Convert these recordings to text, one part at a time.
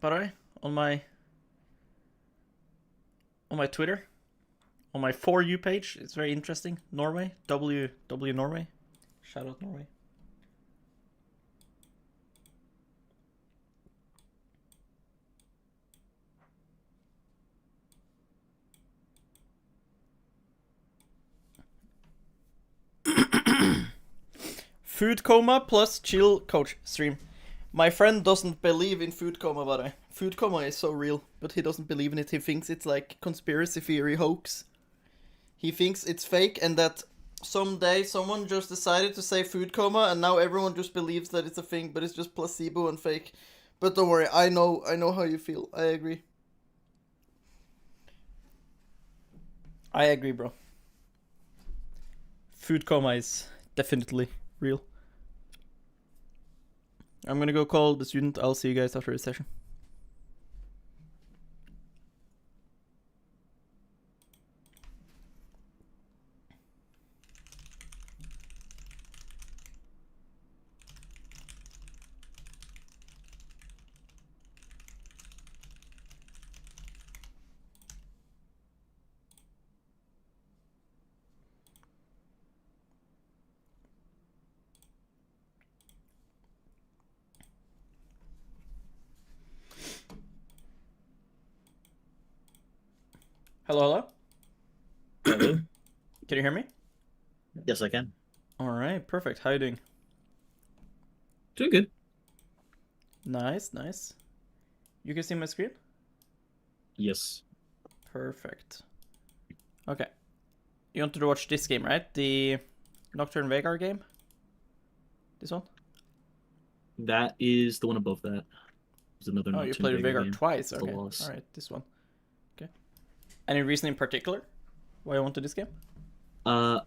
by the way, on my Twitter, on my For You page. It's very interesting. Norway, W Norway. Shout out Norway. Food coma plus chill coach stream. My friend doesn't believe in food coma, by the way. Food coma is so real, but he doesn't believe in it. He thinks it's like conspiracy theory hoax. He thinks it's fake and that someday someone just decided to say food coma and now everyone just believes that it's a thing, but it's just placebo and fake. But don't worry, I know how you feel. I agree. I agree, bro. Food coma is definitely real. I'm gonna go call the student. I'll see you guys after the session. Hello? Hello? Can you hear me? Yes, I can. Alright, perfect. How you doing? Doing good. Nice. You can see my screen? Yes. Perfect. Okay. You wanted to watch this game, right? The Nocturne Veigar game? This one? That is the one above that. There's another Oh, you Nocturne played Veigar Veigar game. twice. It's Okay. a loss. Alright, this one. Okay. Any reason in particular why you wanted this game? I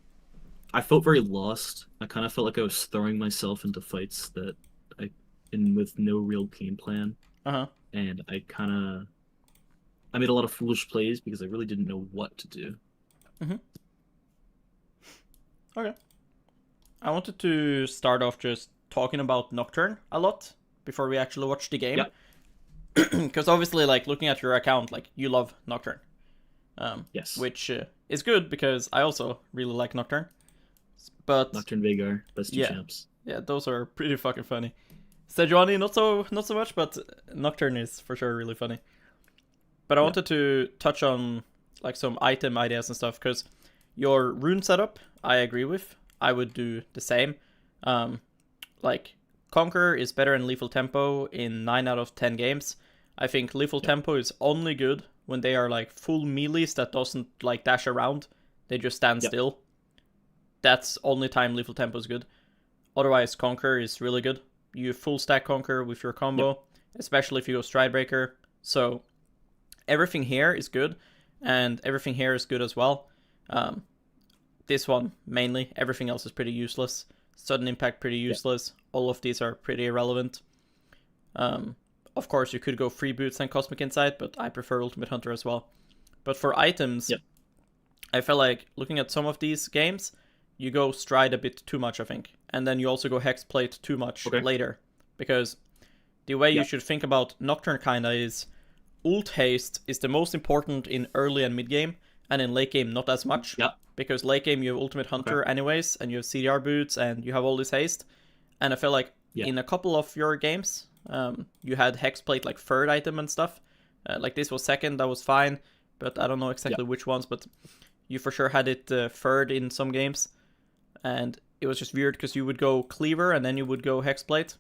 felt very lost. I kind of felt like I was throwing myself into fights that with no real game plan. Uh-huh. And I made a lot of foolish plays because I really didn't know what to do. Mm-hmm. Okay. I wanted to start off just talking about Nocturne a lot before we actually watch the game. Because obviously, like, looking at your account, like, you love Nocturne. Yes. Which is good because I also really like Nocturne. But Nocturne Veigar, best two yeah. champs. Yeah, those are pretty fucking funny. Sejuani, not so much, but Nocturne is for sure really funny. But I wanted to touch on like some item ideas and stuff, because your rune setup, I agree with. I would do the same. Like, Conquer is better in Lethal Tempo in 9 out of 10 games. I think Lethal Tempo is only good when they are like full melees that doesn't like dash around. They just stand still. That's only time Lethal Tempo is good. Otherwise, Conquer is really good. You full stack Conquer with your combo, especially if you go Stridebreaker. So everything here is good, and everything here is good as well. This one, mainly. Everything else is pretty useless. Sudden Impact, pretty useless. All of these are pretty irrelevant. Of course, you could go Free Boots and Cosmic Insight, but I prefer Ultimate Hunter as well. But for items, I feel like looking at some of these games, you go Stride a bit too much, I think. And then you also go Hexplate too much later. Because the way you should think about Nocturne kinda is ult haste is the most important in early and mid game, and in late game not as much. Because late game you have Ultimate Hunter anyways, and you have CDR boots, and you have all this haste. And I feel like in a couple of your games, you had Hexplate like third item and stuff. Like this was second, that was fine, but I don't know exactly which ones, but you for sure had it third in some games. And it was just weird because you would go Cleaver and then you would go Hexplate.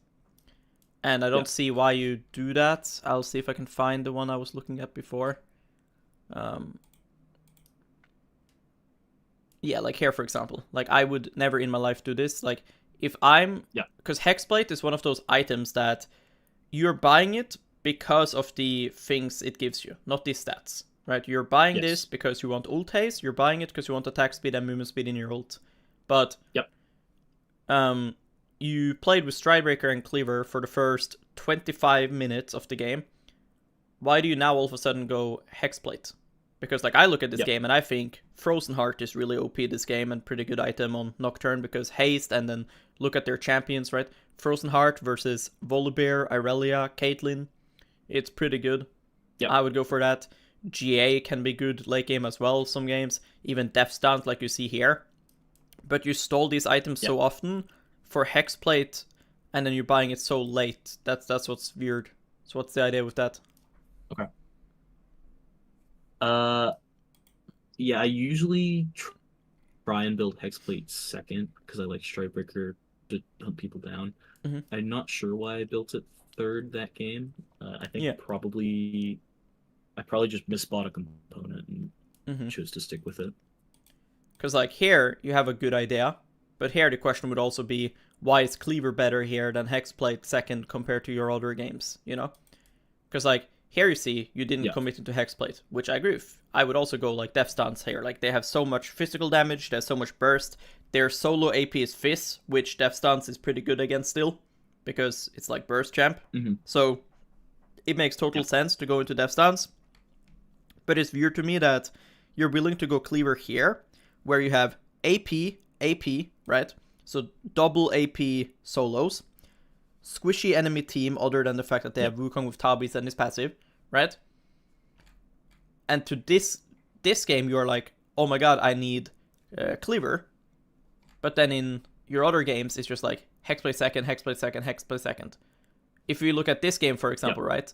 And I don't see why you do that. I'll see if I can find the one I was looking at before. Yeah, like here, for example. Like, I would never in my life do this. Like, if I'm... Because Hexplate is one of those items that you're buying it because of the things it gives you, not the stats, right? You're buying this because you want ult haste. You're buying it because you want attack speed and movement speed in your ult. But you played with Stridebreaker and Cleaver for the first 25 minutes of the game. Why do you now all of a sudden go Hexplate? Because like I look at this game and I think Frozen Heart is really OP this game and pretty good item on Nocturne because haste, and then look at their champions, right? Frozen Heart versus Volibear, Irelia, Caitlyn. It's pretty good. Yep. I would go for that. GA can be good late game as well, some games. Even Death Stance, like you see here. But you stole these items so often for Hexplate, and then you're buying it so late. That's what's weird. So what's the idea with that? Okay. Yeah, I usually try and build Hexplate second because I like Strikebreaker to hunt people down. Mm-hmm. I'm not sure why I built it third that game. I think I probably just misbought a component and chose to stick with it. Because like here you have a good idea, but here the question would also be, why is Cleaver better here than Hexplate second compared to your other games? You know, because like here you see you didn't commit into Hexplate, which I agree with. I would also go like Death Stance here. Like they have so much physical damage, there's so much burst. Their solo AP is Fizz, which Death Stance is pretty good against still, because it's like burst champ. So it makes total sense to go into Death Stance. But it's weird to me that you're willing to go Cleaver here, where you have AP, right? So double AP solos, squishy enemy team other than the fact that they have Wukong with Tabis and his passive, right? And to this game, you're like, oh my god, I need Cleaver. But then in your other games, it's just like Hexplate second, Hexplate second, Hexplate second. If you look at this game, for example, right?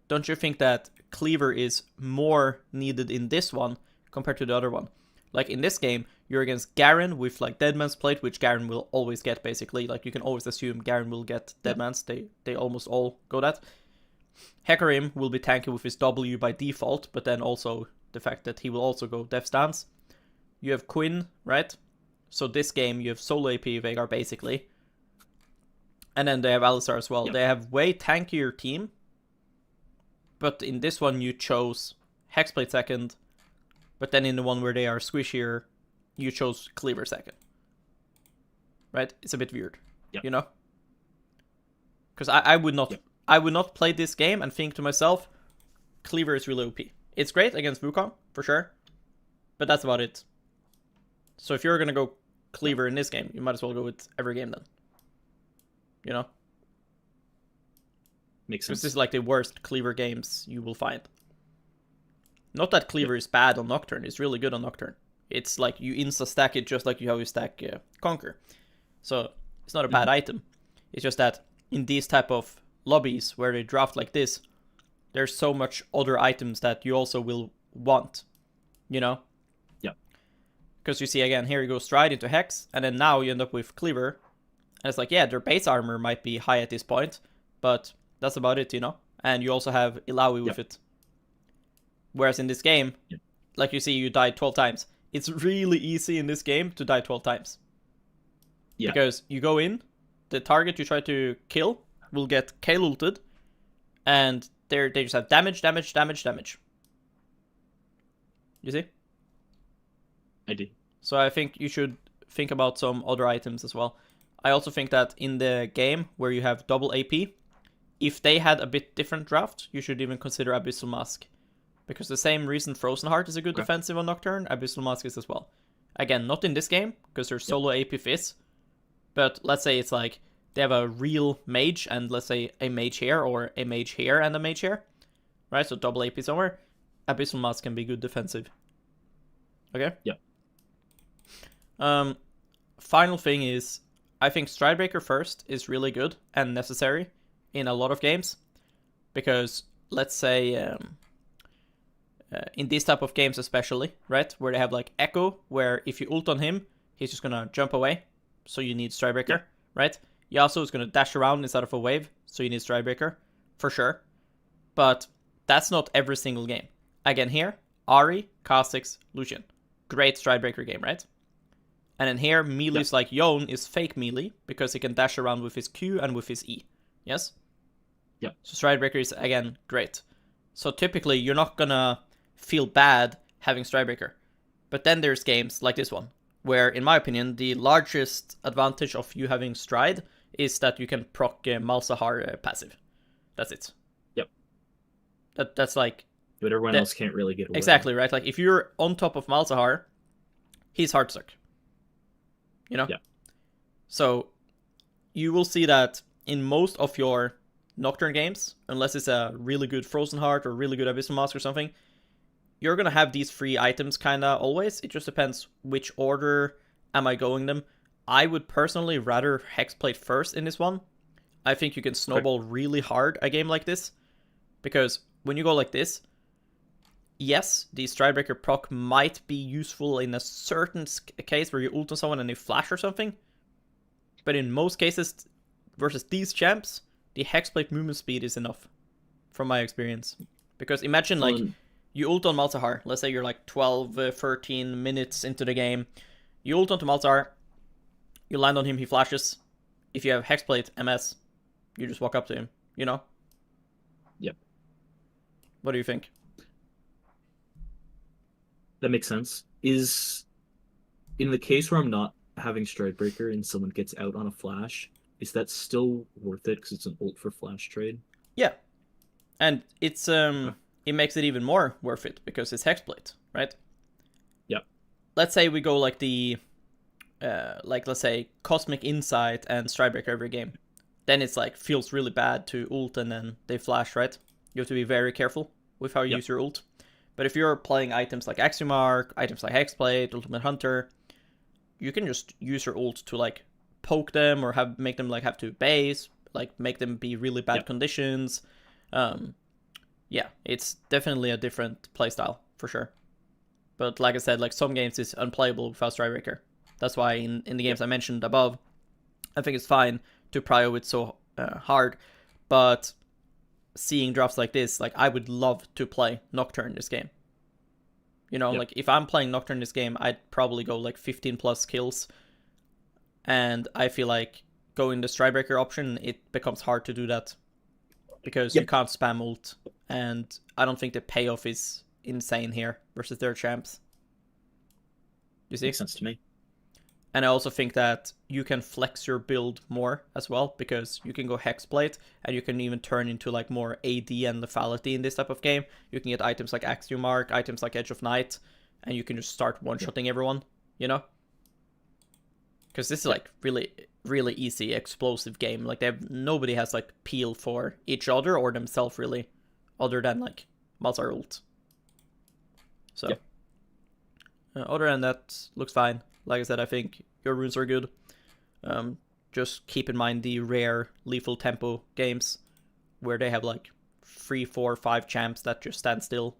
Don't you think that Cleaver is more needed in this one compared to the other one? Like in this game, you're against Garen with like Deadman's Plate, which Garen will always get basically. Like you can always assume Garen will get Deadman's. They almost all go that. Hecarim will be tanky with his W by default, but then also the fact that he will also go Death Stance. You have Quinn, right? So this game you have solo AP Veigar basically. And then they have Alistar as well. They have way tankier team. But in this one you chose Hexplate second. But then in the one where they are squishier, you chose Cleaver second. Right? It's a bit weird. You know? Because I would not play this game and think to myself, Cleaver is really OP. It's great against Wukong, for sure. But that's about it. So if you're going to go Cleaver in this game, you might as well go with every game then. You know? Makes sense. This is like the worst Cleaver games you will find. Not that Cleaver is bad on Nocturne. It's really good on Nocturne. It's like you insta-stack it just like how you stack Conquer. So it's not a bad item. It's just that in these type of lobbies where they draft like this, there's so much other items that you also will want. You know? Because you see, again, here you go Stride into Hex, and then now you end up with Cleaver. And it's like, yeah, their base armor might be high at this point, but that's about it, you know? And you also have Ilaoi with it. Whereas in this game, like you see, you died 12 times. It's really easy in this game to die 12 times. Because you go in, the target you try to kill will get K-ulted, and they just have damage. You see? I do. So I think you should think about some other items as well. I also think that in the game where you have double AP, if they had a bit different draft, you should even consider Abyssal Mask. Because the same reason Frozen Heart is a good defensive on Nocturne, Abyssal Mask is as well. Again, not in this game, because there's solo AP Fizz. But let's say it's like, they have a real mage, and let's say a mage here, or a mage here and a mage here. Right, so double AP somewhere. Abyssal Mask can be good defensive. Okay? Final thing is, I think Stridebreaker first is really good and necessary in a lot of games. Because, let's say, in these type of games especially, right? Where they have like Echo, where if you ult on him, he's just gonna jump away. So you need Stridebreaker, right? Yasuo is gonna dash around instead of a wave, so you need Stridebreaker, for sure. But that's not every single game. Again here, Ahri, Kha'Zix, Lucian. Great Stridebreaker game, right? And then here, melees like Yone is fake melee, because he can dash around with his Q and with his E. Yes? Yeah. So Stridebreaker is, again, great. So typically, you're not gonna feel bad having Stridebreaker. But then there's games like this one, where, in my opinion, the largest advantage of you having Stride is that you can proc Malzahar passive. That's it. Yep. That's like... But everyone else can't really get away. Exactly, right? Like, if you're on top of Malzahar, he's hard stuck. You know? Yeah. So, you will see that in most of your Nocturne games, unless it's a really good Frozen Heart or really good Abyssal Mask or something, you're gonna have these free items kinda always. It just depends which order am I going them. I would personally rather Hexblade first in this one. I think you can snowball really hard a game like this, because when you go like this, yes, the Stridebreaker proc might be useful in a certain case where you ult on someone and they flash or something, but in most cases, versus these champs, the Hexblade movement speed is enough, from my experience. Because imagine, like, you ult on Malzahar, let's say you're like 12, 13 minutes into the game, you ult onto Malzahar, you land on him, he flashes. If you have Hexblade MS, you just walk up to him, you know? Yep. What do you think? That makes sense. Is in the case where I'm not having Stridebreaker and someone gets out on a flash, is that still worth it because it's an ult for flash trade? Yeah. And it's it makes it even more worth it because it's Hexblade, right? Yep. Let's say we go like the let's say Cosmic Insight and Stridebreaker every game. Then it's like feels really bad to ult and then they flash, right? You have to be very careful with how you use your ult. But if you're playing items like Axiomark, items like Hexblade, Ultimate Hunter, you can just use your ult to like poke them or make them like have to base, like make them be really bad conditions. Yeah, it's definitely a different playstyle for sure. But like I said, like some games is unplayable without Stridebreaker. That's why in the games I mentioned above, I think it's fine to prio it so hard. But seeing drops like this, like I would love to play Nocturne this game. You know, like if I'm playing Nocturne this game, I'd probably go like 15 plus kills. And I feel like going the Stridebreaker option, it becomes hard to do that. Because you can't spam ult. And I don't think the payoff is insane here versus their champs. You see? Makes sense to me. And I also think that you can flex your build more as well, because you can go Hexblade, and you can even turn into like more AD and lethality in this type of game. You can get items like Axiomark, items like Edge of Night, and you can just start one-shotting everyone, you know? Because this is like really, really easy, explosive game. Like nobody has like peel for each other or themselves really, other than like Malzahar ult. So, other than that, looks fine. Like I said, I think your runes are good. Just keep in mind the rare lethal tempo games where they have like 3, 4, 5 champs that just stand still.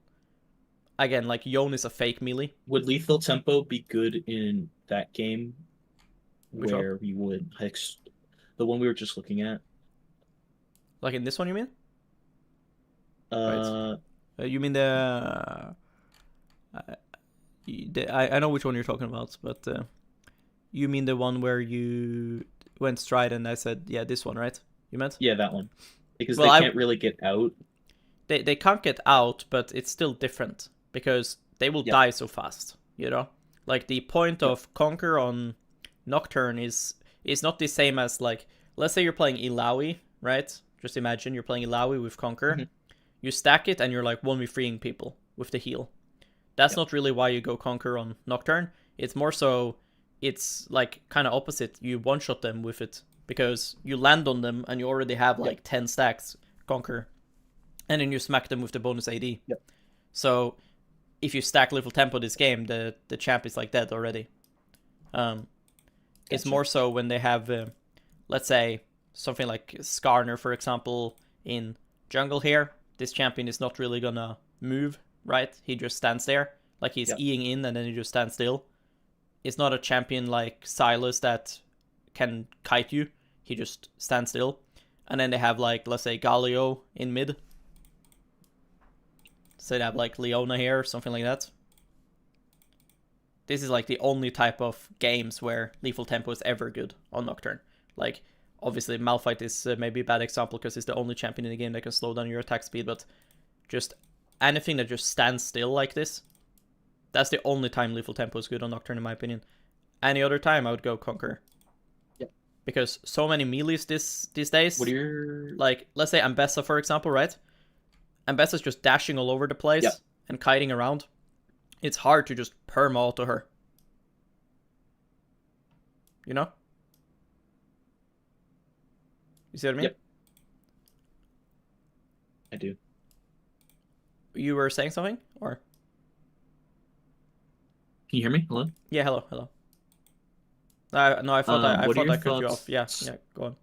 Again, like Yone is a fake melee. Would lethal tempo be good in that game? Which where one? we would the one we were just looking at? Like in this one, you mean? Right. You mean I know which one you're talking about, but you mean the one where you went stride and I said, yeah, this one, right? You meant? Yeah, that one. Because they can't really get out. They can't get out, but it's still different because they will die so fast, you know? Like the point of Conquer on Nocturne is not the same as like, let's say you're playing Illaoi, right? Just imagine you're playing Illaoi with Conquer. You stack it and you're like 1v3ing people with the heal. That's not really why you go Conquer on Nocturne. It's more so, it's like kind of opposite. You one-shot them with it because you land on them and you already have like 10 stacks Conquer. And then you smack them with the bonus AD. So if you stack lethal tempo this game, the champ is like dead already. It's more so when they have, let's say, something like Skarner, for example, in jungle here. This champion is not really gonna move, right? He just stands there. Like he's Eing in and then he just stands still. It's not a champion like Silas that can kite you. He just stands still. And then they have like, let's say, Galio in mid. So they have like Leona here, something like that. This is like the only type of games where lethal tempo is ever good on Nocturne. Like, obviously Malphite is maybe a bad example because it's the only champion in the game that can slow down your attack speed, but just anything that just stands still like this, that's the only time lethal tempo is good on Nocturne in my opinion. Any other time I would go Conquer. Because so many melees these days. What are your... Like, let's say Ambessa, for example, right? Ambessa's just dashing all over the place and kiting around. It's hard to just perma-auto her. You know? You see what I mean? I do. You were saying something? Or Can you hear me? Hello? yeah, hello, hello. No, I What are thought your I cut you off. thoughts? Yeah, yeah, go on.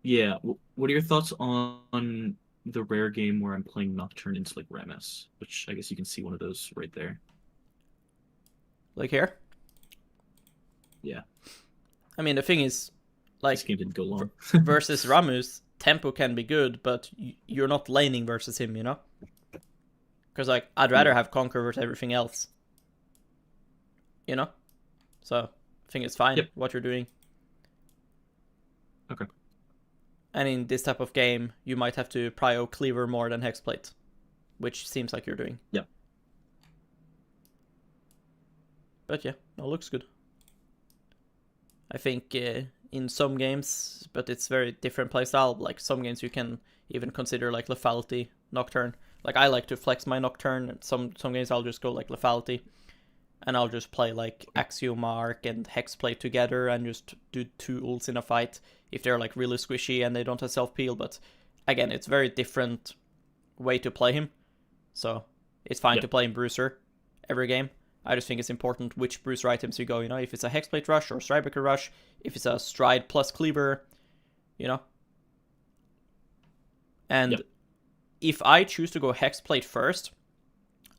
Yeah, what are your thoughts on the rare game where I'm playing Nocturne into like Rammus, which I guess you can see one of those right there. Like here? Yeah, I mean, the thing is, this like, game didn't go long. versus Ramus, tempo can be good, but you're not laning versus him, you know? Because, like, I'd rather Yeah. have Conquer versus everything else, you know? So, I think it's fine Yep. what you're doing. Okay. And in this type of game, you might have to prio Cleaver more than Hexplate, which seems like you're doing. Yep. But yeah, no, looks good. I think in some games, but it's very different playstyle. Like some games you can even consider like lethality Nocturne. Like I like to flex my Nocturne. Some games I'll just go like lethality, and I'll just play like Axiomark and Hexplate together and just do 2 ults in a fight if they're like really squishy and they don't have self peel. But again, it's very different way to play him, so it's fine Yep. to play him Bruiser every game. I just think it's important which Bruiser items you go, you know, if it's a Hexplate Rush or Stridebreaker Rush, if it's a Stride plus Cleaver, you know. And Yep. if I choose to go Hexplate first,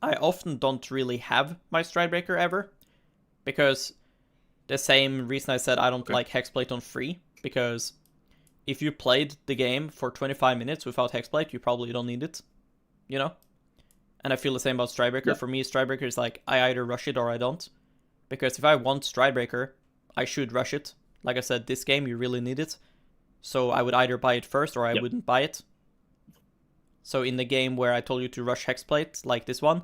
I often don't really have my Stridebreaker ever, because the same reason I said I don't Okay. like Hexplate on free, because if you played the game for 25 minutes without Hexplate, you probably don't need it, you know? And I feel the same about Stridebreaker. Yeah. For me, Stridebreaker is like, I either rush it or I don't. Because if I want Stridebreaker, I should rush it. Like I said, this game, you really need it. So I would either buy it first or I Yep. wouldn't buy it. So in the game where I told you to rush Hexplate, like this one,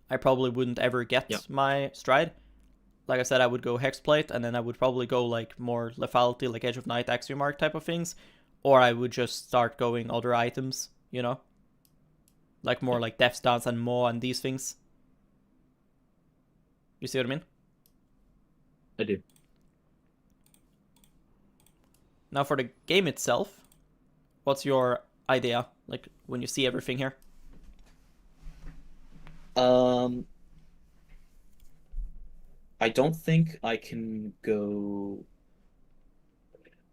I probably wouldn't ever get Yep. my Stride. Like I said, I would go Hexplate, and then I would probably go like more lethality, like Edge of Night, Axiomark type of things. Or I would just start going other items, you know? Like more Yep. like Death's Dance and Maw and these things. You see what I mean? I do. Now for the game itself, what's your idea? Like when you see everything here? Um, I don't think I can go.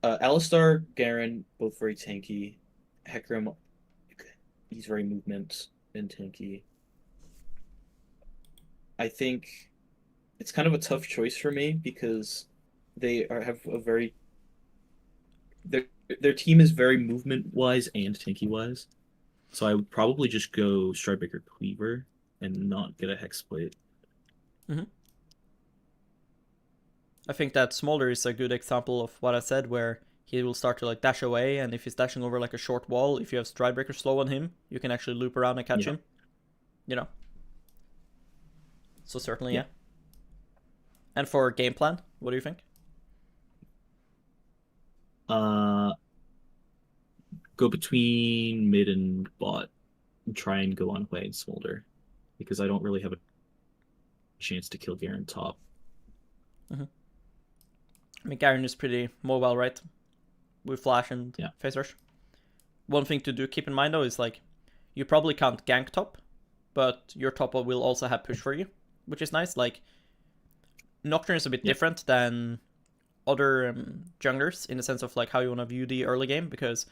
Alistar, Garen, both very tanky. Hecarim, he's very movement and tanky. I think it's kind of a tough choice for me because have a very their their team is very movement wise and tanky wise. So I would probably just go Stridebreaker Cleaver and not get a Hexblade. Mm-hmm. I think that Smolder is a good example of what I said, where he will start to like dash away, and if he's dashing over like a short wall, if you have Stridebreaker slow on him, you can actually loop around and catch Yeah. him. You know. So certainly, Yeah. yeah. And for game plan, what do you think? Uh, go between mid and bot and try and go on Hwei and Smolder because I don't really have a chance to kill Garen top. Mm-hmm. I mean, Garen is pretty mobile, right? With flash and Yeah. face rush. One thing to do, keep in mind though, is like you probably can't gank top, but your top will also have push for you, which is nice. Like Nocturne is a bit Yeah. different than other junglers in the sense of like how you want to view the early game, because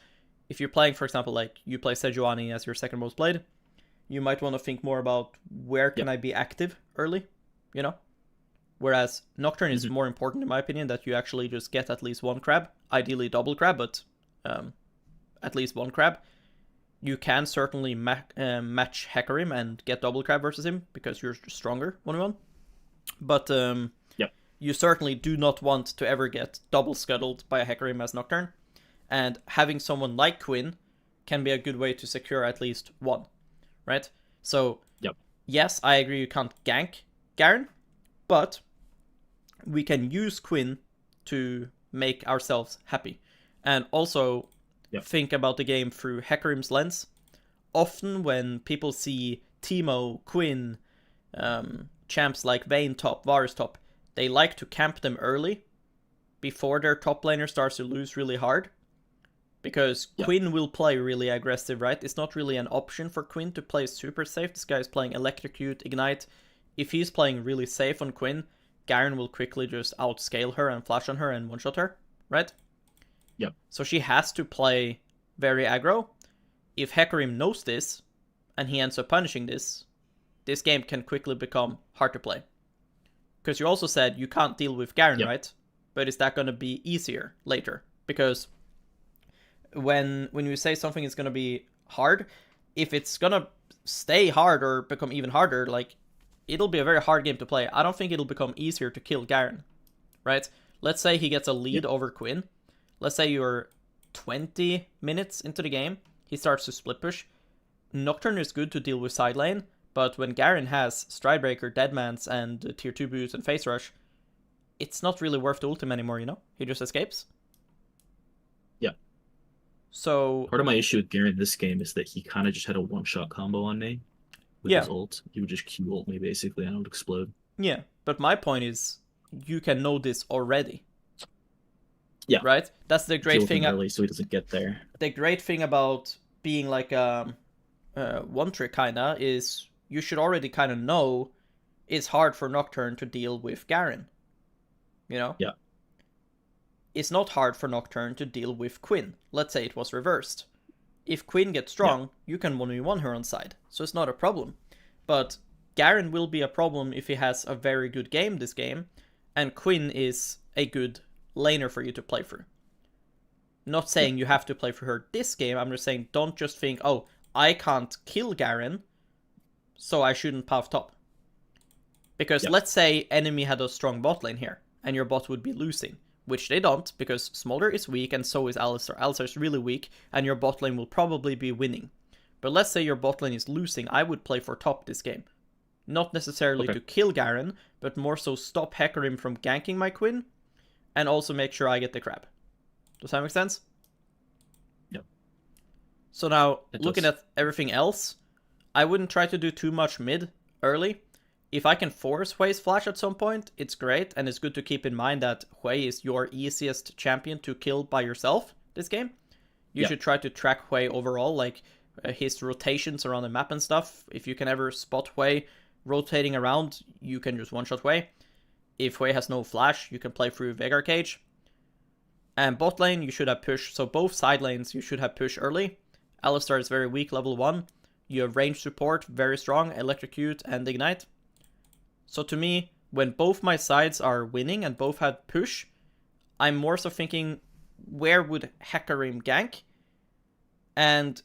if you're playing, for example, like you play Sejuani as your second most played, you might want to think more about where can I be active early, you know? Whereas Nocturne is more important, in my opinion, that you actually just get at least one crab, ideally double crab, but at least one crab. You can certainly match Hecarim and get double crab versus him because you're stronger 1v1. But Yep. you certainly do not want to ever get double scuttled by a Hecarim as Nocturne. And having someone like Quinn can be a good way to secure at least one, right? So, Yep. yes, I agree you can't gank Garen, but we can use Quinn to make ourselves happy. And also think about the game through Hecarim's lens. Often when people see Teemo, Quinn, champs like Vayne top, Varus top, they like to camp them early before their top laner starts to lose really hard. Because Yeah. Quinn will play really aggressive, right? It's not really an option for Quinn to play super safe. This guy is playing Electrocute, Ignite. If he's playing really safe on Quinn, Garen will quickly just outscale her and flash on her and one-shot her, right? Yep. So she has to play very aggro. If Hecarim knows this, and he ends up punishing this game can quickly become hard to play. Because you also said you can't deal with Garen, Yep. right? But is that going to be easier later? Because when you say something is going to be hard, if it's going to stay hard or become even harder, like, it'll be a very hard game to play. I don't think it'll become easier to kill Garen, right? Let's say he gets a lead over Quinn. Let's say you're 20 minutes into the game. He starts to split push. Nocturne is good to deal with side lane, but when Garen has Stridebreaker, Deadmans, and tier 2 boots and Face Rush, it's not really worth the ultim anymore, you know? He just escapes. Yeah. So part of my issue with Garen this game is that he kind of just had a one-shot combo on me with his ult. He would just Q ult me basically and I would explode. Yeah, but my point is, you can know this already. Yeah. Right? That's the great thing. Early so he doesn't get there. The great thing about being like a one trick kinda is you should already kind of know it's hard for Nocturne to deal with Garen. You know? Yeah. It's not hard for Nocturne to deal with Quinn. Let's say it was reversed. If Quinn gets strong, you can 1v1 her on side, so it's not a problem. But Garen will be a problem if he has a very good game this game, and Quinn is a good laner for you to play through. Not saying you have to play for her this game, I'm just saying don't just think, oh, I can't kill Garen, so I shouldn't path top. Because let's say enemy had a strong bot lane here, and your bot would be losing. Which they don't, because Smolder is weak and so is Alistar. Alistar is really weak, and your bot lane will probably be winning. But let's say your bot lane is losing, I would play for top this game. Not necessarily to kill Garen, but more so stop Hecarim from ganking my Quinn, and also make sure I get the crab. Does that make sense? Yep. So now, looking at everything else, I wouldn't try to do too much mid early. If I can force Hui's flash at some point, it's great, and it's good to keep in mind that Hui is your easiest champion to kill by yourself this game. You should try to track Hui overall, like his rotations around the map and stuff. If you can ever spot Hui rotating around, you can just one-shot Hui. If Hui has no flash, you can play through Veigar Cage. And bot lane, you should have push. So both side lanes, you should have push early. Alistar is very weak, level 1. You have range support, very strong, Electrocute and Ignite. So to me, when both my sides are winning and both have push, I'm more so thinking, where would Hecarim gank? And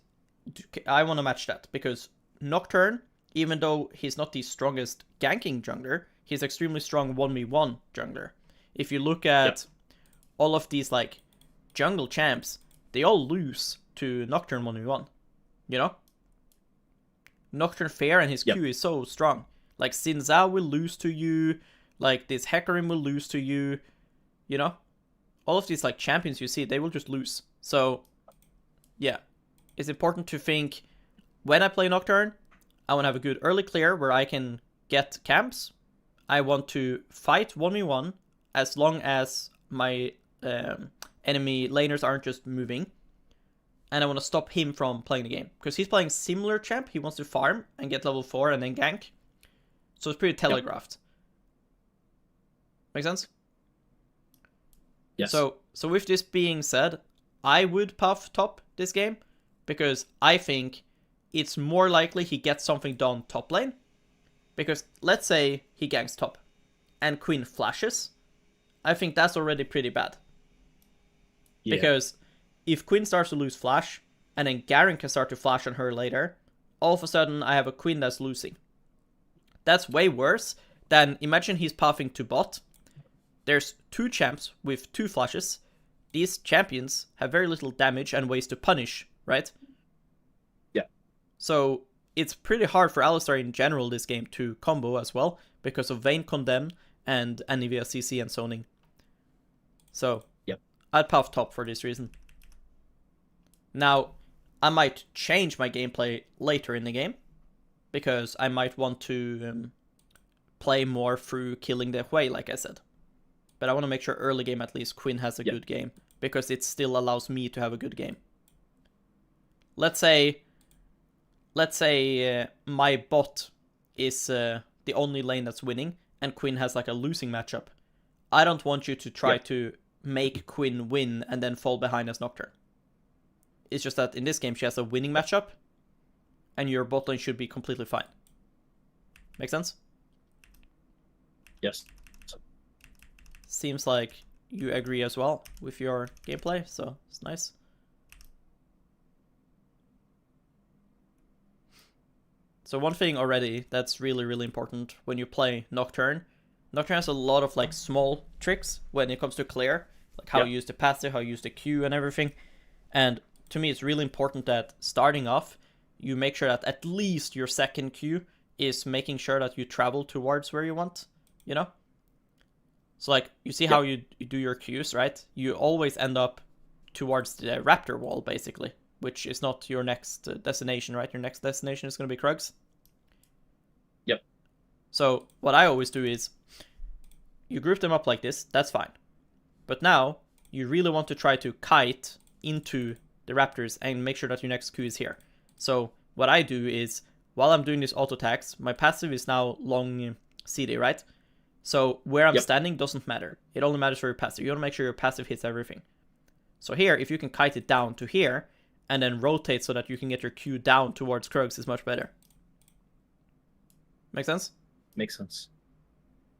I want to match that, because Nocturne, even though he's not the strongest ganking jungler, he's extremely strong 1v1 jungler. If you look at all of these like jungle champs, they all lose to Nocturne 1v1. You know? Nocturne fair and his Q is so strong. Like, Xin Zhao will lose to you. Like, this Hecarim will lose to you. You know? All of these, like, champions you see, they will just lose. So, yeah. It's important to think, when I play Nocturne, I want to have a good early clear where I can get camps. I want to fight 1v1 as long as my enemy laners aren't just moving. And I want to stop him from playing the game. Because he's playing similar champ. He wants to farm and get level 4 and then gank. So it's pretty telegraphed. Make sense? Yes. So with this being said, I would puff top this game, because I think it's more likely he gets something done top lane. Because let's say he ganks top and Queen flashes. I think that's already pretty bad. Yeah. Because if Queen starts to lose flash, and then Garen can start to flash on her later, all of a sudden I have a Queen that's losing. That's way worse than, imagine he's pathing to bot. There's 2 champs with 2 flashes. These champions have very little damage and ways to punish, right? Yeah. So it's pretty hard for Alistar in general this game to combo as well, because of Vayne Condemn and Anivia CC and zoning. So I'd path top for this reason. Now, I might change my gameplay later in the game, because I might want to play more through killing the Hui, like I said. But I want to make sure early game at least Quinn has a good game, because it still allows me to have a good game. let's say my bot is the only lane that's winning, and Quinn has like a losing matchup. I don't want you to try to make Quinn win and then fall behind as Nocturne. It's just that in this game she has a winning matchup, and your bot lane should be completely fine. Make sense? Yes. Seems like you agree as well with your gameplay, so it's nice. So one thing already that's really, really important when you play Nocturne. Nocturne has a lot of like small tricks when it comes to clear, like how you use the passive, how you use the Q and everything. And to me, it's really important that starting off, you make sure that at least your second Q is making sure that you travel towards where you want, you know? So like, you see how you do your Qs, right? You always end up towards the raptor wall, basically, which is not your next destination, right? Your next destination is going to be Krugs. Yep. So what I always do is, you group them up like this, that's fine. But now, you really want to try to kite into the raptors and make sure that your next Q is here. So what I do is, while I'm doing this auto attacks, my passive is now long CD, right? So where I'm standing doesn't matter. It only matters for your passive. You want to make sure your passive hits everything. So here, if you can kite it down to here, and then rotate so that you can get your Q down towards Krugs, is much better. Make sense? Makes sense.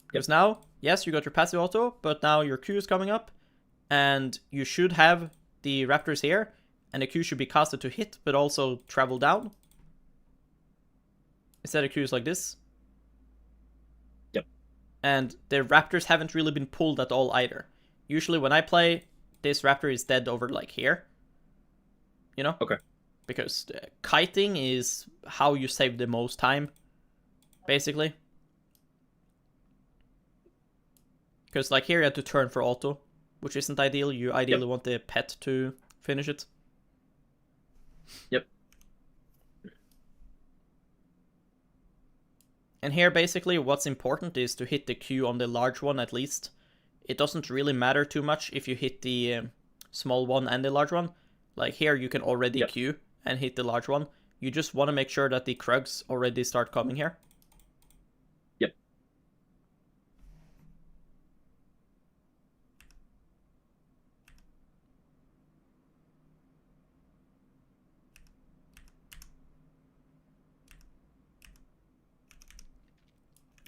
Because now, yes, you got your passive auto, but now your Q is coming up, and you should have the raptors here, and the Q should be casted to hit, but also travel down. Instead of Qs like this. Yep. And the raptors haven't really been pulled at all either. Usually when I play, this raptor is dead over like here. You know? Okay. Because kiting is how you save the most time, basically. Because like here you have to turn for auto, which isn't ideal. You ideally want the pet to finish it. Yep. And here basically what's important is to hit the Q on the large one at least. It doesn't really matter too much if you hit the small one and the large one. Like here you can already Q and hit the large one. You just want to make sure that the Krugs already start coming here. Yep.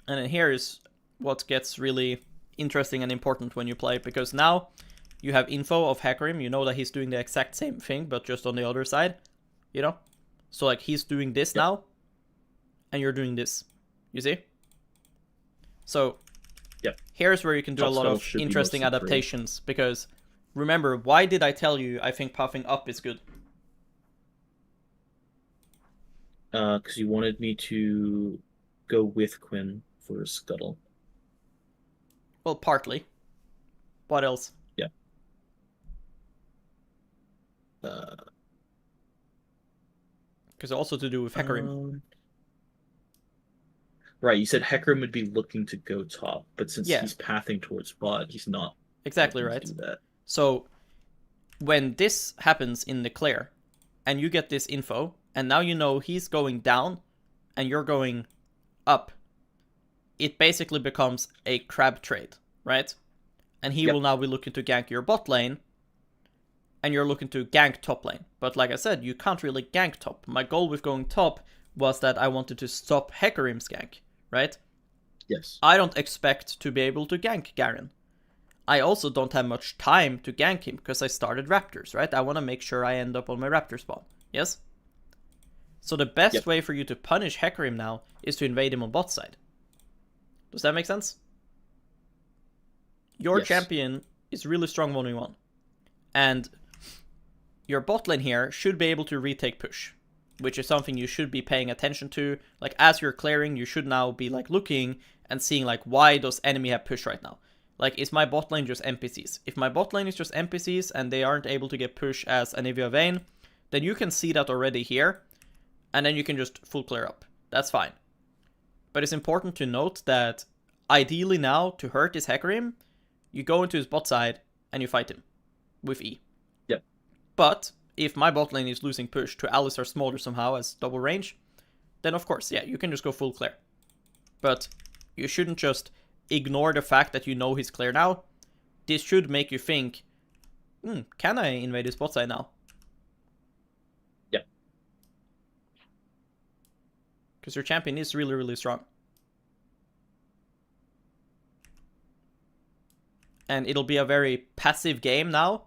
And then here is what gets really interesting and important when you play, because now you have info of Hecarim. You know that he's doing the exact same thing, but just on the other side, you know? So like he's doing this now, and you're doing this. You see? So here's where you can do a lot of interesting adaptations, because remember, why did I tell you I think puffing up is good? Because you wanted me to go with Quinn for Scuttle. Well, partly. What else? Yeah. Because also to do with Hecarim. Right, you said Hecarim would be looking to go top, but since he's pathing towards bot, he's not. Exactly right. To do that. So when this happens in the clear, and you get this info, and now you know he's going down, and you're going up, it basically becomes a crab trade, right? And he will now be looking to gank your bot lane, and you're looking to gank top lane. But like I said, you can't really gank top. My goal with going top was that I wanted to stop Hecarim's gank, right? Yes. I don't expect to be able to gank Garen. I also don't have much time to gank him because I started Raptors, right? I want to make sure I end up on my Raptor spawn. Yes? So the best way for you to punish Hecarim now is to invade him on bot side. Does that make sense? Your champion is really strong 1v1. And your bot lane here should be able to retake push, which is something you should be paying attention to. Like, as you're clearing, you should now be, like, looking and seeing, like, why does enemy have push right now? Like, is my bot lane just NPCs? If my bot lane is just NPCs and they aren't able to get push as Anivia Vayne, then you can see that already here, and then you can just full clear up. That's fine. But it's important to note that ideally now, to hurt this Hecarim, you go into his bot side and you fight him with E. Yep. But if my bot lane is losing push to Alistar Smolder somehow as double range, then of course, yeah, you can just go full clear. But you shouldn't just ignore the fact that you know he's clear now. This should make you think, can I invade his bot side now? Yeah. Because your champion is really, really strong. And it'll be a very passive game now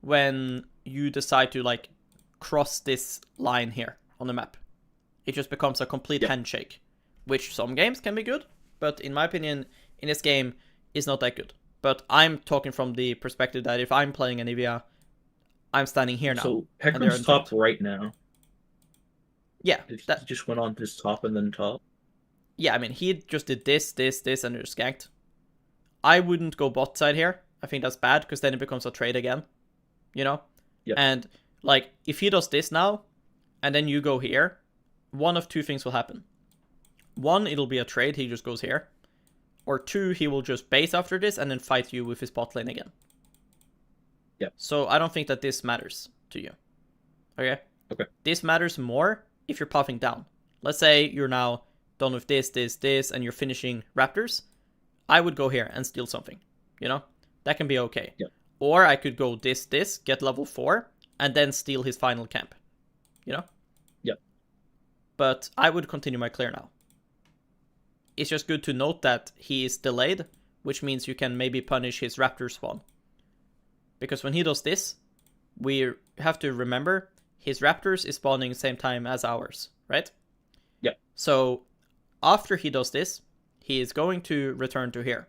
when you decide to, like, cross this line here on the map. It just becomes a complete handshake, which some games can be good, but in my opinion, in this game, is not that good. But I'm talking from the perspective that if I'm playing Anivia, I'm standing here now. So Hecarim's top right now. Yeah. He just went on his top and then top. Yeah, I mean, he just did this, and just ganked. I wouldn't go bot side here. I think that's bad, because then it becomes a trade again. You know? Yeah. And, like, if he does this now, and then you go here, one of two things will happen. One, it'll be a trade, he just goes here. Or two, he will just base after this and then fight you with his bot lane again. Yeah. So I don't think that this matters to you. Okay? Okay. This matters more if you're puffing down. Let's say you're now done with this, and you're finishing Raptors. I would go here and steal something. You know? That can be okay. Yeah. Or I could go this, get level 4, and then steal his final camp. You know? Yeah. But I would continue my clear now. It's just good to note that he is delayed, which means you can maybe punish his Raptor spawn. Because when he does this, we have to remember his Raptors is spawning same time as ours, right? Yeah. So after he does this, he is going to return to here.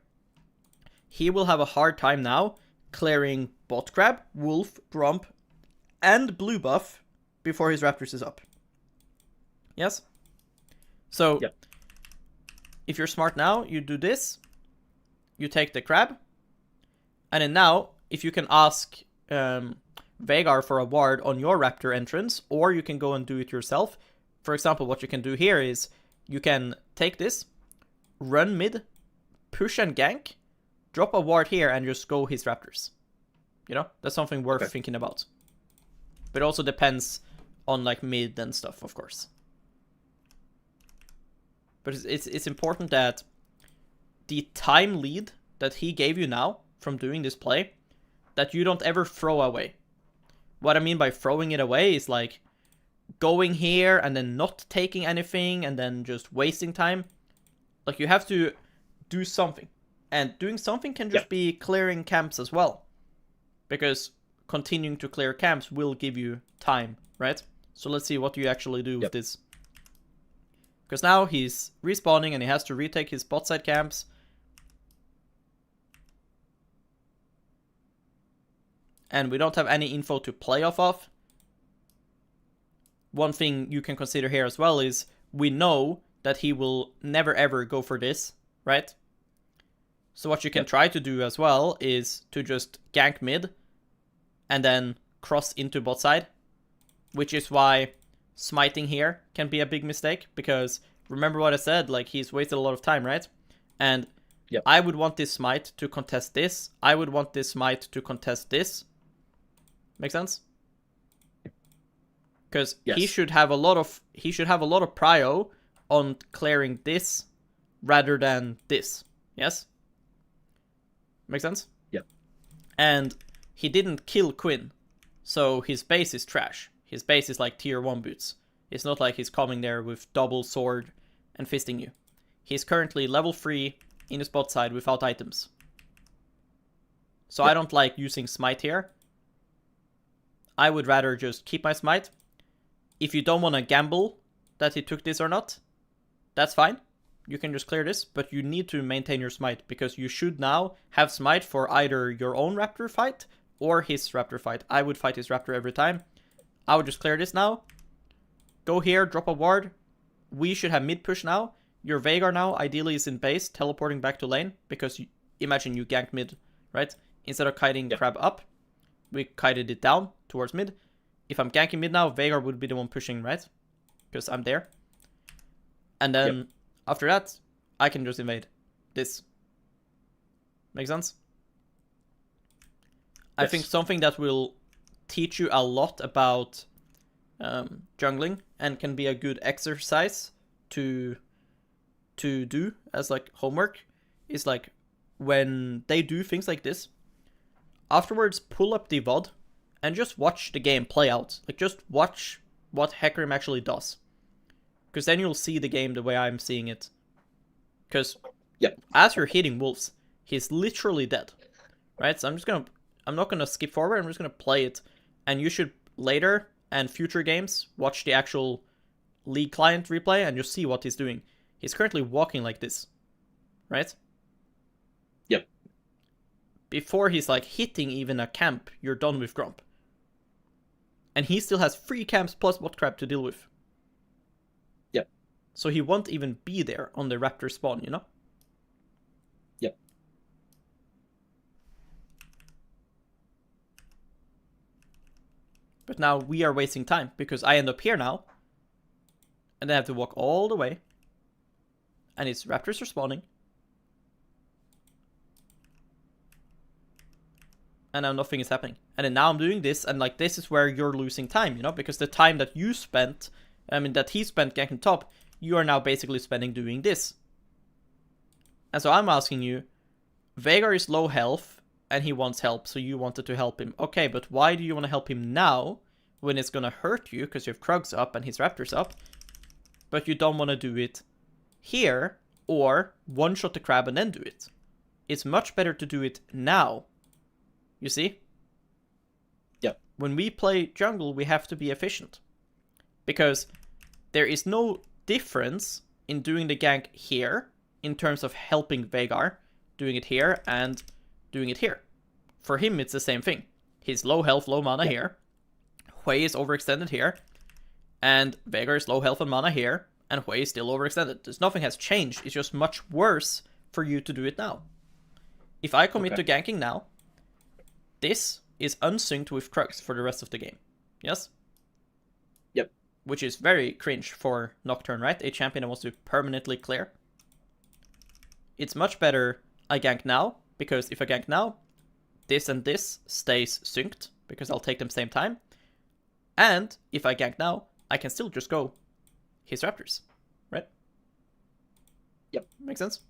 He will have a hard time now clearing bot crab, wolf, grump, and blue buff before his Raptors is up. Yes? So, yeah. If you're smart now, you do this, you take the crab, and then now, if you can ask Veigar for a ward on your Raptor entrance, or you can go and do it yourself. For example, what you can do here is, you can take this, run mid, push and gank, drop a ward here, and just go his Raptors. You know, that's something worth thinking about. But it also depends on, like, mid and stuff, of course. But it's important that the time lead that he gave you now from doing this play, that you don't ever throw away. What I mean by throwing it away is like going here and then not taking anything and then just wasting time. Like, you have to do something. And doing something can just be clearing camps as well. Because continuing to clear camps will give you time, right? So let's see what you actually do with this. Because now he's respawning and he has to retake his bot side camps. And we don't have any info to play off of. One thing you can consider here as well is we know that he will never ever go for this, right? So what you can try to do as well is to just gank mid and then cross into bot side. Which is why smiting here can be a big mistake, because remember what I said, like, he's wasted a lot of time, right? And I would want this smite to contest this. I would want this smite to contest this. Make sense? Because he should have a lot of prio on clearing this rather than this. Yes? Make sense? Yeah. And he didn't kill Quinn, so his base is trash. His base is like tier 1 boots. It's not like he's coming there with double sword and fisting you. He's currently level 3 in his bot side without items. So I don't like using smite here. I would rather just keep my smite. If you don't want to gamble that he took this or not, that's fine. You can just clear this, but you need to maintain your smite, because you should now have smite for either your own Raptor fight or his Raptor fight. I would fight his Raptor every time. I would just clear this now. Go here, drop a ward. We should have mid push now. Your Veigar now ideally is in base, teleporting back to lane, because imagine you gank mid, right? Instead of kiting crab up, we kited it down towards mid. If I'm ganking mid now, Veigar would be the one pushing, right? Because I'm there. And then after that, I can just invade this. Make sense? I think something that will teach you a lot about jungling and can be a good exercise to do as like homework is like when they do things like this, afterwards pull up the VOD and just watch the game play out. Like just watch what Hecarim actually does. Because then you'll see the game the way I'm seeing it. Because as you're hitting wolves, he's literally dead. Right? So I'm not gonna skip forward, I'm just gonna play it. And you should later and future games watch the actual League client replay and just see what he's doing. He's currently walking like this. Right? Yep. Before he's like hitting even a camp, you're done with Grump. And he still has 3 camps plus what crap to deal with. Yep. So he won't even be there on the Raptor spawn, you know? Yep. But now we are wasting time because I end up here now. And then I have to walk all the way. And his Raptors are spawning. And now nothing is happening. And then now I'm doing this, and like this is where you're losing time, you know? Because the time that you spent, that he spent ganking top, you are now basically spending doing this. And so I'm asking you, Veigar is low health, and he wants help, so you wanted to help him. Okay, but why do you want to help him now, when it's gonna hurt you, because you have Krugs up and his Raptors up, but you don't want to do it here, or one-shot the crab and then do it? It's much better to do it now. You see? Yep. When we play jungle, we have to be efficient. Because there is no difference in doing the gank here, in terms of helping Veigar, doing it here and doing it here. For him, it's the same thing. He's low health, low mana here. Hui is overextended here. And Veigar is low health and mana here. And Hui is still overextended. There's nothing has changed. It's just much worse for you to do it now. If I commit to ganking now, this is unsynced with Krugs for the rest of the game. Yes? Yep. Which is very cringe for Nocturne, right? A champion that wants to permanently clear. It's much better I gank now, because if I gank now, this and this stays synced, because I'll take them same time. And if I gank now, I can still just go his Raptors, right? Yep. Makes sense?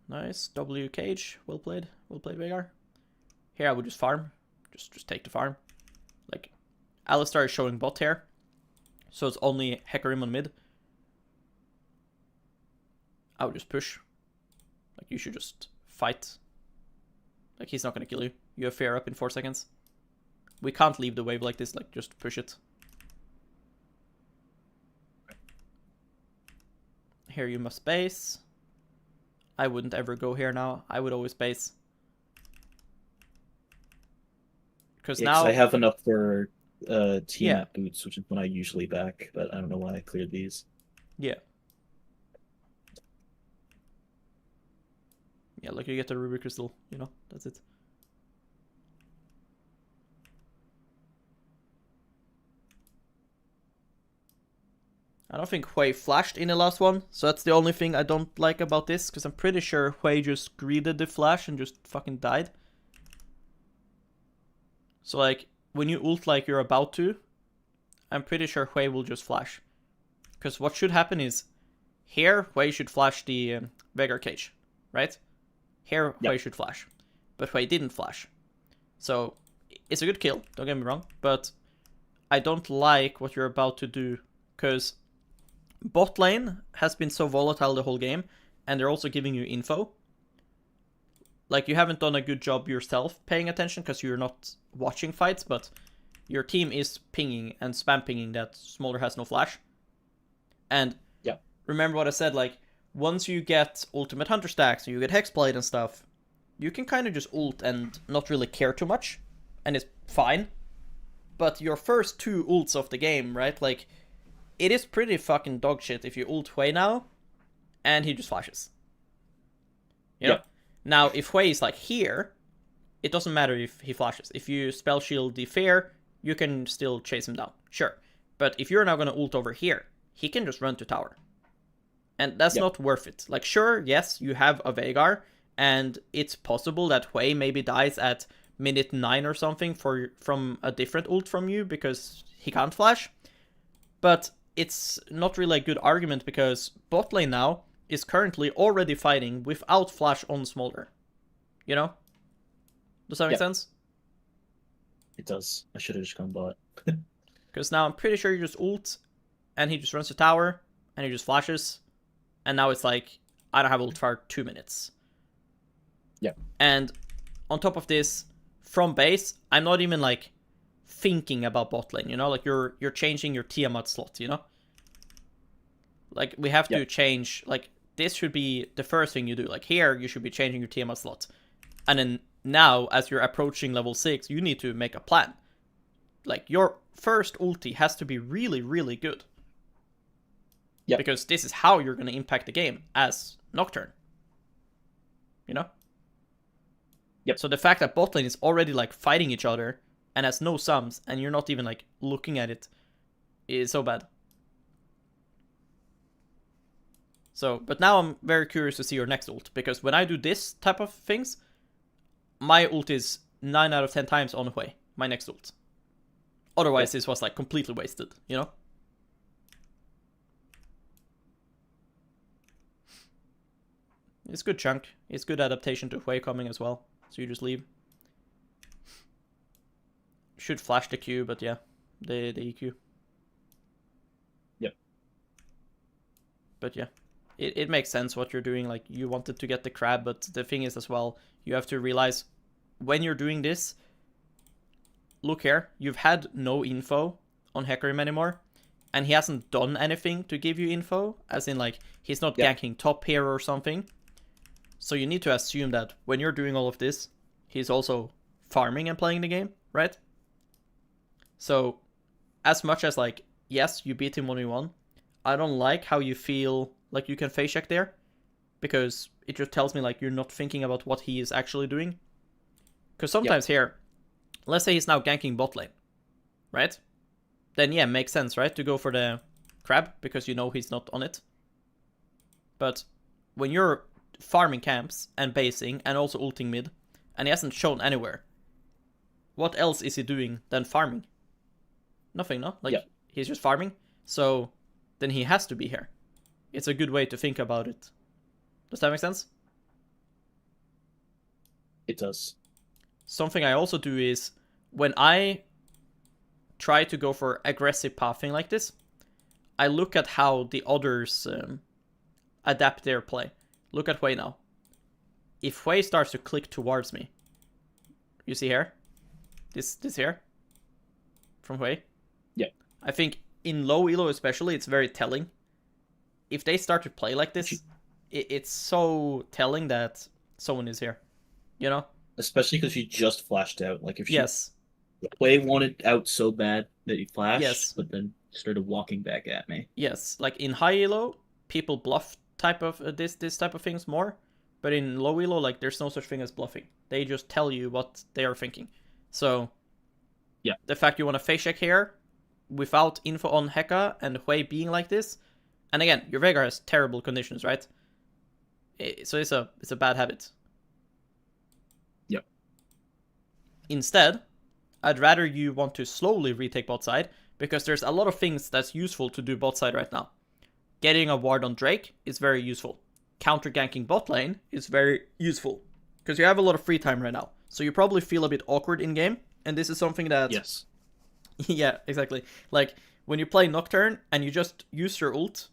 Nice. W cage. Well played. Well played, Veigar. Here I would just farm. Just take the farm. Like, Alistar is showing bot here. So it's only Hecarim on mid. I would just push. Like, you should just fight. Like, he's not gonna kill you. You have fear up in 4 seconds. We can't leave the wave like this. Like, just push it. Here you must base. I wouldn't ever go here now. I would always base. Because now I have enough for team boots, which is when I usually back, but I don't know why I cleared these. Yeah. Yeah, like you get the Ruby Crystal, you know, that's it. I don't think Hui flashed in the last one, so that's the only thing I don't like about this, because I'm pretty sure Hui just greeted the flash and just fucking died. So like, when you ult like you're about to, I'm pretty sure Hui will just flash. Because what should happen is, here Hui should flash the Veigar cage, right? Here Hui should flash, but Hui didn't flash. So, it's a good kill, don't get me wrong, but I don't like what you're about to do, because bot lane has been so volatile the whole game, and they're also giving you info. Like, you haven't done a good job yourself paying attention because you're not watching fights, but your team is pinging and spam pinging that Smolder has no flash. And remember what I said, like, once you get Ultimate Hunter stacks and you get Hexblade and stuff, you can kind of just ult and not really care too much, and it's fine. But your first 2 ults of the game, right, like, it is pretty fucking dog shit if you ult Hui now, and he just flashes. You know? Now, if Hui is like here, it doesn't matter if he flashes. If you spell shield the fair, you can still chase him down. Sure. But if you're now going to ult over here, he can just run to tower. And that's Yep. not worth it. Like, sure, yes, you have a Veigar, and it's possible that Hui maybe dies at minute 9 or something from a different ult from you because he can't flash. But it's not really a good argument because bot lane now is currently already fighting without flash on Smolder. You know? Does that make Yep. sense? It does. I should have just gone bot. Because now I'm pretty sure you just ult, and he just runs the tower, and he just flashes, and now it's like, I don't have ult for 2 minutes. Yeah. And on top of this, from base, I'm not even like thinking about bot lane, you know? Like you're changing your Tiamat slot, you know? Like we have to change, like this should be the first thing you do. Like here, you should be changing your Tiamat slot. And then now, as you're approaching level 6, you need to make a plan. Like your first ulti has to be really, really good. Yeah. Because this is how you're going to impact the game as Nocturne. You know? Yep. So the fact that bot lane is already like fighting each other and has no sums and you're not even like looking at it is so bad. So, but now I'm very curious to see your next ult, because when I do this type of things, my ult is 9 out of 10 times on Hui, my next ult. Otherwise, this was like completely wasted, you know? It's good chunk. It's good adaptation to Hui coming as well. So you just leave. Should flash the Q, but yeah, the EQ. Yep. But yeah, it makes sense what you're doing. Like you wanted to get the crab, but the thing is as well, you have to realize when you're doing this, look here, you've had no info on Hecarim anymore, and he hasn't done anything to give you info, as in like he's not ganking top here or something. So you need to assume that when you're doing all of this, he's also farming and playing the game, right? So as much as like, yes, you beat him 1v1, I don't like how you feel like you can face check there, because it just tells me like you're not thinking about what he is actually doing. Because sometimes here, let's say he's now ganking bot lane, right? Then yeah, makes sense, right? To go for the crab, because you know he's not on it. But when you're farming camps and basing and also ulting mid, and he hasn't shown anywhere, what else is he doing than farming? Nothing, no? Like, he's just farming, so then he has to be here. It's a good way to think about it. Does that make sense? It does. Something I also do is, when I try to go for aggressive pathing like this, I look at how the others adapt their play. Look at Hui now. If Hui starts to click towards me, you see here? This here? From Hui? Yeah. I think in low elo especially, it's very telling. If they start to play like this, it's so telling that someone is here. You know? Especially because she just flashed out. Like if she Hui wanted out so bad that he flashed, yes, but then started walking back at me. Yes, like in high elo, people bluff type of this type of things more, but in low elo, like there's no such thing as bluffing. They just tell you what they are thinking. So yeah, the fact you want to face check here without info on Heka and Hui being like this, and again, your Veigar has terrible conditions, right? So it's a bad habit. Yep. Instead, I'd rather you want to slowly retake bot side, because there's a lot of things that's useful to do bot side right now. Getting a ward on Drake is very useful. Counter ganking bot lane is very useful, because you have a lot of free time right now. So you probably feel a bit awkward in game, and this is something that... Yes. Yeah, exactly. Like, when you play Nocturne and you just use your ult,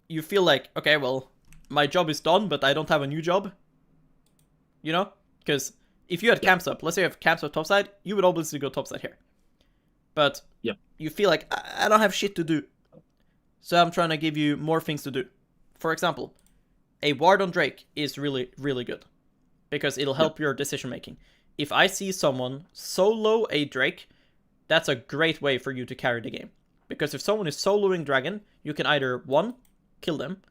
you feel like, okay, well, my job is done, but I don't have a new job. You know? Because if you had camps up, let's say you have camps up topside, you would obviously go topside here. But you feel like, I don't have shit to do. So I'm trying to give you more things to do. For example, a ward on Drake is really, really good, because it'll help your decision making. If I see someone solo a Drake, that's a great way for you to carry the game. Because if someone is soloing Dragon, you can either 1, kill them,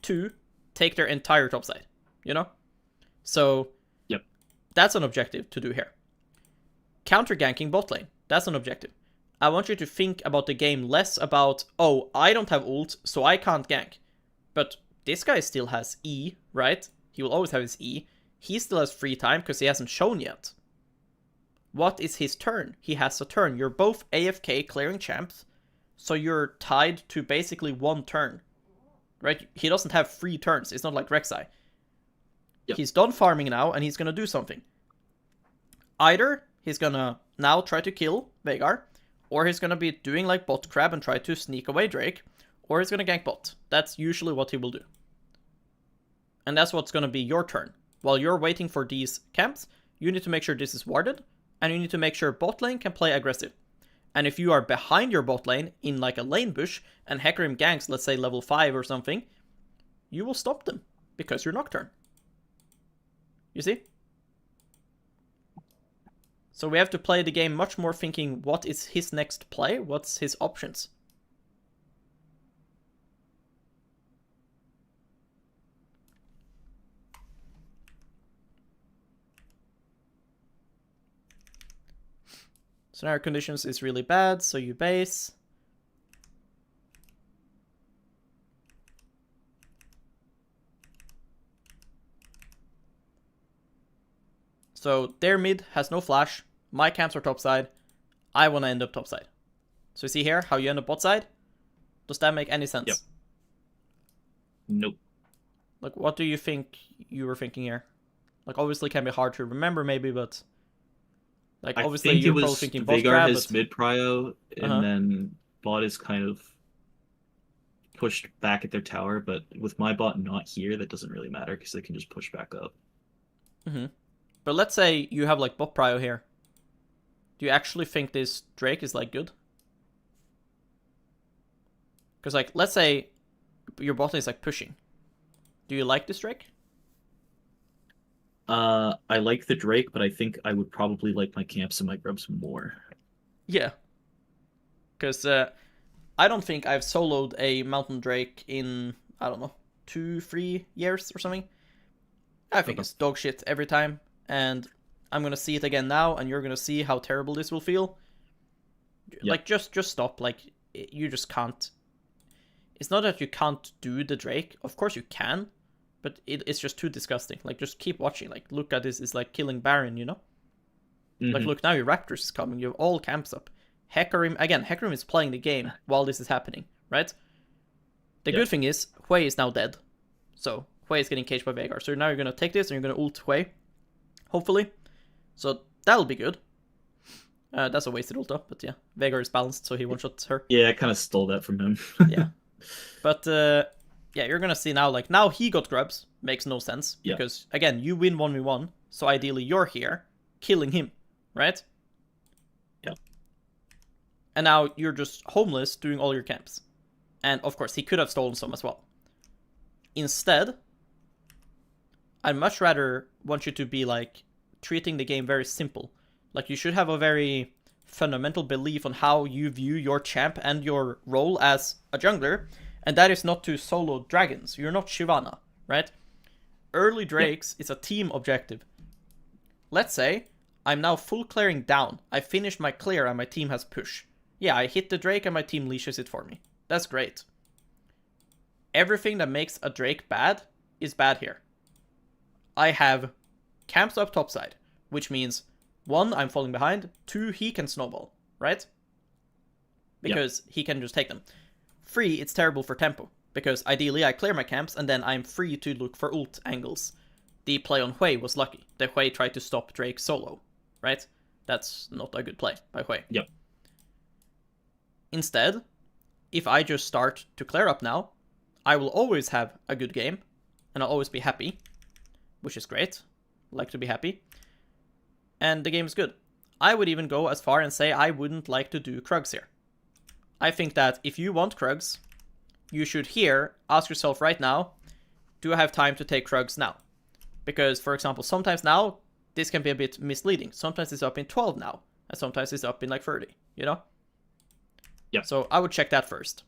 2, take their entire topside. You know? So that's an objective to do here. Counter ganking bot lane, that's an objective. I want you to think about the game less about, oh, I don't have ult, so I can't gank. But this guy still has E, right? He will always have his E. He still has free time because he hasn't shown yet. What is his turn? He has a turn. You're both AFK clearing champs, so you're tied to basically one turn, right? He doesn't have 3 turns. It's not like Rek'Sai. Yep. He's done farming now, and he's gonna do something. Either he's gonna now try to kill Veigar, or he's gonna be doing like bot crab and try to sneak away Drake, or he's gonna gank bot. That's usually what he will do. And that's what's gonna be your turn. While you're waiting for these camps, you need to make sure this is warded, and you need to make sure bot lane can play aggressive. And if you are behind your bot lane in like a lane bush, and Hecarim ganks, let's say level 5 or something, you will stop them, because you're Nocturne. You see? So we have to play the game much more thinking, what is his next play? What's his options? Scenario conditions is really bad, so you base. So their mid has no flash. My camps are topside. I want to end up topside. So you see here how you end up bot side? Does that make any sense? Yep. Nope. Like, what do you think you were thinking here? Like, obviously can be hard to remember maybe, but... Like, obviously you're probably thinking bot Veigar grab, has but... mid prio, and Uh-huh. then bot is kind of pushed back at their tower, but with my bot not here, that doesn't really matter because they can just push back up. Mm-hmm. But let's say you have like bot prio here. Do you actually think this Drake is like good? Because like, let's say your bot is like pushing. Do you like this Drake? I like the Drake, but I think I would probably like my camps and my grubs more. Yeah. Because I don't think I've soloed a Mountain Drake in, I don't know, 2-3 years or something. I think it's dog shit every time. And I'm going to see it again now, and you're going to see how terrible this will feel. Yep. Like, just stop. Like, you just can't. It's not that you can't do the Drake. Of course you can. But it's just too disgusting. Like, just keep watching. Like, look at this. It's like killing Baron, you know? Mm-hmm. Like, look, now your Raptors is coming. You have all camps up. Hecarim, again, Hecarim is playing the game while this is happening, right? The good thing is, Hui is now dead. So, Hui is getting caged by Veigar. So now you're going to take this and you're going to ult Hui. Hopefully. So, that'll be good. That's a wasted ult, but yeah. Veigar is balanced, so he one-shots her. Yeah, I kind of stole that from him. Yeah. But, yeah, you're going to see now, like, now he got grubs. Makes no sense. Because, again, you win 1v1. So, ideally, you're here, killing him, right? Yeah. And now you're just homeless doing all your camps. And, of course, he could have stolen some as well. Instead, I'd much rather want you to be, like, treating the game very simple. Like, you should have a very fundamental belief on how you view your champ and your role as a jungler. And that is not to solo dragons. You're not Shyvana, right? Early Drakes is a team objective. Let's say I'm now full clearing down. I finished my clear and my team has push. Yeah, I hit the Drake and my team leashes it for me. That's great. Everything that makes a Drake bad is bad here. I have camps up topside, which means 1, I'm falling behind, 2, he can snowball, right? Because he can just take them. 3, it's terrible for tempo, because ideally I clear my camps and then I'm free to look for ult angles. The play on Hui was lucky. The Hui tried to stop Drake solo, right? That's not a good play by Hui. Yep. Instead, if I just start to clear up now, I will always have a good game, and I'll always be happy, which is great. Like to be happy. And the game is good. I would even go as far and say I wouldn't like to do Krugs here. I think that if you want Krugs, you should here ask yourself right now, do I have time to take Krugs now? Because, for example, sometimes now, this can be a bit misleading. Sometimes it's up in 12 now, and sometimes it's up in like 30, you know? Yeah. So I would check that first.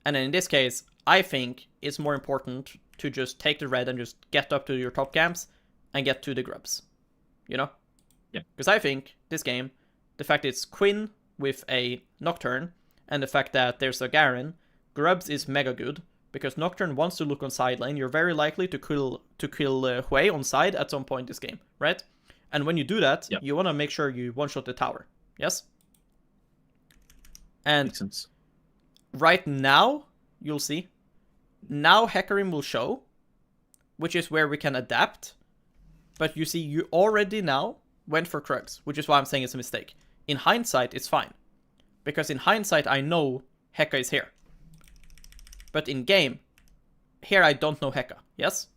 And then in this case, I think it's more important to just take the red and just get up to your top camps and get to the grubs. You know? Yeah. Because I think this game, the fact it's Quinn with a Nocturne, and the fact that there's a Garen, grubs is mega good. because Nocturne wants to look on side lane, you're very likely to kill Hui on side at some point this game, right? And when you do that, Yep. you want to make sure you one-shot the tower. Yes? And Makes sense. right now, you'll see, now Hecarim will show, which is where we can adapt. But you see, you already now went for Krugs, which is why I'm saying it's a mistake. In hindsight, it's fine. Because in hindsight, I know Heka is here. But in game, here I don't know Heka, yes?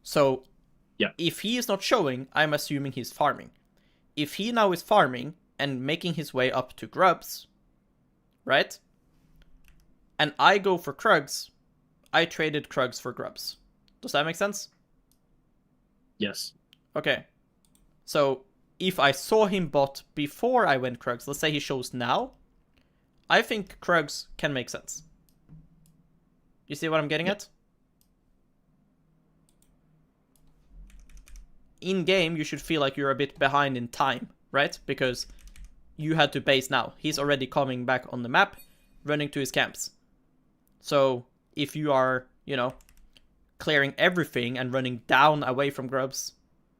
So, yeah, if he is not showing, I'm assuming he's farming. If he now is farming and making his way up to Grubs, right? And I go for Krugs, I traded Krugs for Grubs. Does that make sense? Yes. Okay. So, if I saw him bot before I went Krugs, let's say he shows now, I think Krugs can make sense. You see what I'm getting at? In game, you should feel like you're a bit behind in time, right? Because you had to base now. He's already coming back on the map, running to his camps. So, if you are, you know, clearing everything and running down away from Grubs,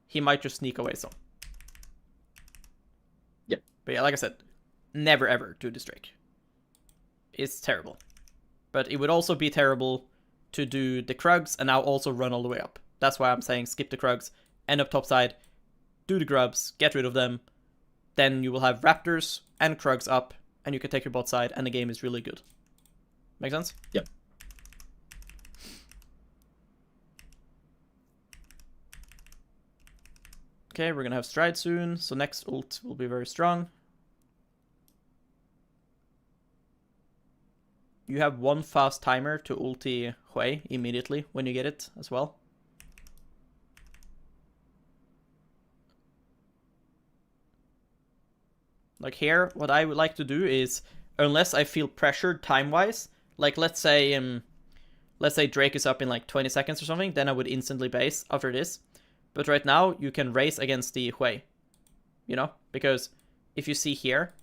he might just sneak away some. Yep. But yeah, like I said, never ever do this Drake. It's terrible. But it would also be terrible to do the Krugs and now also run all the way up. That's why I'm saying skip the Krugs, end up topside, do the Grubs, get rid of them. Then you will have Raptors and Krugs up, and you can take your bot side, and the game is really good. Make sense? Yep. Okay, we're gonna have Stride soon, so next ult will be very strong. You have one fast timer to ulti Hui immediately when you get it as well. Like here, what I would like to do is, unless I feel pressured time-wise, like let's say Drake is up in like 20 seconds or something, then I would instantly base after this. But right now, you can race against the Hui, you know? Because if you see here,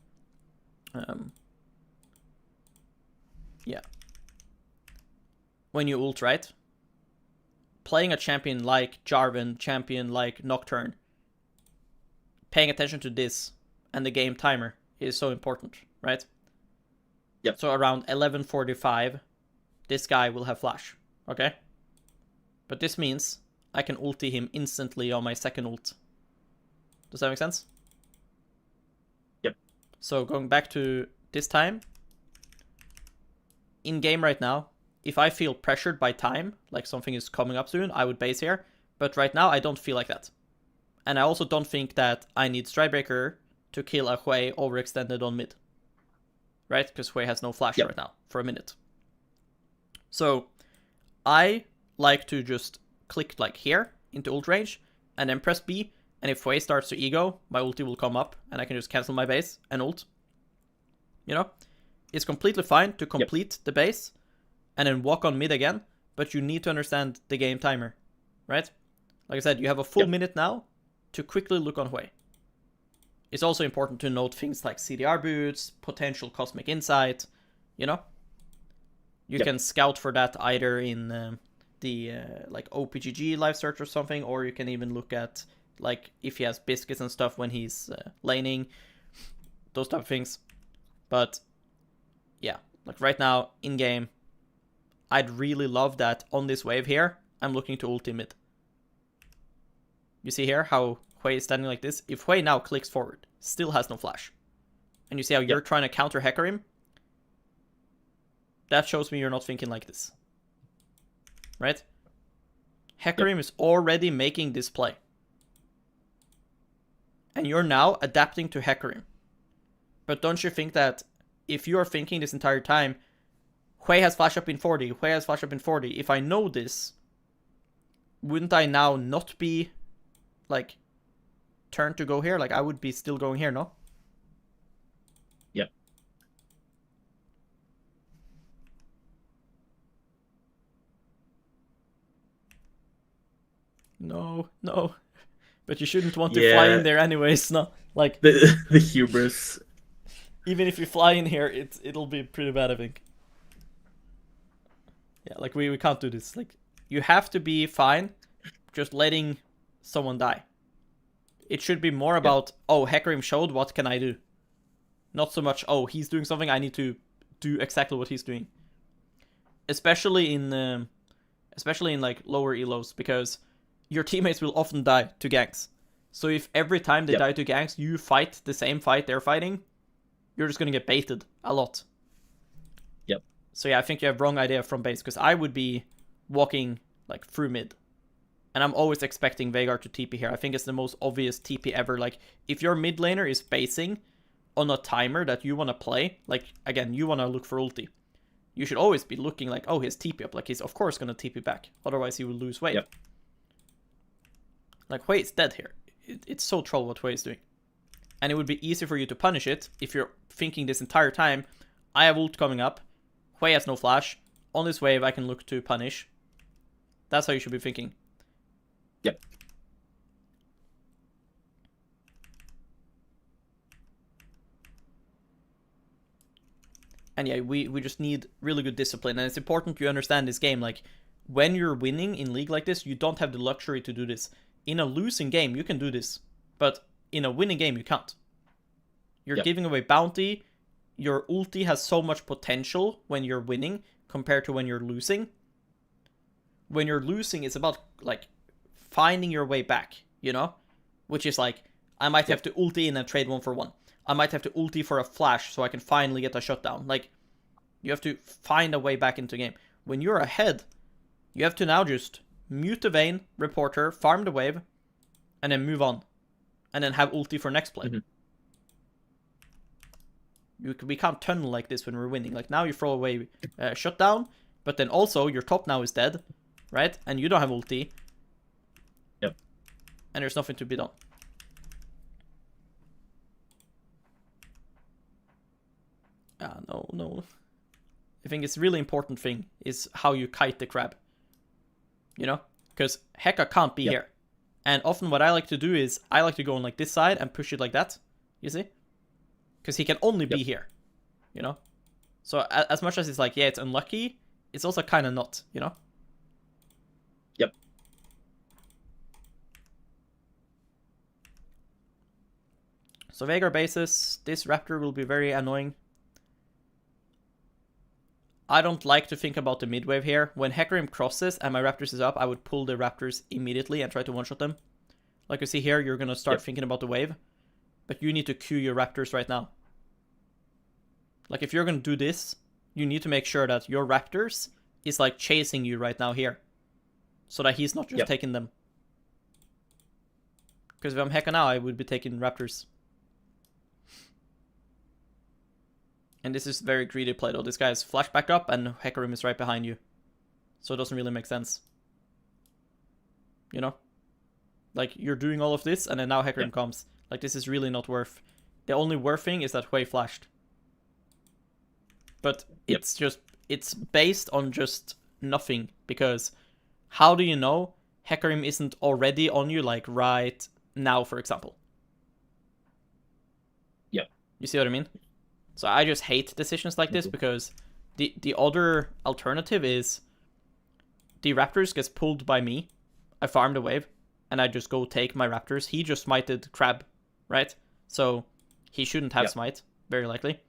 yeah. When you ult, right? Playing a champion like Jarvan, champion like Nocturne, paying attention to this and the game timer is so important, right? Yep. So around 11:45, this guy will have flash, okay? But this means I can ulti him instantly on my second ult. Does that make sense? Yep. So going back to this time, in game right now, if I feel pressured by time, like something is coming up soon, I would base here. But right now, I don't feel like that. And I also don't think that I need Stridebreaker to kill a Hui overextended on mid. Right? Because Hui has no flash right now for a minute. So I like to just click like here into ult range and then press B. And if Hui starts to ego, my ulti will come up and I can just cancel my base and ult. You know? It's completely fine to complete the base and then walk on mid again, but you need to understand the game timer, right? Like I said, you have a full minute now to quickly look on Hui. It's also important to note things like CDR boots, potential cosmic insight, you know? You can scout for that either in the like OPGG live search or something, or you can even look at like if he has biscuits and stuff when he's laning, those type of things. But yeah, like right now in game, I'd really love that on this wave here, I'm looking to ulti mid. You see here how Hui is standing like this? If Hui now clicks forward, still has no flash, and you see how you're trying to counter Hecarim, that shows me you're not thinking like this. Right? Hecarim is already making this play. And you're now adapting to Hecarim. But don't you think that if you are thinking this entire time, Hui has flash up in 40, Hui has flash up in 40, if I know this, wouldn't I now not be, like, turned to go here? Like, I would be still going here, no? Yep. No, no. But you shouldn't want to fly in there anyways, no? Like, the hubris. Even if you fly in here, it'll be pretty bad, I think. Yeah, like we can't do this. Like you have to be fine just letting someone die. It should be more Yep. about, oh, Hecarim showed, what can I do? Not so much, oh, he's doing something, I need to do exactly what he's doing. Especially in like lower elos, because your teammates will often die to ganks. So if every time they Yep. die to ganks, you fight the same fight they're fighting, you're just gonna get baited a lot. Yep. So yeah, I think you have wrong idea from base, because I would be walking like through mid. And I'm always expecting Veigar to TP here. I think it's the most obvious TP ever. Like, if your mid laner is basing on a timer that you want to play, like, again, you want to look for ulti, you should always be looking like, oh, he's TP up. Like, he's of course going to TP back. Otherwise, he will lose wave. Yep. Like, Hui is dead here. It's so troll what Hui is doing. And it would be easy for you to punish it if you're thinking this entire time, I have ult coming up, Hui has no flash, on this wave I can look to punish. That's how you should be thinking. Yep. And yeah, we just need really good discipline. And it's important you understand this game. Like, when you're winning in League like this, you don't have the luxury to do this. In a losing game, you can do this. But in a winning game, you can't. You're giving away bounty. Your ulti has so much potential when you're winning compared to when you're losing. When you're losing, it's about, like, finding your way back, you know? Which is like, I might have to ulti in and trade 1-for-1. I might have to ulti for a flash so I can finally get a shutdown. Like, you have to find a way back into the game. When you're ahead, you have to now just mute the Vayne, report her, farm the wave, and then move on. And then have ulti for next play. We can't tunnel like this when we're winning. Like, now you throw away shutdown, but then also your top now is dead, right? And you don't have ulti. And there's nothing to be done. No. I think it's a really important thing is how you kite the crab. You know? Because Heka can't be here. And often what I like to do is, I like to go on like this side and push it like that. You see? Because he can only be here. You know? So as much as it's like, yeah, it's unlucky, it's also kind of not, you know? Yep. So Veigar bases, this Raptor will be very annoying. I don't like to think about the mid wave here. When Hecarim crosses and my Raptors is up, I would pull the Raptors immediately and try to one-shot them. Like you see here, you're going to start thinking about the wave. But you need to queue your Raptors right now. Like, if you're going to do this, you need to make sure that your Raptors is like chasing you right now here. So that he's not just taking them. Because if I'm Heka now, I would be taking Raptors. And this is very greedy play though. This guy is flash back up and Hecarim is right behind you. So it doesn't really make sense. You know? Like, you're doing all of this and then now Hecarim comes. Like, this is really not worth. The only worth thing is that Hui flashed. But it's just, it's based on just nothing. Because how do you know Hecarim isn't already on you, like, right now, for example? You see what I mean? So I just hate decisions like this because the other alternative is the Raptors gets pulled by me. I farm the wave and I just go take my Raptors. He just smited Crab, right? So he shouldn't have smite, very likely.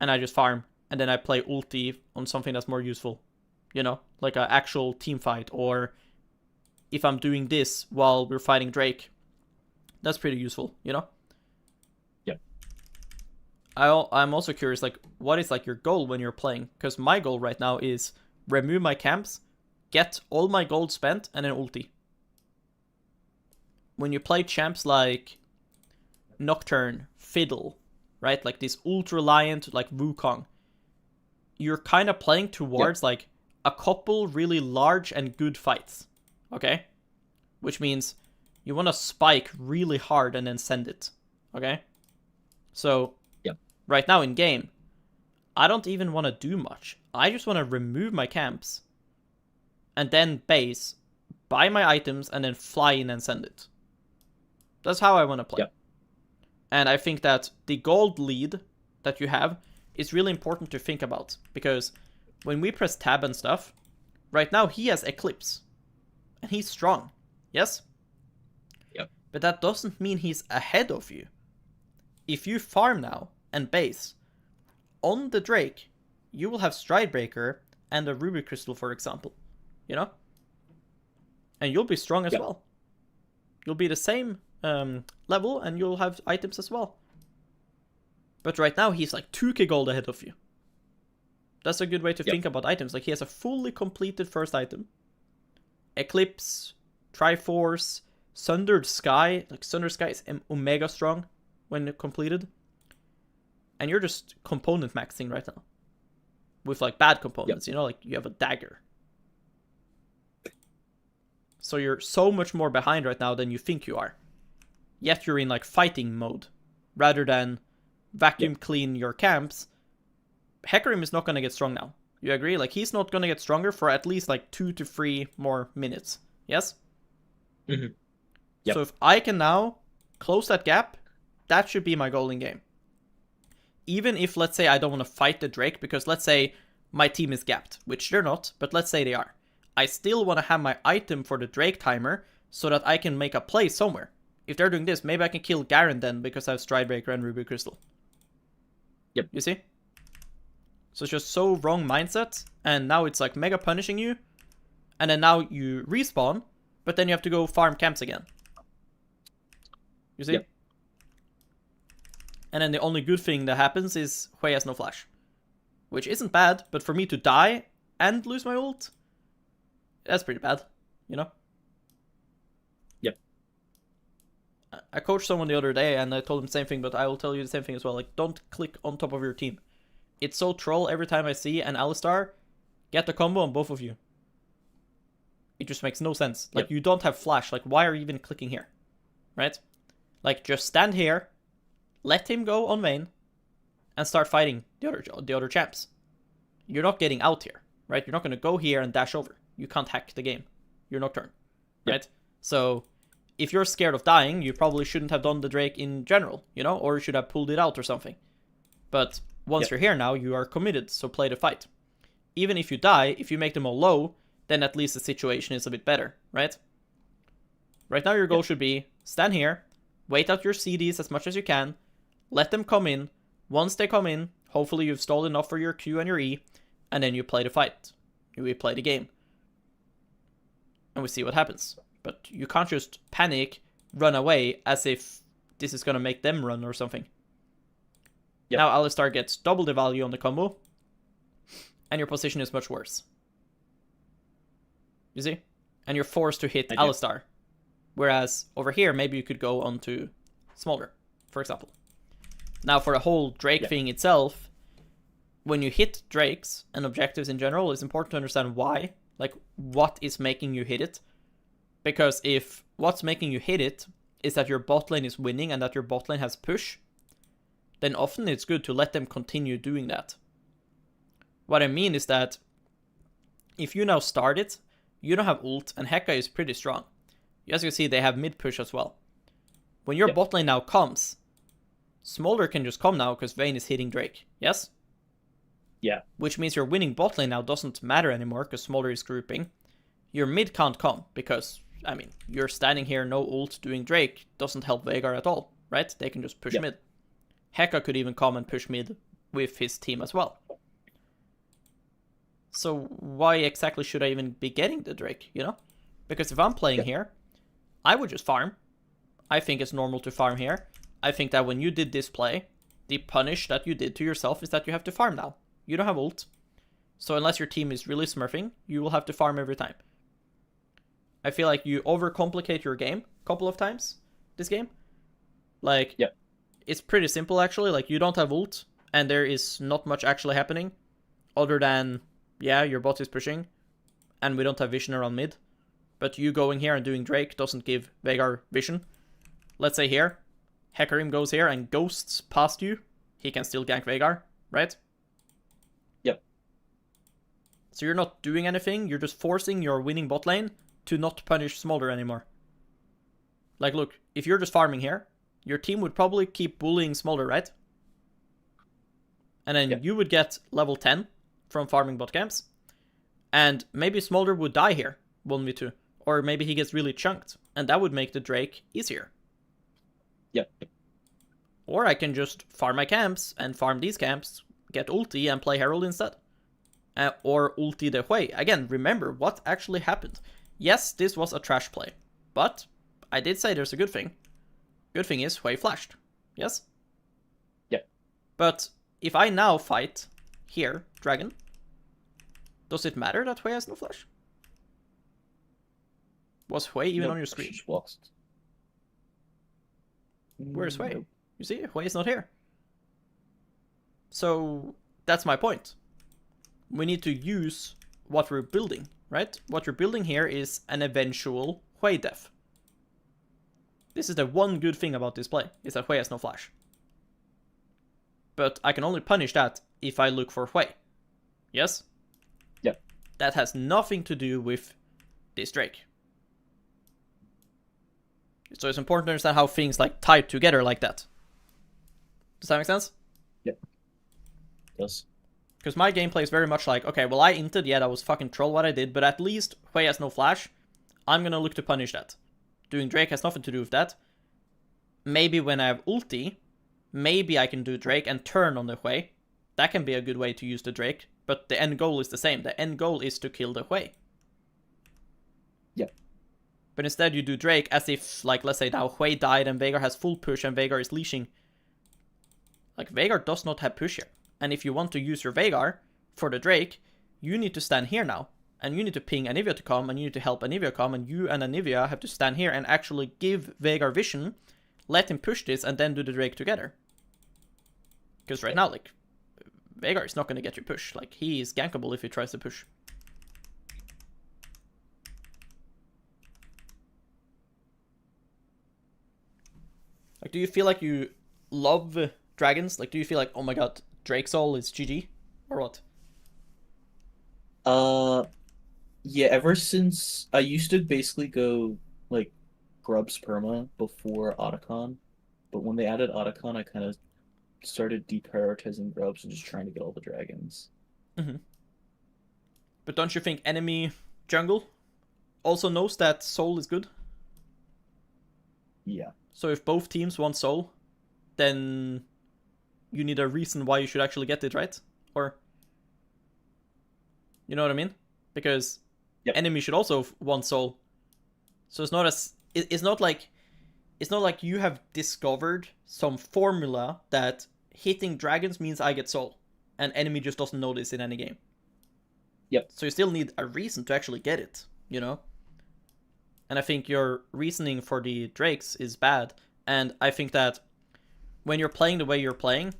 And I just farm and then I play ulti on something that's more useful. You know, like an actual team fight, or if I'm doing this while we're fighting Drake, that's pretty useful, you know? I'm also curious, like, what is, like, your goal when you're playing? Because my goal right now is remove my camps, get all my gold spent, and then ulti. When you play champs like Nocturne, Fiddle, right? Like, this ultra-reliant, like, Wukong, you're kind of playing towards, like, a couple really large and good fights, okay? Which means you want to spike really hard and then send it, okay? So right now in game, I don't even want to do much. I just want to remove my camps and then base, buy my items, and then fly in and send it. That's how I want to play. And I think that the gold lead that you have is really important to think about, because when we press tab and stuff, right now he has Eclipse. And he's strong. Yes? Yep. But that doesn't mean he's ahead of you. If you farm now and base, on the Drake, you will have Stridebreaker and a Ruby Crystal, for example. You know? And you'll be strong as well. You'll be the same level, and you'll have items as well. But right now, he's like 2k gold ahead of you. That's a good way to think about items. Like, he has a fully completed first item. Eclipse, Triforce, Sundered Sky. Like, Sundered Sky is omega strong when completed. And you're just component maxing right now. With, like, bad components, you know? Like, you have a dagger. So you're so much more behind right now than you think you are. Yet you're in, like, fighting mode. Rather than vacuum clean your camps. Hecarim is not going to get strong now. You agree? Like, he's not going to get stronger for at least, like, 2 to 3 more minutes. Yes? Mm-hmm. So if I can now close that gap, that should be my goal in game. Even if, let's say, I don't want to fight the Drake, because let's say my team is gapped, which they're not, but let's say they are. I still want to have my item for the Drake timer, so that I can make a play somewhere. If they're doing this, maybe I can kill Garen then, because I have Stridebreaker and Ruby Crystal. Yep. You see? So it's just so wrong mindset, and now it's like mega punishing you, and then now you respawn, but then you have to go farm camps again. You see? Yep. And then the only good thing that happens is Hui has no flash. Which isn't bad, but for me to die and lose my ult, that's pretty bad, you know? Yep. I coached someone the other day, and I told him the same thing, but I will tell you the same thing as well. Like, don't click on top of your team. It's so troll every time I see an Alistar get the combo on both of you. It just makes no sense. Like, you don't have flash. Like, why are you even clicking here? Right? Like, just stand here, let him go on main, and start fighting the other champs. You're not getting out here, right? You're not going to go here and dash over. You can't hack the game. You're Nocturne, right? So, if you're scared of dying, you probably shouldn't have done the Drake in general, you know? Or you should have pulled it out or something. But once you're here now, you are committed, so play the fight. Even if you die, if you make them all low, then at least the situation is a bit better, right? Right now your goal should be, stand here, wait out your CDs as much as you can, let them come in. Once they come in, hopefully you've stalled enough for your Q and your E, and then you play the fight. You play the game. And we see what happens. But you can't just panic, run away, as if this is going to make them run or something. Now Alistar gets double the value on the combo, and your position is much worse. You see? And you're forced to hit Alistar. Whereas over here, maybe you could go on to Smolder, for example. Now for the whole Drake thing itself, when you hit Drakes and objectives in general, it's important to understand why. Like, what is making you hit it? Because if what's making you hit it is that your bot lane is winning and that your bot lane has push, then often it's good to let them continue doing that. What I mean is that if you now start it, you don't have ult, and Heka is pretty strong. As you can see, they have mid push as well. When your bot lane now comes, Smolder can just come now because Vayne is hitting Drake. Yes? Yeah. Which means your winning bot lane now doesn't matter anymore because Smolder is grouping. Your mid can't come because, I mean, you're standing here, no ult, doing Drake doesn't help Veigar at all, right? They can just push mid. Heka could even come and push mid with his team as well. So why exactly should I even be getting the Drake, you know? Because if I'm playing here, I would just farm. I think it's normal to farm here. I think that when you did this play, the punish that you did to yourself is that you have to farm now. You don't have ult. So unless your team is really smurfing, you will have to farm every time. I feel like you overcomplicate your game a couple of times this game. Like, it's pretty simple actually. Like, you don't have ult, and there is not much actually happening. Other than, yeah, your bot is pushing, and we don't have vision around mid. But you going here and doing Drake doesn't give Veigar vision. Let's say here, Hecarim goes here and ghosts past you. He can still gank Veigar, right? Yep. So you're not doing anything, you're just forcing your winning bot lane to not punish Smolder anymore. Like, look, if you're just farming here, your team would probably keep bullying Smolder, right? And then you would get level 10, from farming bot camps. And maybe Smolder would die here, 1v2. Or maybe he gets really chunked, and that would make the Drake easier. Yep. Or I can just farm my camps and farm these camps, get ulti and play Herald instead. Or ulti the Hui. Again, remember what actually happened. Yes, this was a trash play, but I did say there's a good thing. Good thing is Hui flashed. Yes? Yep. But if I now fight here, Dragon, does it matter that Hui has no flash? Was Hui even on your screen? Where's Hui? Nope. You see, Hui is not here. So that's my point. We need to use what we're building, right? What we're building here is an eventual Hui death. This is the one good thing about this play, is that Hui has no flash. But I can only punish that if I look for Hui. Yes? Yep. That has nothing to do with this Drake. So it's important to understand how things like tie together like that. Does that make sense? Yep. Yes. Because my gameplay is very much like, okay, well I inted, yeah, that was fucking troll what I did, but at least Hui has no flash. I'm gonna look to punish that. Doing Drake has nothing to do with that. Maybe when I have ulti, maybe I can do Drake and turn on the Hui. That can be a good way to use the Drake, but the end goal is the same. The end goal is to kill the Hui. Yep. But instead you do Drake as if, like, let's say now Hui died and Veigar has full push and Veigar is leashing. Like, Veigar does not have push here. And if you want to use your Veigar for the Drake, you need to stand here now. And you need to ping Anivia to come, and you need to help Anivia come, and you and Anivia have to stand here and actually give Veigar vision, let him push this, and then do the Drake together. Because right now, like, Veigar is not going to get you push. Like, he is gankable if he tries to push. Like, do you feel like you love dragons? Like, do you feel like, oh my god, Drake Soul is GG? Or what? Yeah, ever since I used to basically go like Grubs perma before Otacon, but when they added Otacon, I kind of started deprioritizing Grubs and just trying to get all the dragons. Mm-hmm. But don't you think enemy jungle also knows that Soul is good? Yeah. So if both teams want Soul, then you need a reason why you should actually get it, right? Or, you know what I mean? Because enemy should also want Soul. So it's not as it's not like you have discovered some formula that hitting dragons means I get Soul, and enemy just doesn't know this in any game. Yep. So you still need a reason to actually get it, you know? And I think your reasoning for the Drakes is bad, and I think that when you're playing the way you're playing,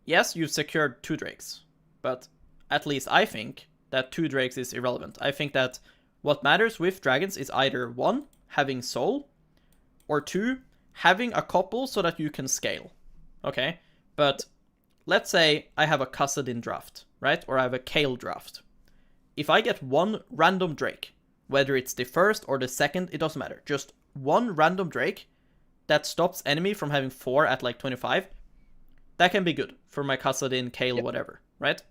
yes, you've secured 2 Drakes, but at least I think that 2 Drakes is irrelevant. I think that what matters with dragons is either 1, having Soul, or 2, having a couple so that you can scale. Okay? But let's say I have a Kassadin draft, right? Or I have a Kale draft. If I get 1 random Drake, whether it's the first or the second, it doesn't matter. Just 1 random Drake that stops enemy from having 4 at like 25, that can be good for my Kassadin, Kale, whatever, right?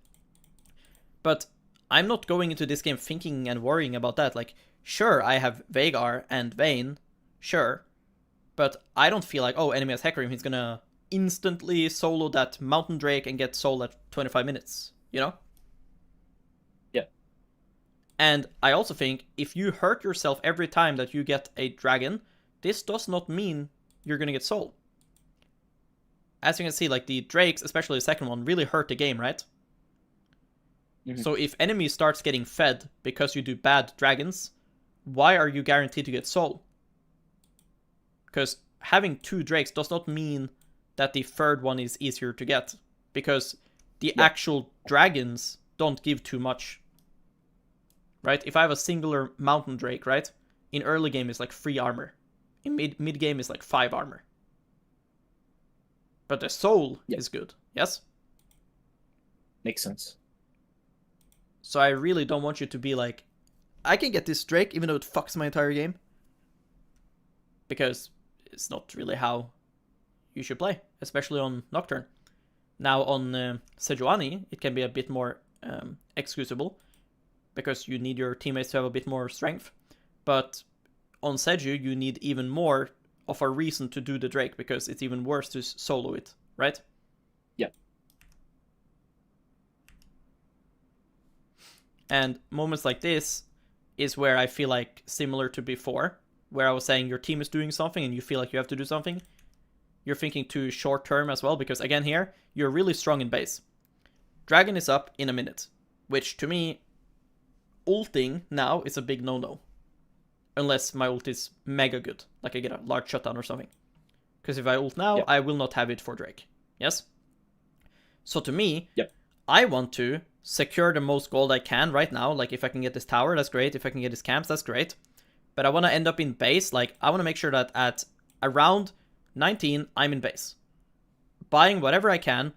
But I'm not going into this game thinking and worrying about that. Like, sure, I have Veigar and Vayne, sure, but I don't feel like, oh, enemy has Hecarim, he's gonna instantly solo that Mountain Drake and get soul at 25 minutes, you know? Yeah. And I also think if you hurt yourself every time that you get a dragon, this does not mean you're gonna get soul. As you can see, like, the Drakes, especially the second one, really hurt the game, right? Mm-hmm. So if enemy starts getting fed because you do bad dragons, why are you guaranteed to get soul? Because having 2 Drakes does not mean that the third one is easier to get, because the actual dragons don't give too much. Right? If I have a singular Mountain Drake, right? In early game is like 3 armor. In mid game is like 5 armor. But the soul is good, yes? Makes sense. So I really don't want you to be like, I can get this Drake even though it fucks my entire game. Because it's not really how you should play, especially on Nocturne. Now on Sejuani, it can be a bit more excusable, because you need your teammates to have a bit more strength. But on Seju, you need even more of a reason to do the Drake, because it's even worse to solo it, right? Yeah. And moments like this is where I feel like, similar to before, where I was saying your team is doing something and you feel like you have to do something, you're thinking too short term as well, because again here, you're really strong in base. Dragon is up in a minute, which to me, ulting now is a big no-no. Unless my ult is mega good, like I get a large shutdown or something. Because if I ult now, Yep. I will not have it for Drake. Yes? So to me, Yep. I want to secure the most gold I can right now. Like, if I can get this tower, that's great. If I can get his camps, that's great. But I want to end up in base. Like, I want to make sure that at around 19, I'm in base. Buying whatever I can,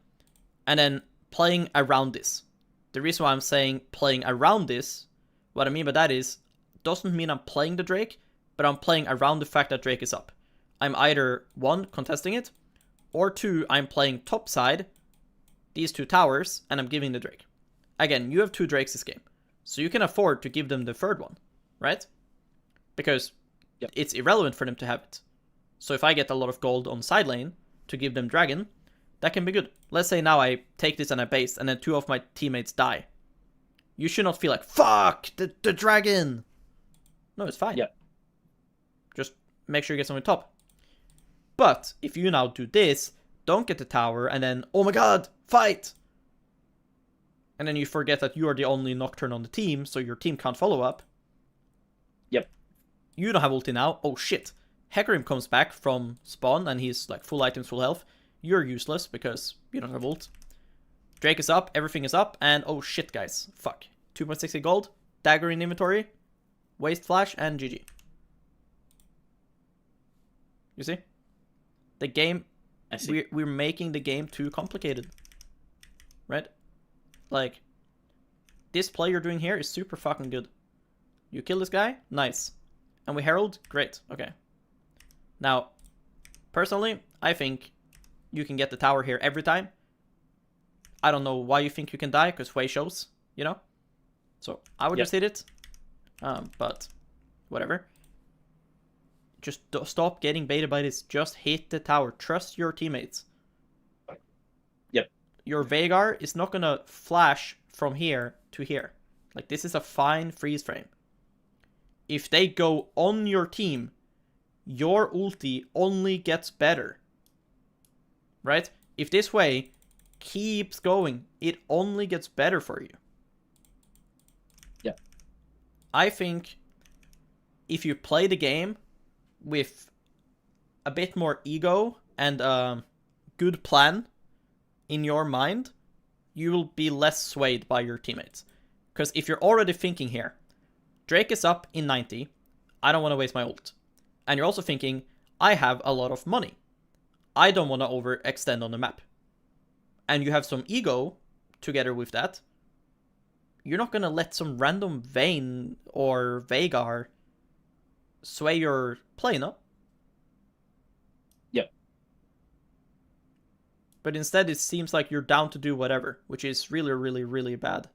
and then playing around this. The reason why I'm saying playing around this, what I mean by that is, doesn't mean I'm playing the Drake, but I'm playing around the fact that Drake is up. I'm either, 1, contesting it, or 2, I'm playing top side, these 2 towers, and I'm giving the Drake. Again, you have 2 Drakes this game, so you can afford to give them the third one, right? Because it's irrelevant for them to have it. So if I get a lot of gold on side lane to give them Dragon, that can be good. Let's say now I take this and I base, and then 2 of my teammates die. You should not feel like, fuck, the Dragon! No, it's fine. Yeah. Just make sure you get something top. But if you now do this, don't get the tower, and then, oh my god, fight! And then you forget that you are the only Nocturne on the team, so your team can't follow up. Yep. You don't have ulti now. Oh shit. Hecarim comes back from spawn, and he's like full items, full health. You're useless because you don't have ult. Drake is up, everything is up, and oh shit, guys. Fuck. 2.60 gold, dagger in inventory, waste flash, and GG. You see? The game, I see. we're making the game too complicated. Right? Like, this play you're doing here is super fucking good. You kill this guy? Nice. And we herald? Great. Okay. Now, personally, I think you can get the tower here every time. I don't know why you think you can die, because Wei shows, you know? So, I would just hit it. But, whatever. Just stop getting baited by this. Just hit the tower. Trust your teammates. Yep. Your Veigar is not gonna flash from here to here. Like, this is a fine freeze frame. If they go on your team, your ulti only gets better. Right? If this way keeps going, it only gets better for you. Yeah. I think if you play the game with a bit more ego and a good plan in your mind, you will be less swayed by your teammates. Because if you're already thinking here, Drake is up in 90, I don't want to waste my ult. And you're also thinking, I have a lot of money. I don't want to overextend on the map. And you have some ego together with that. You're not going to let some random Vayne or Veigar sway your play, no? Yep. But instead it seems like you're down to do whatever, which is really, really, really bad.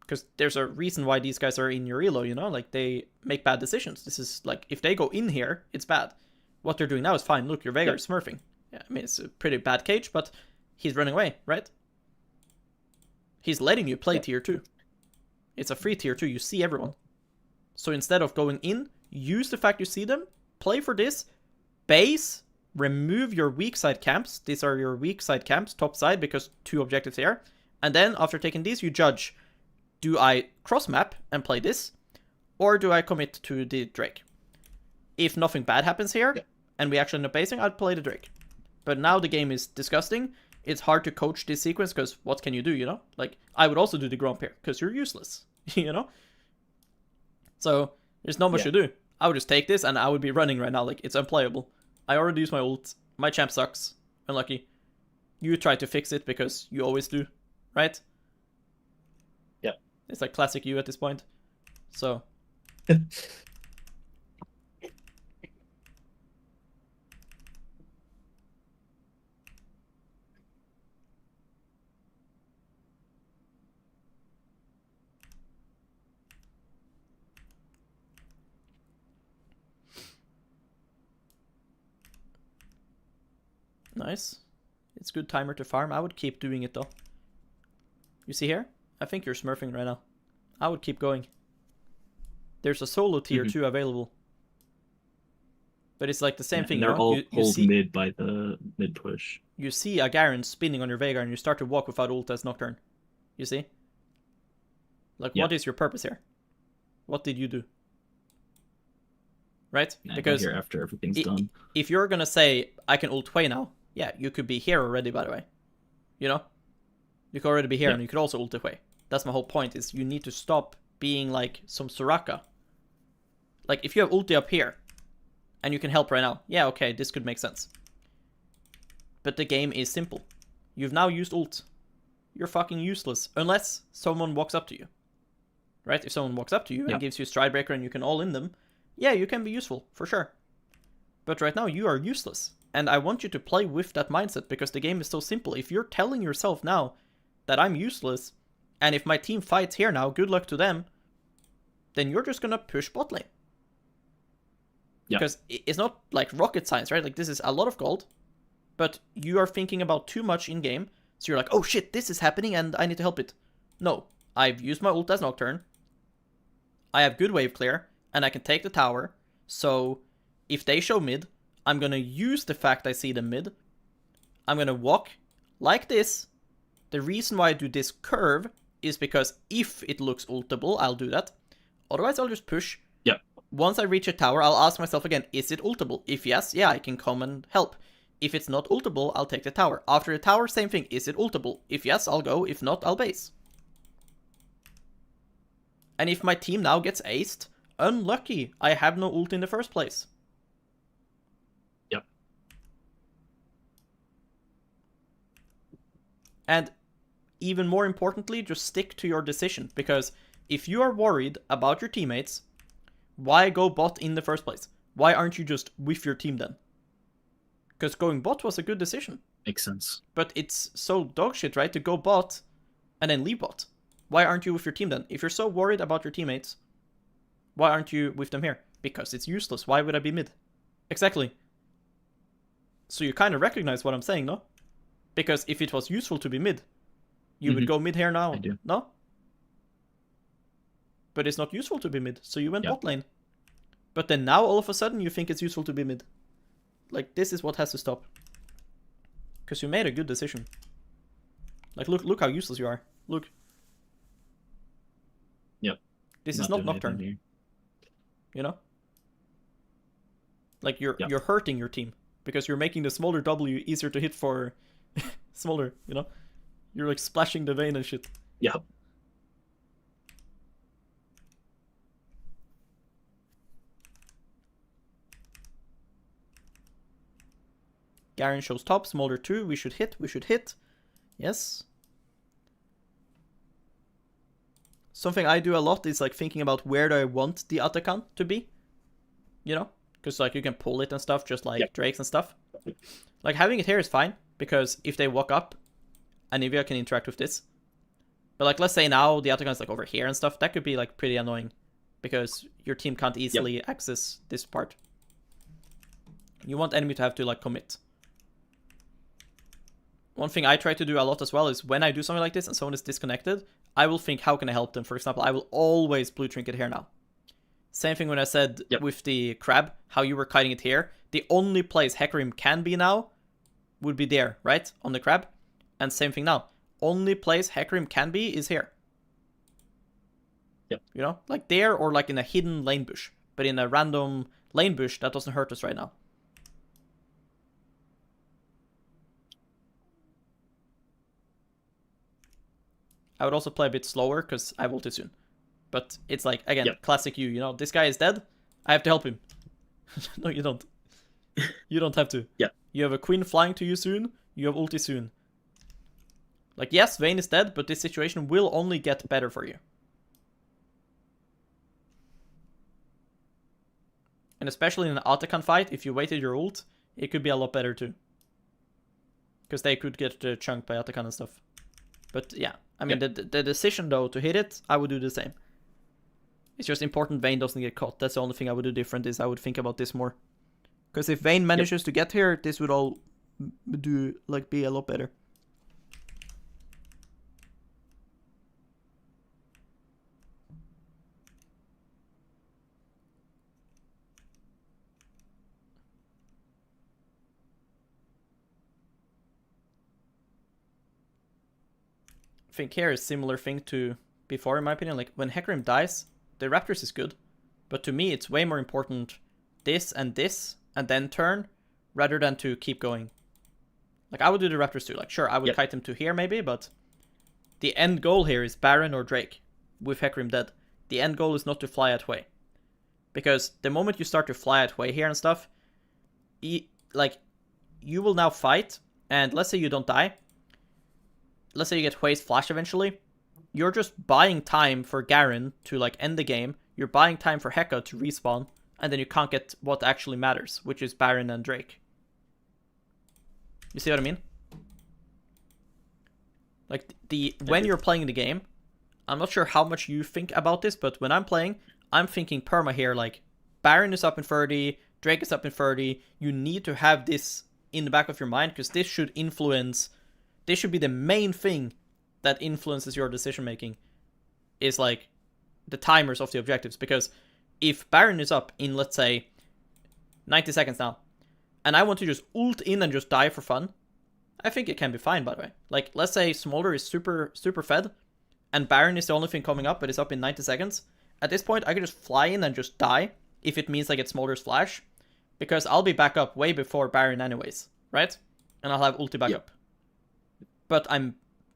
Because there's a reason why these guys are in your elo, you know? Like, they make bad decisions. This is, like, if they go in here, it's bad. What they're doing now is fine. Look, your Veigar is smurfing. Yeah, I mean, it's a pretty bad cage, but he's running away, right? He's letting you play tier 2. It's a free tier 2. You see everyone. So instead of going in, use the fact you see them, play for this, base, remove your weak side camps. These are your weak side camps, top side, because 2 objectives here. And then, after taking these, you judge, do I cross map and play this, or do I commit to the Drake? If nothing bad happens here, and we actually end up basing, I'd play the Drake. But now the game is disgusting. It's hard to coach this sequence, because what can you do, you know? Like, I would also do the Gromp here, because you're useless, you know? So, there's not much to do. I would just take this, and I would be running right now. Like, it's unplayable. I already used my ult. My champ sucks. Unlucky. You try to fix it, because you always do, right? Yeah. It's like classic you at this point. So. Nice. It's good timer to farm. I would keep doing it though. You see here? I think you're smurfing right now. I would keep going. There's a solo tier 2 available. But it's like the same thing. They're all you pulled see, mid by the mid push. You see a Garen spinning on your Veigar and you start to walk without ult as Nocturne. You see? Like, what is your purpose here? What did you do? Right? Because here after everything's done. If you're gonna say, I can ult Hwei now, yeah, you could be here already, by the way. You know? You could already be here and you could also ult Hwei. That's my whole point, is you need to stop being like some Soraka. Like, if you have ulti up here, and you can help right now, yeah, okay, this could make sense. But the game is simple. You've now used ult. You're fucking useless, unless someone walks up to you. Right? If someone walks up to you and gives you a stride breaker and you can all in them, yeah, you can be useful, for sure. But right now, you are useless. And I want you to play with that mindset, because the game is so simple. If you're telling yourself now that I'm useless, and if my team fights here now, good luck to them, then you're just gonna push bot lane. Because it's not like rocket science, right? Like, this is a lot of gold, but you are thinking about too much in-game, so you're like, oh shit, this is happening and I need to help it. No, I've used my ult as Nocturne, I have good wave clear, and I can take the tower, so if they show mid, I'm gonna use the fact I see them mid, I'm gonna walk like this. The reason why I do this curve is because if it looks ultable, I'll do that. Otherwise, I'll just push. Once I reach a tower, I'll ask myself again, is it ultable? If yes, yeah, I can come and help. If it's not ultable, I'll take the tower. After the tower, same thing. Is it ultable? If yes, I'll go. If not, I'll base. And if my team now gets aced, unlucky. I have no ult in the first place. And even more importantly, just stick to your decision. Because if you are worried about your teammates, why go bot in the first place? Why aren't you just with your team then? Because going bot was a good decision. Makes sense. But it's so dogshit, right? To go bot and then leave bot. Why aren't you with your team then? If you're so worried about your teammates, why aren't you with them here? Because it's useless. Why would I be mid? Exactly. So you kind of recognize what I'm saying, no? Because if it was useful to be mid, you would go mid here now. I do. No? But it's not useful to be mid, so you went bot lane. But then now, all of a sudden, you think it's useful to be mid. Like, this is what has to stop. Because you made a good decision. Like, look how useless you are. Look. This is not Nocturne. You know? Like, you're hurting your team. Because you're making the smaller W easier to hit for smaller, you know? You're, like, splashing the Vayne and shit. Garen shows top, Smolder 2, we should hit. Yes. Something I do a lot is like thinking about where do I want the Atakan to be. You know? Because like you can pull it and stuff, just like Drakes and stuff. Like having it here is fine, because if they walk up, Anivia can interact with this. But like let's say now the Atakan is like over here and stuff, that could be like pretty annoying. Because your team can't easily access this part. You want enemy to have to like commit. One thing I try to do a lot as well is when I do something like this and someone is disconnected, I will think, how can I help them? For example, I will always blue trinket here now. Same thing when I said with the crab, how you were kiting it here. The only place Hecarim can be now would be there, right? On the crab. And same thing now. Only place Hecarim can be is here. You know? Like there or like in a hidden lane bush. But in a random lane bush, that doesn't hurt us right now. I would also play a bit slower because I have ulti soon. But it's like, again, classic you know, this guy is dead, I have to help him. No, you don't. You don't have to. You have a queen flying to you soon, you have ulti soon. Like, yes, Vayne is dead, but this situation will only get better for you. And especially in an Atakan fight, if you waited your ult, it could be a lot better too. Because they could get chunked by Atakan and stuff. But yeah, I mean, the decision though to hit it, I would do the same. It's just important Vayne doesn't get caught. That's the only thing I would do different, is I would think about this more. Because if Vayne manages to get here, this would all be a lot better. I think here is similar thing to before, in my opinion. Like when Hecarim dies, the Raptors is good, but to me it's way more important this and then turn, rather than to keep going. Like I would do the Raptors too. Like sure, I would kite them to here maybe, but the end goal here is Baron or Drake with Hecarim dead. The end goal is not to fly at Way, because the moment you start to fly at Way here and stuff, like you will now fight, and let's say you don't die. Let's say you get Hui's flash eventually. You're just buying time for Garen to like end the game. You're buying time for Heka to respawn, and then you can't get what actually matters, which is Baron and Drake. You see what I mean? Like when you're playing the game, I'm not sure how much you think about this, but when I'm playing, I'm thinking perma here. Like Baron is up in 30, Drake is up in 30. You need to have this in the back of your mind, because this should influence. This should be the main thing that influences your decision making, is like the timers of the objectives. Because if Baron is up in, let's say, 90 seconds now, and I want to just ult in and just die for fun, I think it can be fine, by the way. Like, let's say Smolder is super fed, and Baron is the only thing coming up, but it's up in 90 seconds. At this point, I can just fly in and just die, if it means I get Smolder's flash, because I'll be back up way before Baron anyways, right? And I'll have ulti back up. But I'm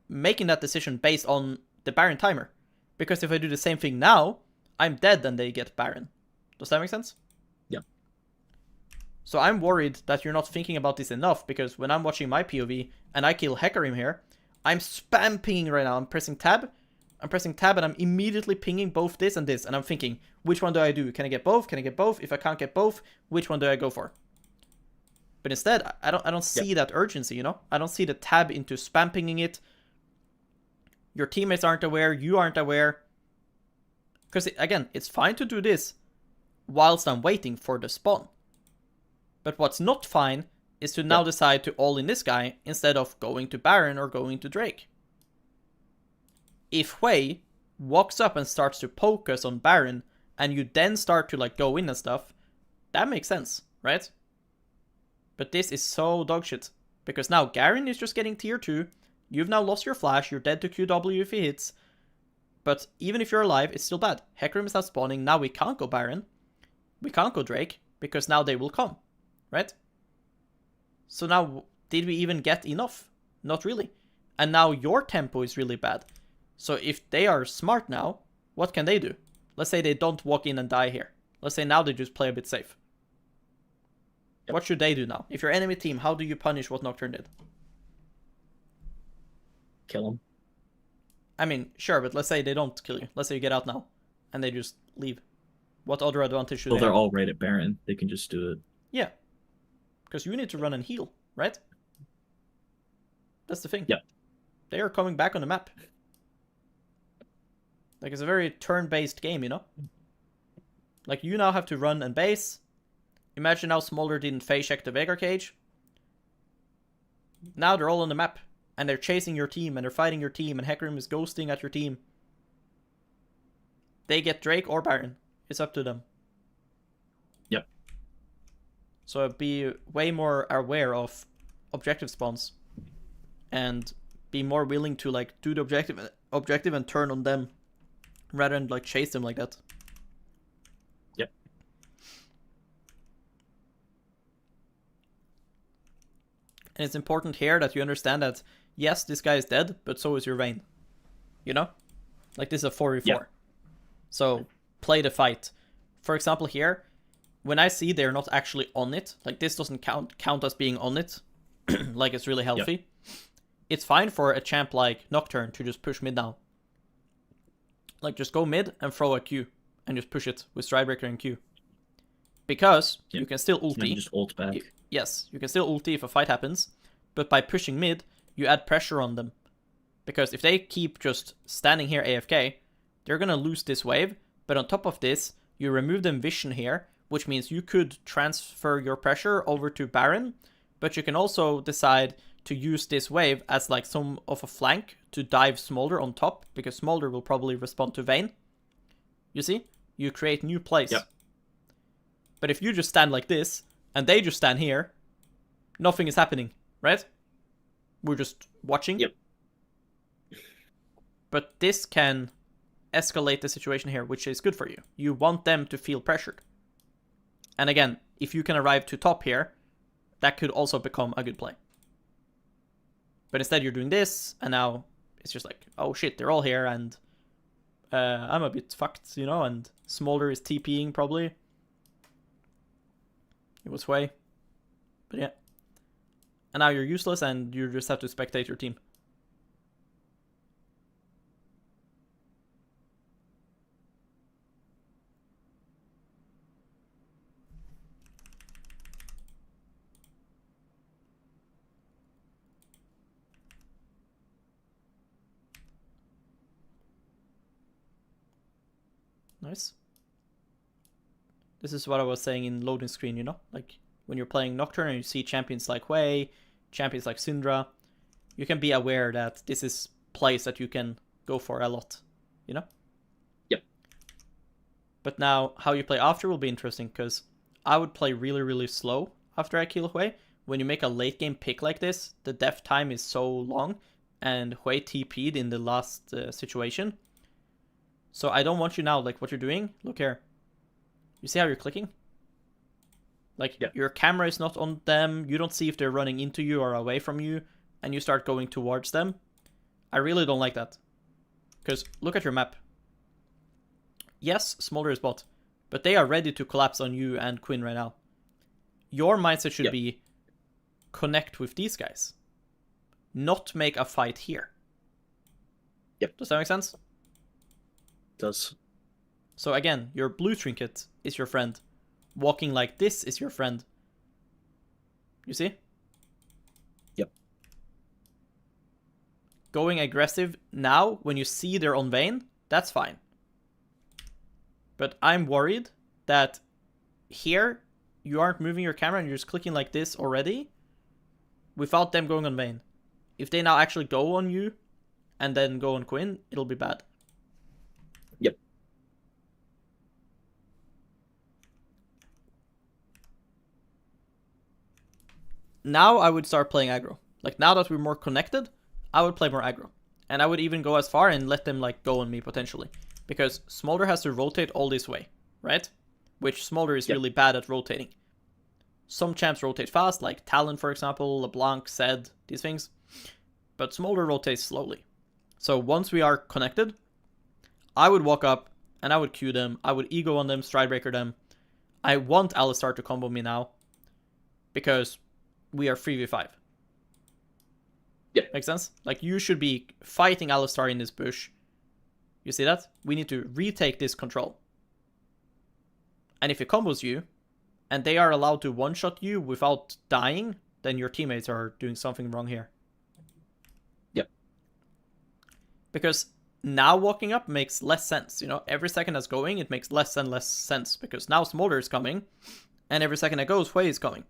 making that decision based on the Baron timer. Because if I do the same thing now, I'm dead and they get Baron. Does that make sense? Yeah. So I'm worried that you're not thinking about this enough, because when I'm watching my POV and I kill Hecarim here, I'm spam pinging right now. I'm pressing tab and I'm immediately pinging both this and this. And I'm thinking, which one do I do? Can I get both? Can I get both? If I can't get both, which one do I go for? But instead, I don't see that urgency, you know? I don't see the tab into spam pinging it. Your teammates aren't aware, you aren't aware. Because, again, it's fine to do this whilst I'm waiting for the spawn. But what's not fine is to now decide to all in this guy instead of going to Baron or going to Drake. If Hui walks up and starts to focus on Baron, and you then start to like go in and stuff, that makes sense, right? But this is so dogshit. Because now Garen is just getting tier 2. You've now lost your flash. You're dead to QW if he hits. But even if you're alive, it's still bad. Hecarim is now spawning. Now we can't go Baron. We can't go Drake. Because now they will come. Right? So now, did we even get enough? Not really. And now your tempo is really bad. So if they are smart now, what can they do? Let's say they don't walk in and die here. Let's say now they just play a bit safe. What should they do now? If your enemy team, how do you punish what Nocturne did? Kill him. I mean, sure, but let's say they don't kill you. Let's say you get out now, and they just leave. What other advantage should they have? Well, they're all right at Baron. They can just do it. Yeah. Because you need to run and heal, right? That's the thing. Yeah. They are coming back on the map. Like, it's a very turn-based game, you know? Like, you now have to run and base. Imagine how Smolder didn't phase check the Veigar cage. Now they're all on the map. And they're chasing your team, and they're fighting your team, and Hecarim is ghosting at your team. They get Drake or Baron. It's up to them. Yep. So be way more aware of objective spawns. And be more willing to like do the objective and turn on them. Rather than like chase them like that. Yep. And it's important here that you understand that, yes, this guy is dead, but so is your Vayne. You know? Like, this is a 4v4. Yeah. So, play the fight. For example, here, when I see they're not actually on it, like, this doesn't count as being on it, like it's really healthy, it's fine for a champ like Nocturne to just push mid now. Like, just go mid and throw a Q, and just push it with Stridebreaker and Q. Because you can still ulti. You just ult back. Yes, you can still ulti if a fight happens, but by pushing mid, you add pressure on them. Because if they keep just standing here AFK, they're gonna lose this wave, but on top of this, you remove them vision here, which means you could transfer your pressure over to Baron, but you can also decide to use this wave as like some of a flank to dive Smolder on top, because Smolder will probably respond to Vayne. You see? You create new plays. Yep. But if you just stand like this, and they just stand here, nothing is happening, right? We're just watching. Yep. But this can escalate the situation here, which is good for you. You want them to feel pressured. And again, if you can arrive to top here, that could also become a good play. But instead you're doing this, and now it's just like, oh shit, they're all here, and I'm a bit fucked, you know, and Smolder is TPing probably. It was way. But yeah. And now you're useless, and you just have to spectate your team. Nice. This is what I was saying in loading screen, you know? Like, when you're playing Nocturne and you see champions like Wei, champions like Syndra, you can be aware that this is plays that you can go for a lot, you know? Yep. But now, how you play after will be interesting, because I would play really, really slow after I kill Hui. When you make a late game pick like this, the death time is so long, and Hui TP'd in the last situation. So I don't want you now, like what you're doing. Look here. You see how you're clicking? Like, your camera is not on them. You don't see if they're running into you or away from you. And you start going towards them. I really don't like that. Because look at your map. Yes, Smolder is bot. But they are ready to collapse on you and Quinn right now. Your mindset should be connect with these guys. Not make a fight here. Yep. Does that make sense? Does. So again, your blue trinket is your friend. Walking like this is your friend. You see? Yep. Going aggressive now, when you see they're on Vayne, that's fine. But I'm worried that here, you aren't moving your camera and you're just clicking like this already without them going on Vayne. If they now actually go on you and then go on Quinn, it'll be bad. Yep. Now I would start playing aggro. Like, now that we're more connected, I would play more aggro. And I would even go as far and let them, like, go on me, potentially. Because Smolder has to rotate all this way, right? Which Smolder is really bad at rotating. Some champs rotate fast, like Talon, for example, LeBlanc, Zed, these things. But Smolder rotates slowly. So once we are connected, I would walk up, and I would Q them. I would ego on them, Stridebreaker them. I want Alistar to combo me now. Because we are 3v5. Yeah. Makes sense? Like, you should be fighting Alistar in this bush. You see that? We need to retake this control. And if it combos you, and they are allowed to one-shot you without dying, then your teammates are doing something wrong here. Yep. Because now walking up makes less sense. You know, every second that's going, it makes less and less sense. Because now Smolder is coming, and every second that goes, Hui is coming.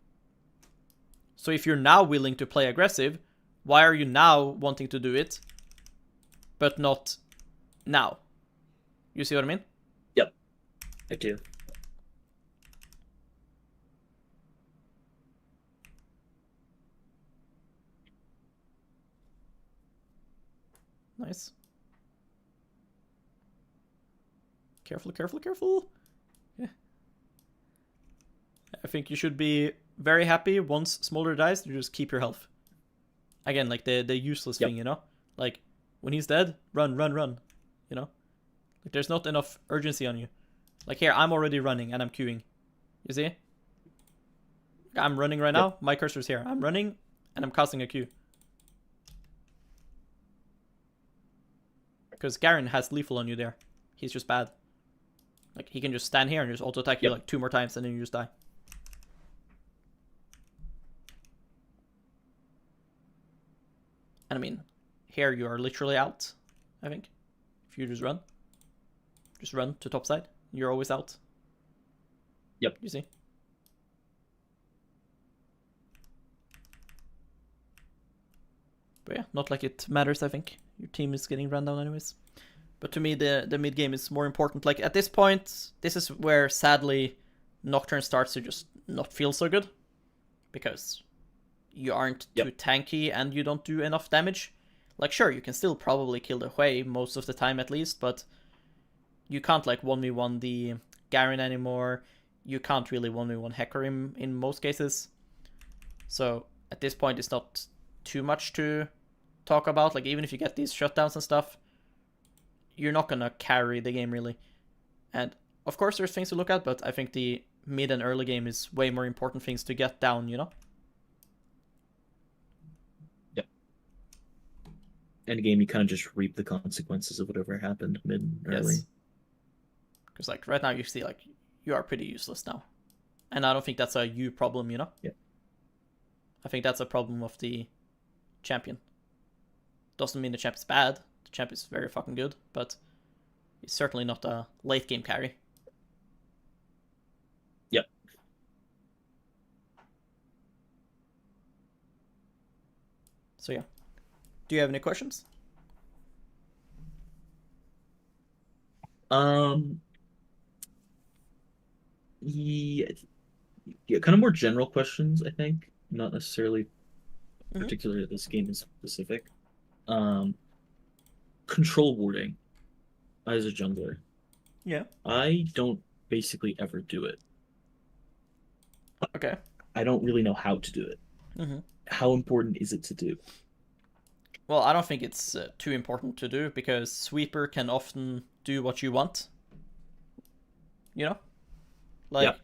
So if you're now willing to play aggressive, why are you now wanting to do it, but not now? You see what I mean? Yep, I do. Nice. Careful, careful, careful. Yeah. I think you should be very happy once Smolder dies, you just keep your health. Again, like the useless thing, you know? Like, when he's dead, run, run, run. You know? Like, there's not enough urgency on you. Like, here, I'm already running, and I'm queuing. You see? I'm running right now. My cursor's here. I'm running, and I'm casting a Q. Because Garen has lethal on you there. He's just bad. Like, he can just stand here and just auto-attack you like 2 more times, and then you just die. And I mean, here you are literally out, I think. If you just run to top side, you're always out. Yep. You see? But yeah, not like it matters, I think. Your team is getting run down anyways. But to me, the mid game is more important. Like, at this point, this is where, sadly, Nocturne starts to just not feel so good. Because you aren't too tanky and you don't do enough damage. Like, sure, you can still probably kill the Hui most of the time at least, but you can't, like, 1v1 the Garen anymore. You can't really 1v1 Hecarim in most cases. So, at this point, it's not too much to talk about. Like, even if you get these shutdowns and stuff, you're not gonna carry the game, really. And, of course, there's things to look at, but I think the mid and early game is way more important things to get down, you know? Yep. End game, you kind of just reap the consequences of whatever happened mid and early. Because, like, right now you see, like, you are pretty useless now. And I don't think that's a you problem, you know? Yeah. I think that's a problem of the champion. Doesn't mean the champ is bad. The champ is very fucking good, but he's certainly not a late game carry. Yep. So yeah. Do you have any questions? Yeah, kind of more general questions, I think, not necessarily particularly this game is specific. Control warding as a jungler. Yeah. I don't basically ever do it. Okay. I don't really know how to do it. How important is it to do? Well, I don't think it's too important to do, because Sweeper can often do what you want. You know? Like,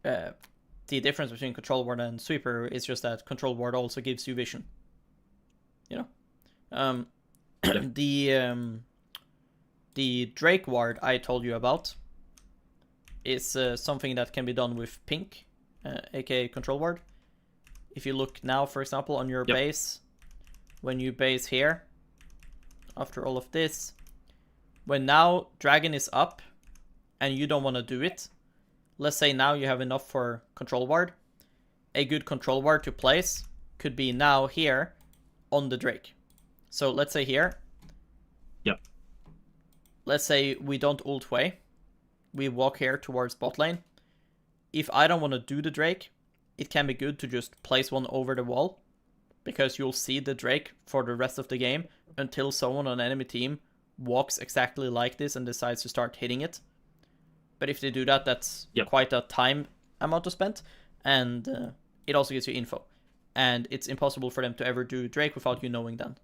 the difference between Control Ward and Sweeper is just that Control Ward also gives you vision. You know? The Drake Ward I told you about is something that can be done with Pink, aka Control Ward. If you look now, for example, on your base, when you base here, after all of this, when now Dragon is up and you don't want to do it, let's say now you have enough for Control Ward, a good Control Ward to place could be now here on the Drake. So let's say here. Yep. Let's say we don't ult way. We walk here towards bot lane. If I don't want to do the Drake, it can be good to just place one over the wall, because you'll see the Drake for the rest of the game until someone on enemy team walks exactly like this and decides to start hitting it. But if they do that, that's quite a time amount to spend, and it also gives you info. And it's impossible for them to ever do Drake without you knowing then.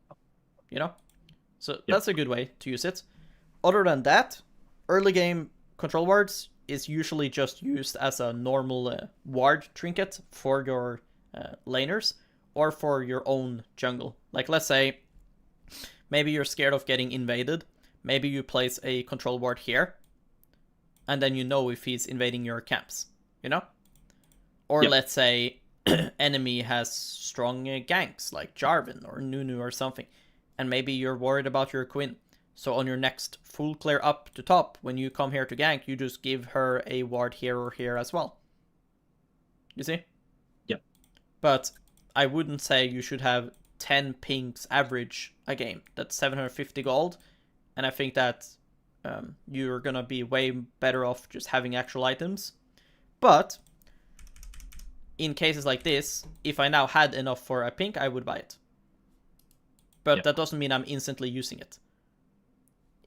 You know? So that's a good way to use it. Other than that, early game Control Wards is usually just used as a normal ward trinket for your laners or for your own jungle. Like, let's say maybe you're scared of getting invaded. Maybe you place a Control Ward here, and then you know if he's invading your camps, you know? Or let's say enemy has strong ganks like Jarvan or Nunu or something, and maybe you're worried about your Quinn. So on your next full clear up to top, when you come here to gank, you just give her a ward here or here as well. You see? Yep. But I wouldn't say you should have 10 pings average a game. That's 750 gold, and I think that you're gonna be way better off just having actual items. But in cases like this, if I now had enough for a pink, I would buy it. But that doesn't mean I'm instantly using it.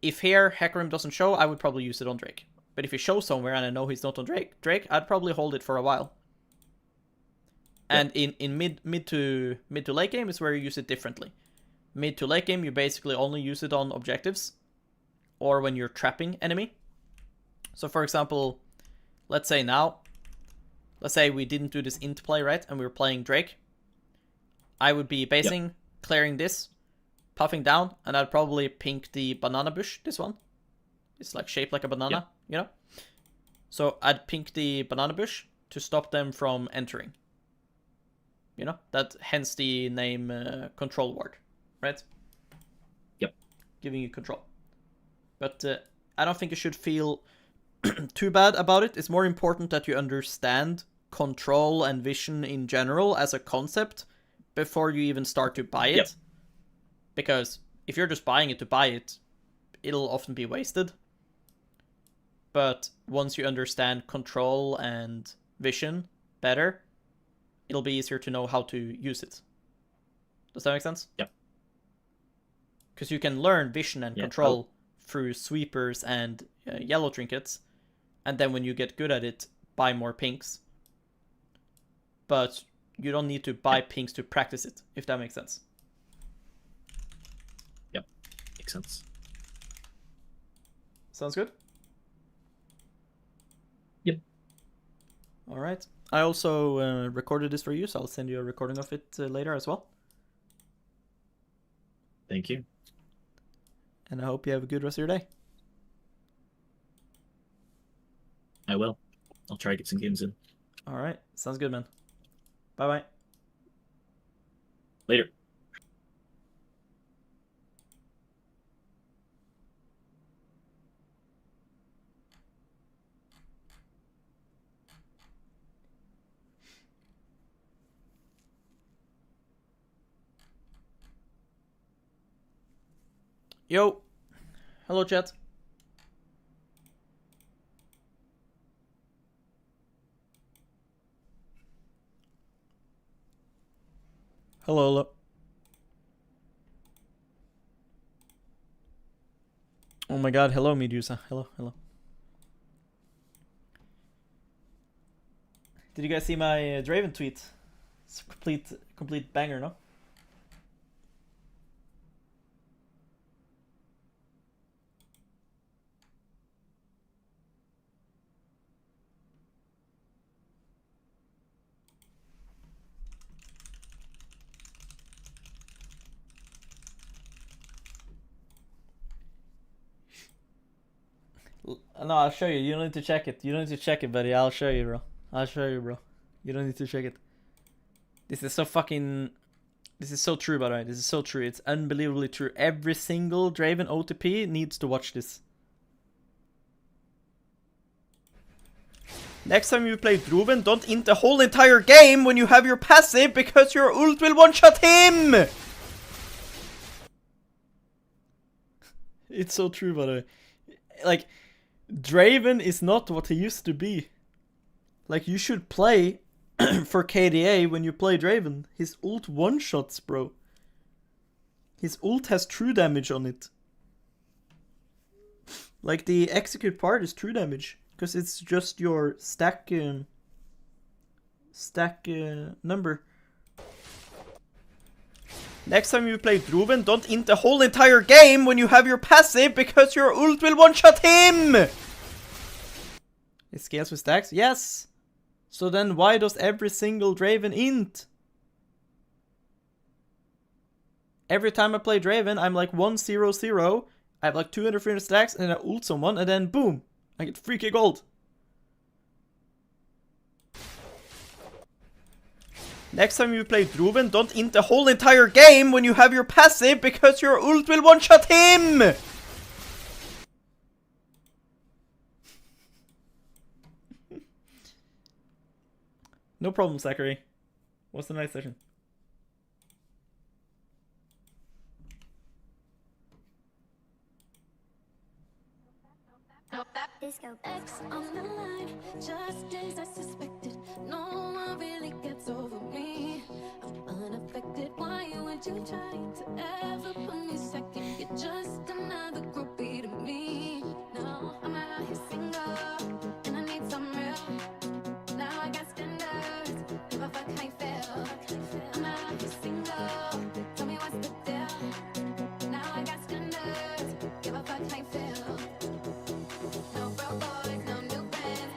If here Hecarim doesn't show, I would probably use it on Drake. But if he shows somewhere and I know he's not on Drake, I'd probably hold it for a while. And in mid to late game is where you use it differently. Mid to late game, you basically only use it on objectives or when you're trapping enemy. So for example, let's say we didn't do this int play, right? And we were playing Drake. I would be basing, clearing this, puffing down, and I'd probably pink the banana bush, this one. It's like shaped like a banana, you know? So I'd pink the banana bush to stop them from entering. You know? That hence the name Control Ward, right? Yep. Giving you control. But I don't think you should feel too bad about it. It's more important that you understand control and vision in general as a concept before you even start to buy it. Because if you're just buying it to buy it, it'll often be wasted. But once you understand control and vision better, it'll be easier to know how to use it. Does that make sense? Yep. Because you can learn vision and control through sweepers and yellow trinkets, and then when you get good at it, buy more pinks. But you don't need to buy pinks to practice it, if that makes sense. Yep, makes sense. Sounds good? Yep. All right. I also recorded this for you, so I'll send you a recording of it later as well. Thank you. And I hope you have a good rest of your day. I will. I'll try to get some games in. All right. Sounds good, man. Bye-bye. Later. Yo. Hello, chat. Hello, hello. Oh my god, hello, Medusa. Hello, hello. Did you guys see my Draven tweet? It's a complete banger, no? No, I'll show you. You don't need to check it. You don't need to check it, buddy. I'll show you, bro. I'll show you, bro. You don't need to check it. This is so fucking... This is so true, by the way. This is so true. It's unbelievably true. Every single Draven OTP needs to watch this. Next time you play Draven, don't int the whole entire game when you have your passive because your ult will one-shot him! It's so true, by the way. Like... Draven is not what he used to be. Like, you should play for KDA when you play Draven. His ult one-shots, bro. His ult has true damage on it. Like, the execute part is true damage. Because it's just your stack number. Next time you play Draven, don't int the whole entire game when you have your passive because your ult will one-shot him! It scales with stacks? Yes! So then why does every single Draven int? Every time I play Draven, I'm like 1-0-0. I have like 200-300 stacks and I ult someone and then boom! I get 3k gold. Next time you play Draven, don't int the whole entire game when you have your passive because your ult will one-shot him! No problem, Zachary. What's the night session? Disco X on the line, just as I suspected. No one really gets over me. I'm unaffected. Why would you try to ever put me second? You're just another groupie to me. No, I'm out here single, and I need some real. Now I got standards. Give a fuck how you feel. I'm out here single. Tell me what's the deal. Now I got standards. Give a fuck how you feel. No broke boys, no new bands.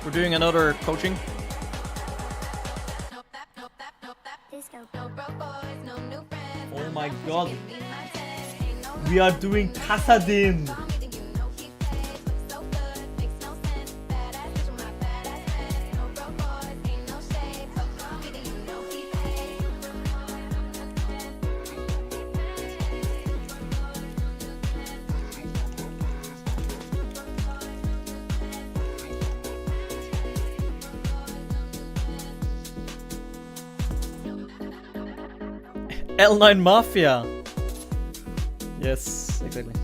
We're doing another coaching. Oh my god. We are doing Casadin. L9 Mafia. Yes, exactly.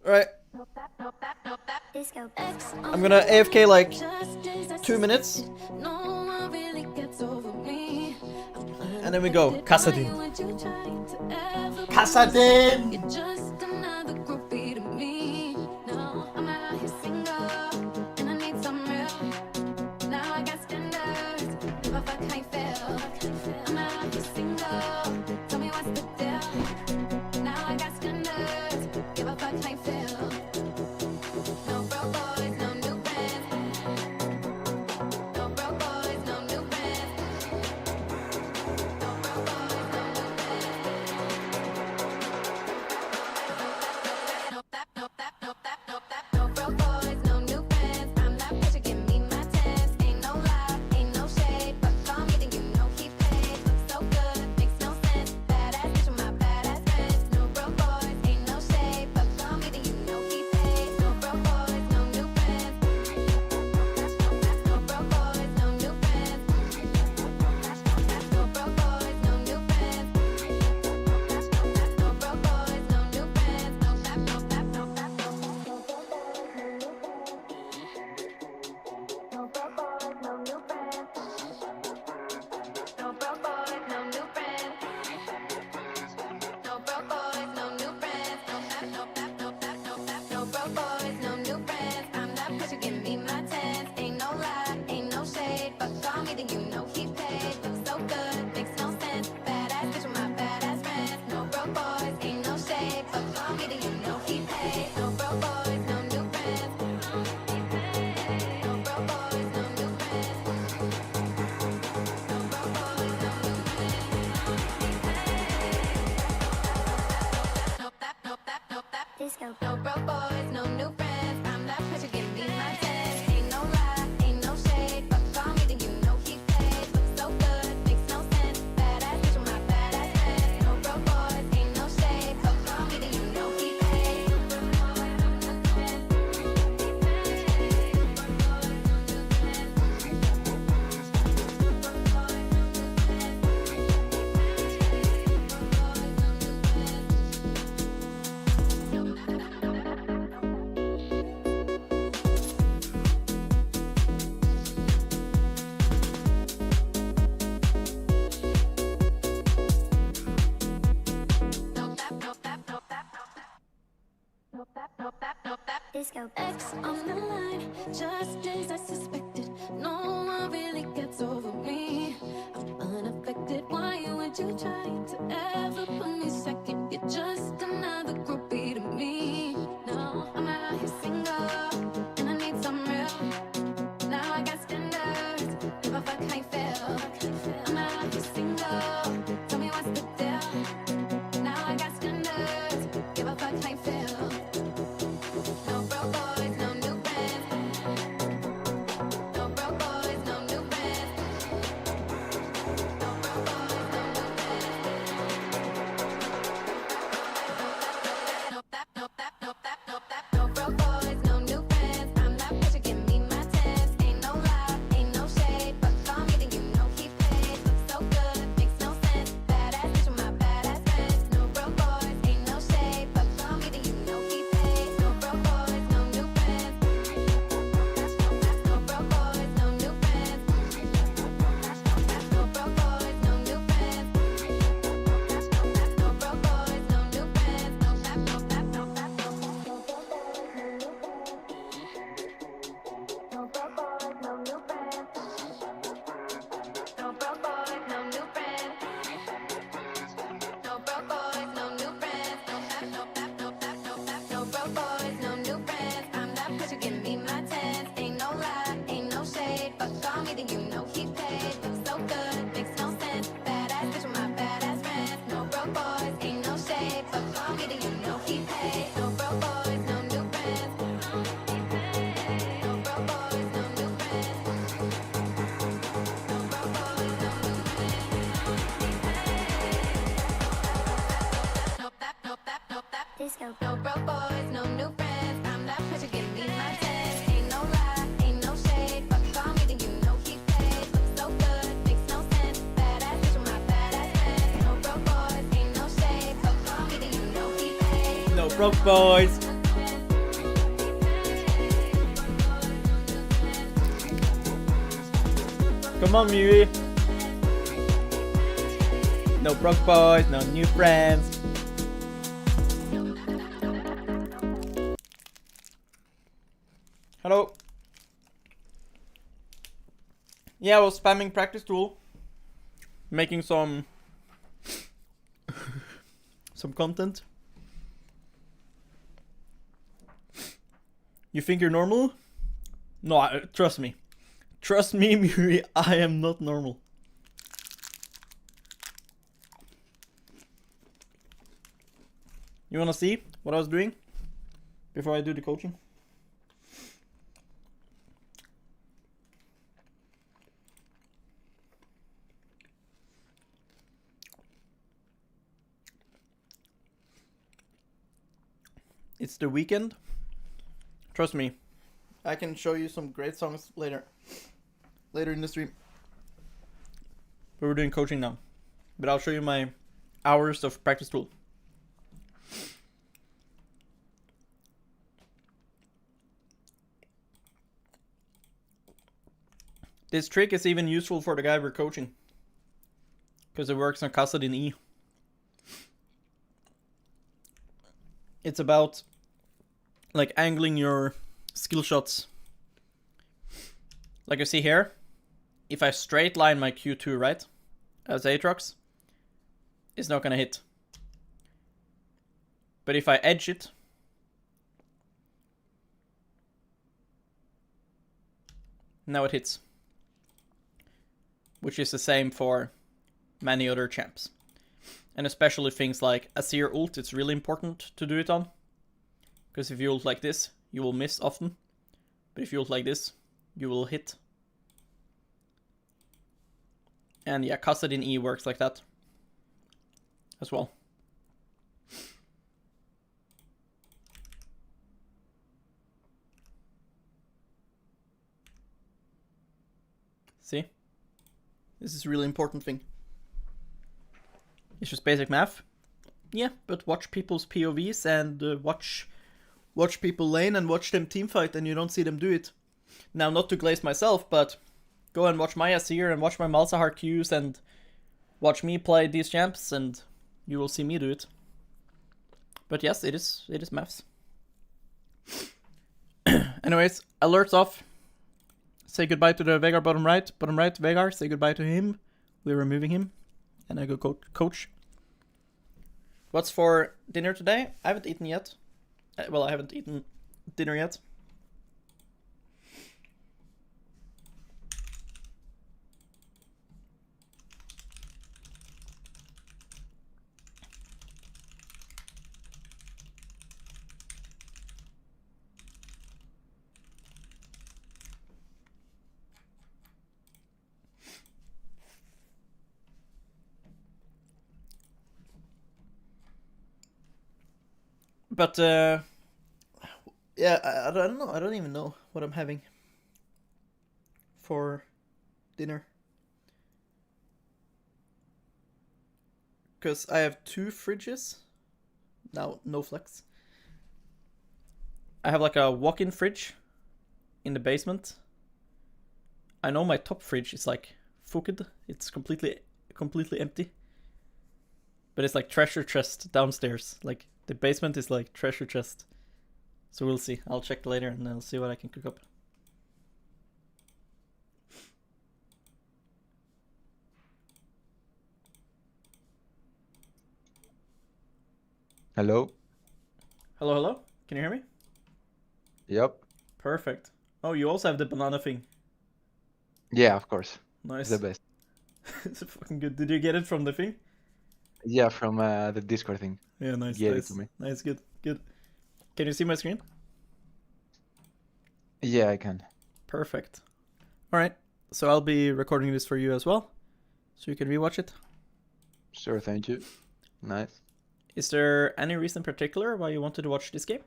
Alright. I'm gonna AFK like 2 minutes. And then we go. Casadin. Casadin! X on the line, just as I suspected. No one really gets over me. I'm unaffected. Why would you try to ever put me second? You're just another groupie to me. No, I'm out here single, and I need some real. Now I got standards. Give a fuck how you feel. I'm out here single. Tell me what's the deal. Now I got standards. Give a fuck how you feel. No broke boys, no new friends. I'm that pressure, give me my 10. Ain't no lie, ain't no shade. Fuck call me, then you know he paid. Looks so good, makes no sense. Badass bitch with my badass friends. No broke boys, ain't no shade. Fuck call me, then you know he paid. No broke boys. Come on, Mui. No broke boys, no new friends. Hello. Yeah, I was spamming practice tool, making some content. You think you're normal? No, trust me. Trust me, Muri, I am not normal. You wanna see what I was doing before I do the coaching? It's the weekend. Trust me, I can show you some great songs later in the stream. But we're doing coaching now. But I'll show you my hours of practice tool. This trick is even useful for the guy we're coaching, because it works on Casa in E. It's about like angling your skill shots. Like you see here, if I straight line my Q2 right, as Aatrox, it's not gonna hit. But if I edge it, now it hits. Which is the same for many other champs. And especially things like Azir ult, it's really important to do it on. Because if you ult like this, you will miss often. But if you ult like this, you will hit. And yeah, Kassadin E works like that as well. See? This is a really important thing. It's just basic math. Yeah, but watch people's POVs and watch people lane and watch them teamfight, and you don't see them do it. Now, not to glaze myself, but go and watch my Azir and watch my Malzahar Qs and watch me play these champs, and you will see me do it. But yes, it is maths. Anyways, alerts off. Say goodbye to the Veigar bottom right. Bottom right, Veigar, say goodbye to him. We're removing him. And I go coach. What's for dinner today? I haven't eaten yet. Well, I haven't eaten dinner yet. But, yeah, I don't know. I don't even know what I'm having for dinner. Because I have 2 fridges. Now, no flex. I have like a walk-in fridge in the basement. I know my top fridge is like fucked. It's completely empty. But it's like treasure chest downstairs. Like, the basement is like treasure chest. So we'll see. I'll check later and I'll see what I can cook up. Hello? Hello, hello? Can you hear me? Yep. Perfect. Oh, you also have the banana thing. Yeah, of course. Nice. The best. It's fucking good. Did you get it from the thing? Yeah, from the Discord thing. Yeah, nice. Gave it Nice. to me. Nice, good. Can you see my screen? Yeah, I can. Perfect. Alright. So I'll be recording this for you as well. So you can rewatch it. Sure, thank you. Nice. Is there any reason in particular why you wanted to watch this game?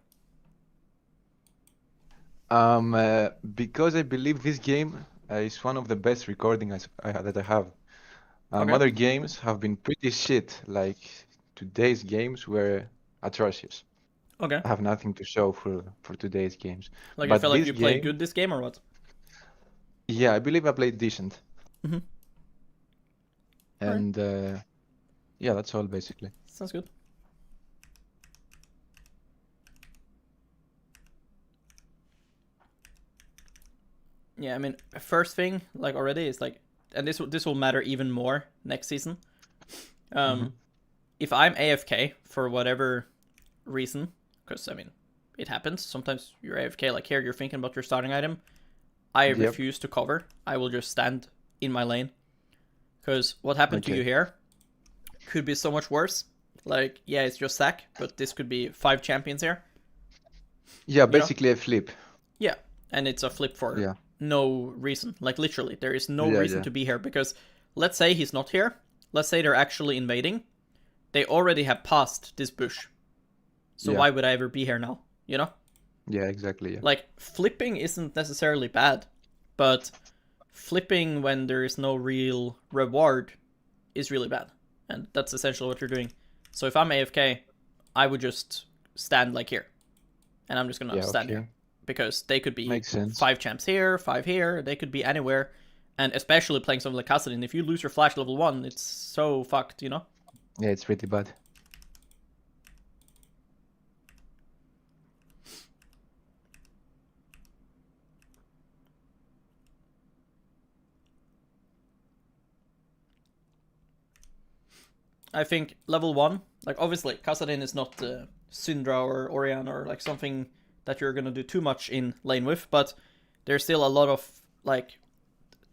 Because I believe this game is one of the best recordings that I have. Okay. Other games have been pretty shit. Like today's games were atrocious. Okay. I have nothing to show for today's games. Like you But feel like this you played game, good this game or what? yeah, I believe I played decent. Mm-hmm. Alright. And yeah, that's all basically. Sounds good. Yeah, I mean, first thing, like already, is like, and this will matter even more next season. Mhm. If I'm AFK for whatever reason, because I mean, it happens. Sometimes you're AFK, like here, you're thinking about your starting item. I Yep. refuse to cover. I will just stand in my lane. Because what happened to Okay. you here could be so much worse. Like, yeah, it's just sack, but this could be 5 champions here. Yeah, know? basically a flip. Yeah, and it's a flip for Yeah. no reason. Like, literally, there is no Yeah, reason yeah. to be here. Because let's say he's not here. Let's say they're actually invading. They already have passed this bush. So Yeah. why would I ever be here now? You know? Yeah, exactly. Yeah. Like, flipping isn't necessarily bad, but flipping when there is no real reward is really bad. And that's essentially what you're doing. So if I'm AFK, I would just stand like here. And I'm just gonna Yeah, stand okay. here. Because they could be Makes sense. 5 champs here, 5 here, they could be anywhere. And especially playing something like Kassadin, if you lose your flash level 1, it's so fucked, you know? Yeah, it's pretty bad. I think level 1, like obviously Kassadin is not Syndra or Orion or like something that you're gonna do too much in lane with, but there's still a lot of like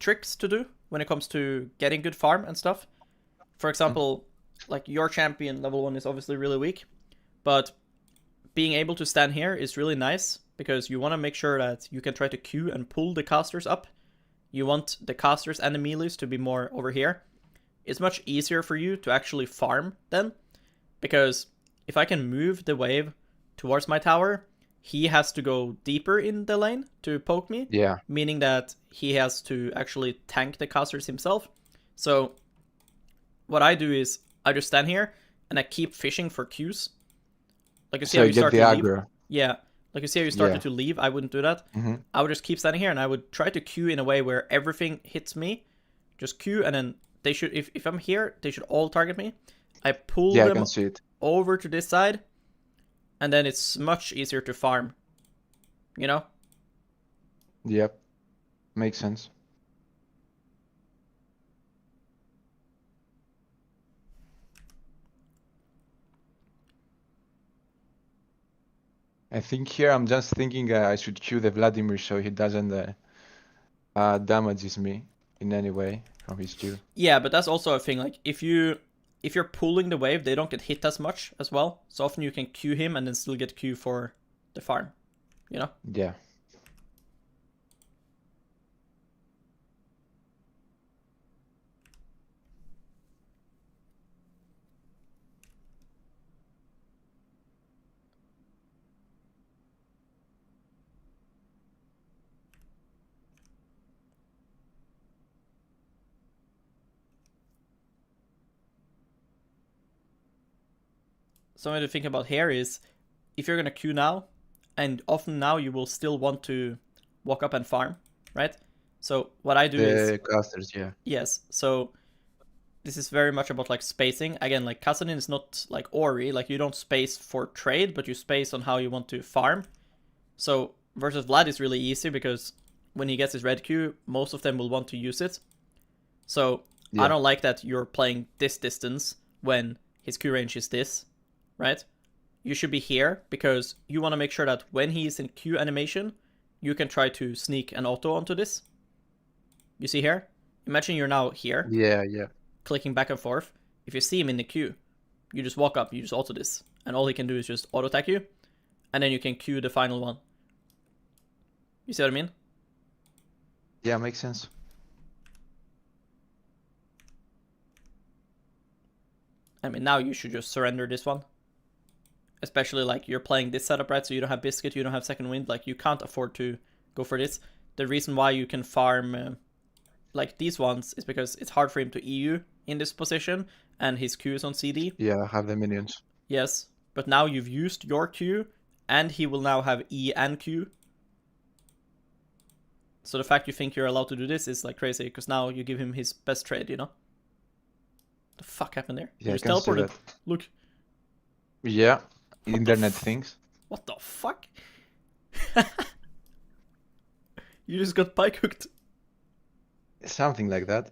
tricks to do when it comes to getting good farm and stuff. For example, like your champion level 1 is obviously really weak, but being able to stand here is really nice because you want to make sure that you can try to queue and pull the casters up. You want the casters and the melees to be more over here. It's much easier for you to actually farm then, because if I can move the wave towards my tower, he has to go deeper in the lane to poke me, Yeah. meaning that he has to actually tank the casters himself. So what I do is I just stand here and I keep fishing for Qs. Like you see So how you you get start the to leave? aggro. Yeah. Like you see how you started Yeah. to leave? I wouldn't do that. hmm I would just keep standing here and I would try to queue in a way where everything hits me. Just queue and then they should, if I'm here, they should all target me. I pull Yeah, I them can see it. over to this side and then it's much easier to farm. You know? Yep. Makes sense. I think here I'm just thinking I should queue the Vladimir so he doesn't damages me in any way from his Q. Yeah, but that's also a thing. Like if you're pulling the wave, they don't get hit as much as well. So often you can queue him and then still get Q for the farm. You know? Yeah. Something to think about here is if you're gonna queue now, and often now you will still want to walk up and farm, right? So what I do is The casters, yeah. yes. So this is very much about like spacing. Again, like Kassadin is not like Ori. Like you don't space for trade, but you space on how you want to farm. So versus Vlad is really easy because when he gets his red Q, most of them will want to use it. So I Yeah. don't like that you're playing this distance when his Q range is this, right? You should be here because you want to make sure that when he's in Q animation, you can try to sneak an auto onto this. You see here? Imagine you're now here, Yeah, yeah. clicking back and forth. If you see him in the queue, you just walk up, you just auto this, and all he can do is just auto attack you, and then you can queue the final one. You see what I mean? Yeah, makes sense. I mean, now you should just surrender this one, especially like you're playing this setup, right? So you don't have Biscuit, you don't have Second Wind, like you can't afford to go for this. The reason why you can farm like these ones is because it's hard for him to EU in this position, and his Q is on CD. Yeah, have the minions. Yes, but now you've used your Q, and he will now have E and Q. So the fact you think you're allowed to do this is like crazy, because now you give him his best trade, you know? The fuck happened there? Yeah, He I just can see teleported. that. Look. Yeah, the internet f- things. What the fuck? You just got pike hooked. Something like that.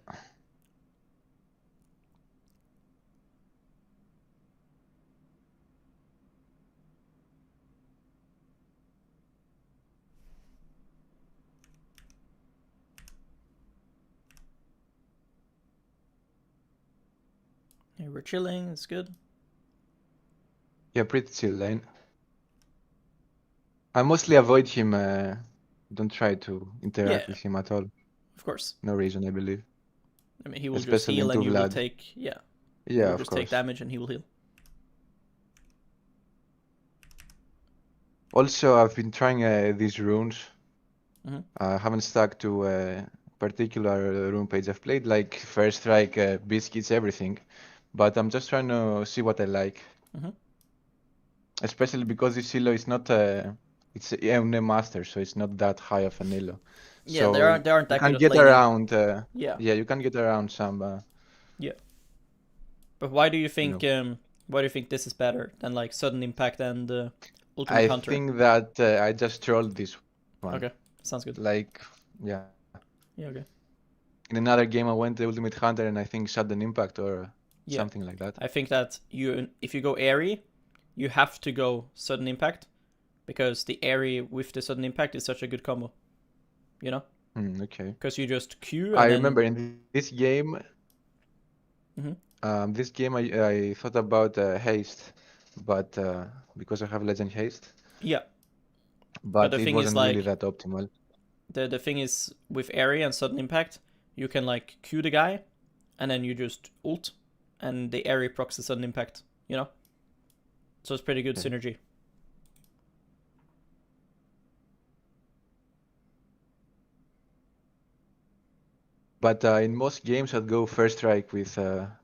Yeah, we're chilling, it's good. Yeah, pretty chill lane. I mostly avoid him. Don't try to interact Yeah. with him at all. Of course. No reason, I believe. I mean, he will just Especially heal and into you will Vlad. take... Yeah. Yeah, You will of just take course. damage and he will heal. Also, I've been trying these runes. Mhm. I haven't stuck to a particular rune page. I've played like First Strike, Biscuits, everything. But I'm just trying to see what I like. Mhm. Especially because this elo is not it's a EMN master, so it's not that high of an elo. Yeah, So they aren't you that can good at get laning. around. Yeah. Yeah, you can get around some. Yeah. But why do you You think why do you think this is better than like Sudden Impact and Ultimate I Hunter? think that I just trolled this one. Okay, sounds good. Like, yeah. Yeah, okay. In another game, I went the Ultimate Hunter and I think Sudden Impact or Yeah. something like that. I think that if you go airy, you have to go Sudden Impact, because the airy with the Sudden Impact is such a good combo. You know? Okay. Because you just Q and I then... remember in this game, Mhm. this game I thought about haste, but because I have Legend Haste, Yeah. but the it thing is, wasn't really like, that optimal. the thing is, with airy and Sudden Impact, you can like Q the guy, and then you just ult, and the airy procs the Sudden Impact, you know? So it's pretty good Okay. synergy. But in most games, I'd go First Strike with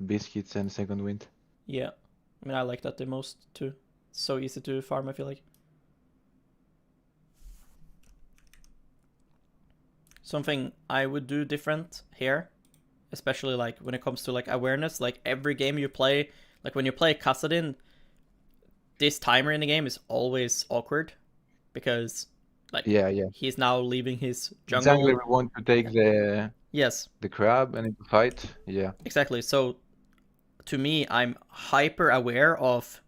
Biscuits and Second Wind. Yeah. I mean, I like that the most too. It's so easy to farm, I feel like. Something I would do different here, especially like when it comes to like awareness, like every game you play, like when you play Kassadin, this timer in the game is always awkward, because like Yeah. he's now leaving his The jungle. jungler will want to take Yes, the crab and into fight. Yeah. exactly. So to me, I'm hyper aware of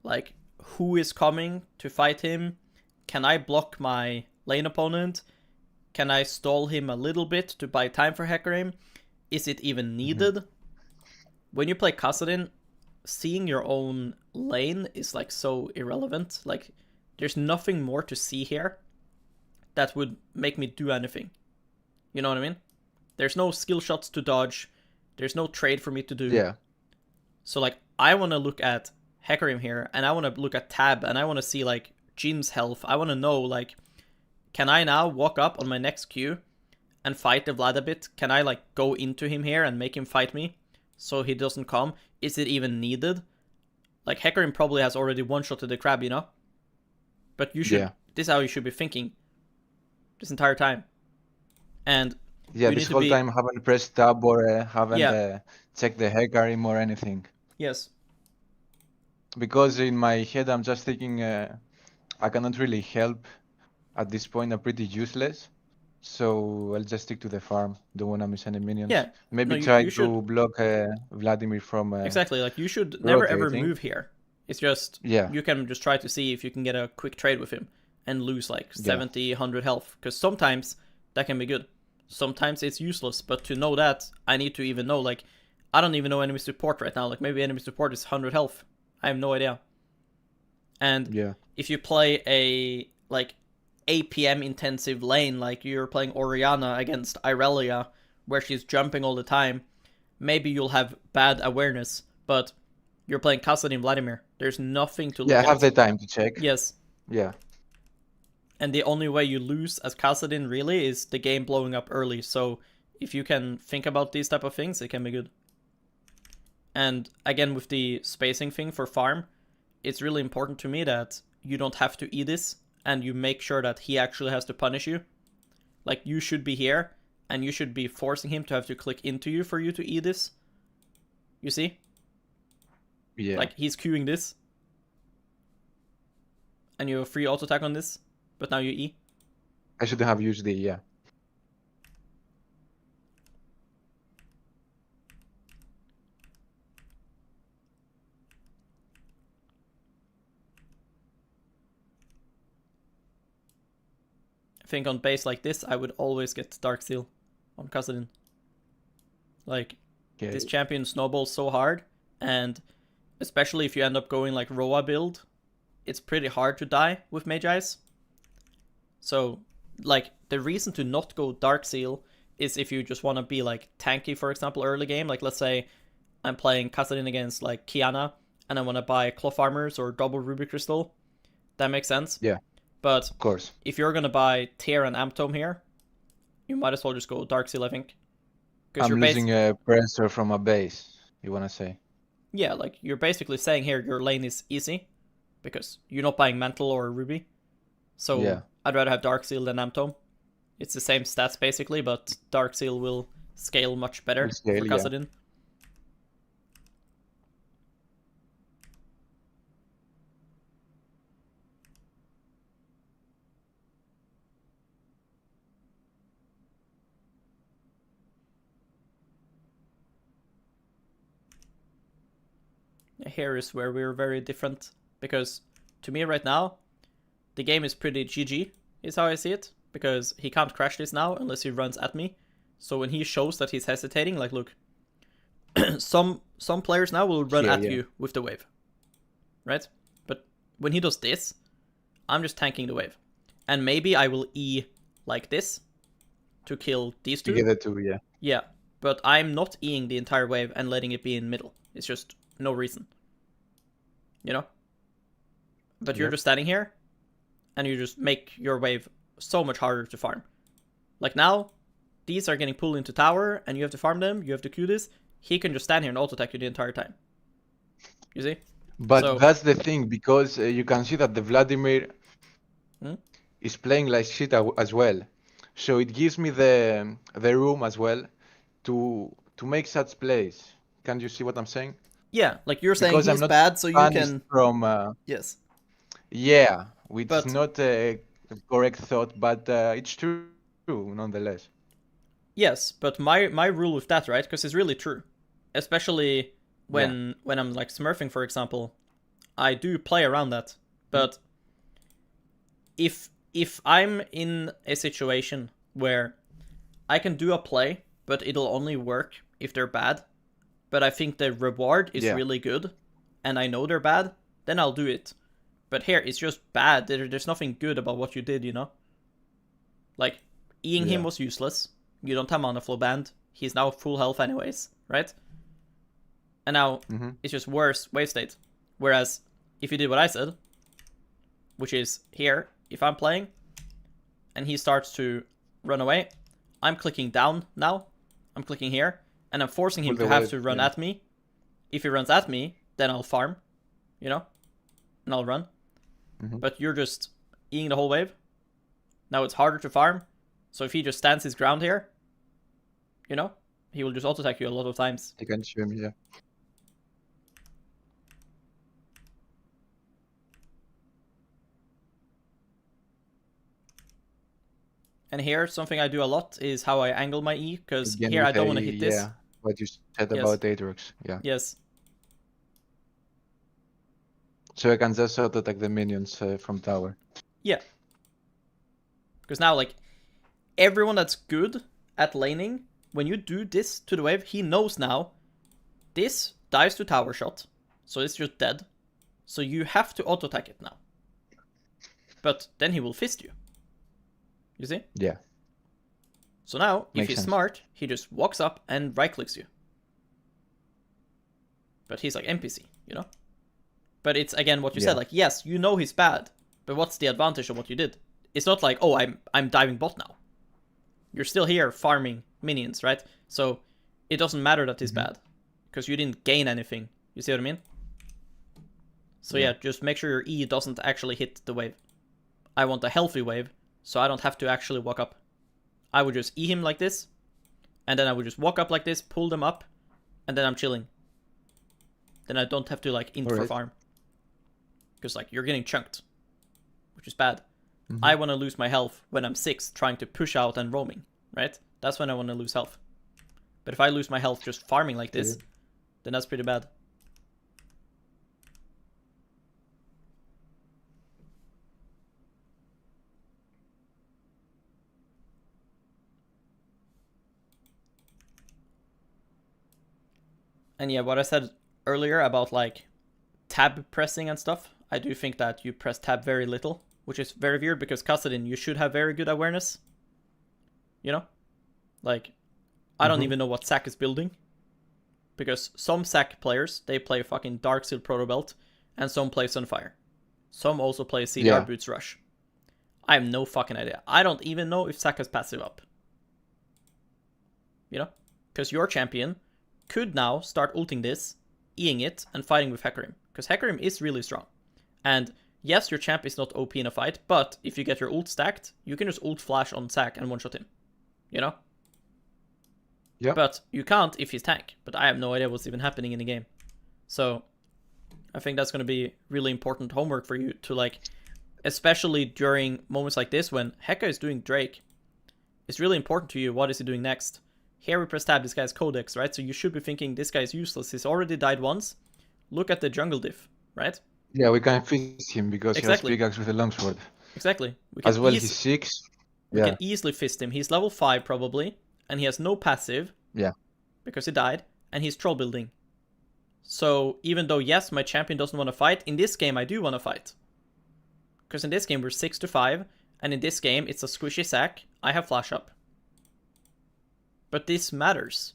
like who is coming to fight him. Can I block my lane opponent? Can I stall him a little bit to buy time for Hecarim? Is it even needed? When you play Kassadin, seeing your own lane is like so irrelevant. Like, there's nothing more to see here that would make me do anything. You know what I mean? There's no skill shots to dodge. There's no trade for me to do. Yeah. So like, I want to look at Hecarim here, and I want to look at Tab, and I want to see like Jin's health. I want to know like, can I now walk up on my next Q and fight the Vlad a bit? Can I like go into him here and make him fight me so he doesn't come? Is it even needed? Like, Hecarim probably has already one-shotted the crab, you know? But you should... Yeah. This is how you should be thinking this entire time. And Yeah, you this need to whole be... time haven't pressed tab or haven't Yeah. checked the Hecarim or anything. Yes. Because in my head I'm just thinking I cannot really help at this point. I'm pretty useless. So I'll just stick to the farm. Don't want to miss any minions. Yeah. Maybe No, try you to should... block Vladimir from Exactly, like, you should never ever rotating. move here. It's just... Yeah. You can just try to see if you can get a quick trade with him and lose like Yeah. 70, 100 health. Because sometimes that can be good. Sometimes it's useless. But to know that, I need to even know, like... I don't even know enemy support right now. Like, maybe enemy support is 100 health. I have no idea. And Yeah. if you play a, like, APM intensive lane, like you're playing Orianna against Irelia, where she's jumping all the time, maybe you'll have bad awareness. But You're playing Kassadin Vladimir. There's nothing to look Yeah, I at. have the time to check. Yes. Yeah. And the only way you lose as Kassadin really is the game blowing up early. So if you can think about these type of things, it can be good. And again, with the spacing thing for farm, it's really important to me that you don't have to E this, and you make sure that he actually has to punish you. Like, you should be here, and you should be forcing him to have to click into you for you to E this. You see? Yeah. Like, he's queuing this. And you have a free auto attack on this, but now you E. I should have used the yeah. I think on base like this, I would always get Dark Seal on Kassadin. Like, Okay. this champion snowballs so hard, and especially if you end up going like Roa build, it's pretty hard to die with Mage Eyes. So, like, the reason to not go Dark Seal is if you just want to be like tanky, for example, early game. Like, let's say I'm playing Kassadin against like Kiana, and I want to buy Cloth Armors or double Ruby Crystal. That makes sense. Yeah. But Of course. if you're gonna buy Tear and Amptome here, you might as well just go Dark Seal, I think. Because I'm you're losing a pressure from a base, you wanna say? yeah, like, you're basically saying here your lane is easy, because you're not buying Mantle or Ruby. So Yeah. I'd rather have Dark Seal than Amptome. It's the same stats basically, but Dark Seal will scale much better Will scale, for yeah. Kassadin. Here is where we're very different, because to me right now, the game is pretty GG, is how I see it, because he can't crash this now unless he runs at me. So when he shows that he's hesitating, like, look, some players now will run Yeah, at yeah. you with the wave, right? But when he does this, I'm just tanking the wave. And maybe I will E like this to kill these two. Together too, yeah. Yeah, but I'm not Eing the entire wave and letting it be in middle. It's just no reason. You know? But you're Yep. just standing here, and you just make your wave so much harder to farm. Like now, these are getting pulled into tower, and you have to farm them, you have to Q this. He can just stand here and auto-attack you the entire time. You see? But So- that's the thing, because you can see that the Vladimir Hmm? is playing like shit as well. So it gives me the room as well to make such plays. Can you see what I'm saying? Yeah, like you're saying Because I'm he's not bad, so you Punished can... from Yes. yeah, which But- is not a correct thought, but it's true nonetheless. Yes, but my rule with that, right? Because it's really true. Especially when I'm like smurfing, for example, I do play around that. But if I'm in a situation where I can do a play, but it'll only work if they're bad, but I think the reward is Yeah. really good, and I know they're bad, then I'll do it. But here, it's just bad. There's nothing good about what you did, you know? Like, Eing him Yeah. was useless. You don't have mana flow banned. He's now full health anyways, right? And now, Mhm. it's just worse wave state. Whereas, if you did what I said, which is here, if I'm playing, and he starts to run away, I'm clicking down now. I'm clicking here, and I'm forcing him With the to have wave, to run yeah. at me. If he runs at me, then I'll farm, you know? And I'll run. Mhm. But you're just eating the whole wave. Now it's harder to farm. So if he just stands his ground here, you know, he will just auto-attack you a lot of times. You can show me, yeah. And here, something I do a lot is how I angle my E, because Again here I with don't want a- to hit this. Yeah, what you said Yes. about Aatrox, yeah. Yes. So I can just auto attack the minions from tower. Yeah. Because now, like, everyone that's good at laning, when you do this to the wave, he knows now this dies to tower shot. So it's just dead. So you have to auto-attack it now. But then he will fist you. You see? Yeah. So now, if Makes he's sense. smart, he just walks up and right-clicks you. but he's like NPC, you know? But it's, again, what you Yeah. said, like, yes, you know he's bad, but what's the advantage of what you did? It's not like, oh, I'm diving bot now. You're still here farming minions, right? So it doesn't matter that he's bad, because you didn't gain anything. You see what I mean? So yeah, just make sure your E doesn't actually hit the wave. I want a healthy wave, so I don't have to actually walk up. I would just E him like this, and then I would just walk up like this, pull them up, and then I'm chilling. Then I don't have to like int for farm. Because like you're getting chunked, which is bad. I want to lose my health when I'm 6 trying to push out and roaming, right? That's when I want to lose health. But if I lose my health just farming like this, then that's pretty bad. And yeah, what I said earlier about like tab pressing and stuff, I do think that you press tab very little, which is very weird because Kassadin, you should have very good awareness. You know? Like, I don't even know what Zac is building. Because some Zac players, they play fucking Darkseal Proto Belt, and some play Sunfire. Some also play CDR Boots Rush. I have no fucking idea. I don't even know if Zac has passive up. You know? Because your champion could now start ulting this, Eing it, and fighting with Hecarim. Because Hecarim is really strong. And yes, your champ is not OP in a fight, but if you get your ult stacked, you can just ult flash on Zac and one-shot him. You know? Yeah. But you can't if he's tank. But I have no idea what's even happening in the game. So I think that's going to be really important homework for you to like, especially during moments like this when Heka is doing Drake. It's really important to you. What is he doing next? Here we press tab, this guy's Codex, right? So you should be thinking this guy is useless. He's already died once. Look at the jungle diff, right? Yeah, we can fist him because Exactly. he has pickaxe with a longsword. Exactly. We can As well, he's 6. We can easily fist him. He's level 5 probably, and he has no passive. Yeah. Because he died, and he's troll building. So even though, yes, my champion doesn't want to fight, in this game I do want to fight. Because in this game we're 6-5, and in this game it's a squishy Zac. I have flash up. But this matters.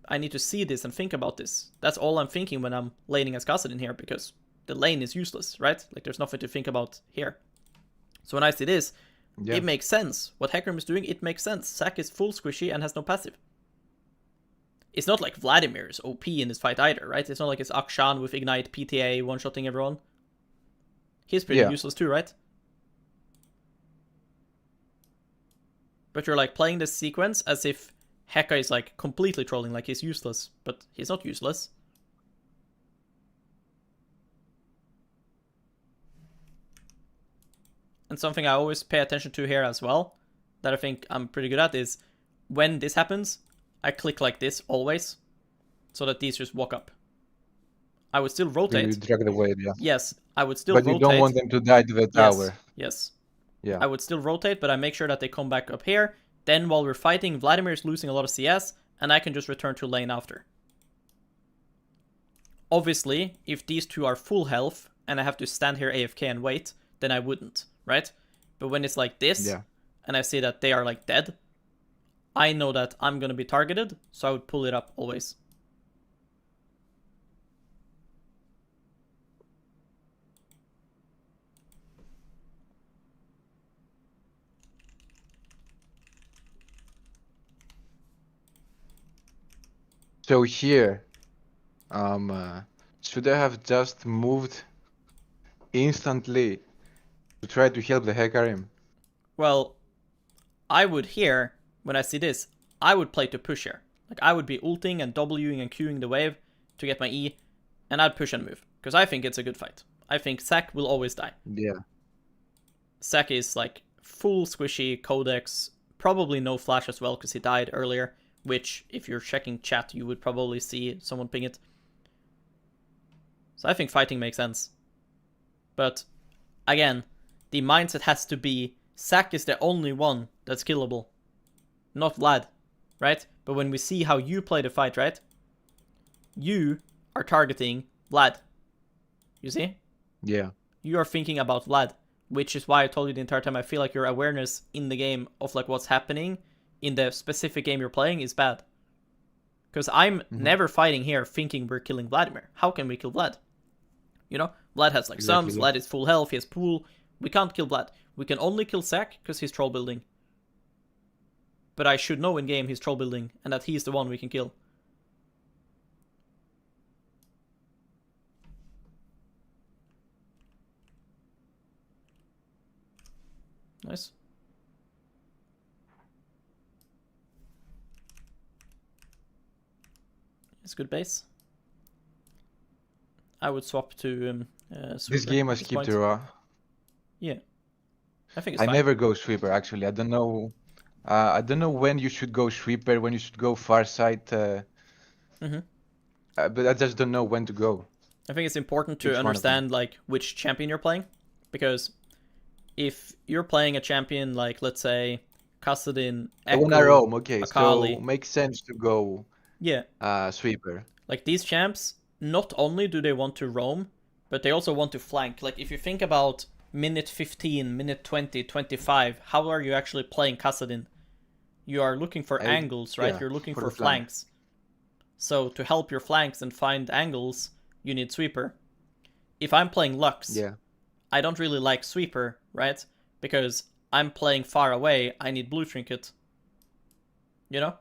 I need to see this and think about this. That's all I'm thinking when I'm laning as Kassadin here, because the lane is useless, right? Like, there's nothing to think about here. So when I see this, it makes sense. What Hecarim is doing, it makes sense. Zac is full squishy and has no passive. It's not like Vladimir is OP in this fight either, right? It's not like it's Akshan with Ignite, PTA, one-shotting everyone. He's pretty useless too, right? But you're like playing this sequence as if Heka is like completely trolling, like he's useless, but he's not useless. And something I always pay attention to here as well, that I think I'm pretty good at, is when this happens, I click like this always, so that these just walk up. I would still rotate. You drag the wave, yeah. Yes, I would still but rotate. But you don't want them to die to the tower. Yes. Yeah. I would still rotate, but I make sure that they come back up here. Then while we're fighting, Vladimir is losing a lot of CS, and I can just return to lane after. Obviously, if these two are full health, and I have to stand here AFK and wait, then I wouldn't, right? But when it's like this, and I see that they are like dead, I know that I'm gonna be targeted, so I would pull it up always. So here, should I have just moved instantly to try to help the Hecarim? Well, I would here, when I see this, I would play to push here. Like, I would be ulting and Wing and Qing the wave to get my E, and I'd push and move. Because I think it's a good fight. I think Zac will always die. Yeah. Zac is like full squishy, Codex, probably no flash as well because he died earlier. Which, if you're checking chat, you would probably see someone ping it. So I think fighting makes sense. But, again, the mindset has to be Zac is the only one that's killable. Not Vlad, right? But when we see how you play the fight, right? You are targeting Vlad. You see? Yeah. You are thinking about Vlad. Which is why I told you the entire time I feel like your awareness in the game of like what's happening in the specific game you're playing is bad. Because I'm Mm-hmm. never fighting here thinking we're killing Vladimir. How can we kill Vlad? You know, Vlad has like Exactly, sums, yeah. Vlad is full health, he has pool. We can't kill Vlad. We can only kill Zac because he's troll building. But I should know in game he's troll building and that he's the one we can kill. Nice. It's good base. I would swap to This Sweeper game at has this kept point. raw. Yeah. I think it's I fine. never go sweeper actually. I don't know. I don't know when you should go sweeper, when you should go far side. But I just don't know when to go. I think it's important to Each one of them. understand like which champion you're playing, because if you're playing a champion like, let's say, Kassadin, I wanna Echo, roam. Okay, so Akali, makes sense to go yeah, sweeper. like these champs, not only do they want to roam, but they also want to flank. Like if you think about minute 15, minute 20, 25, how are you actually playing Kassadin? You are looking for angles, right? yeah, You're looking for for the flank. flanks. So to help your flanks and find angles, you need Sweeper. If I'm playing Lux, Yeah. I don't really like Sweeper, right? Because I'm playing far away, I need Blue Trinket. You know?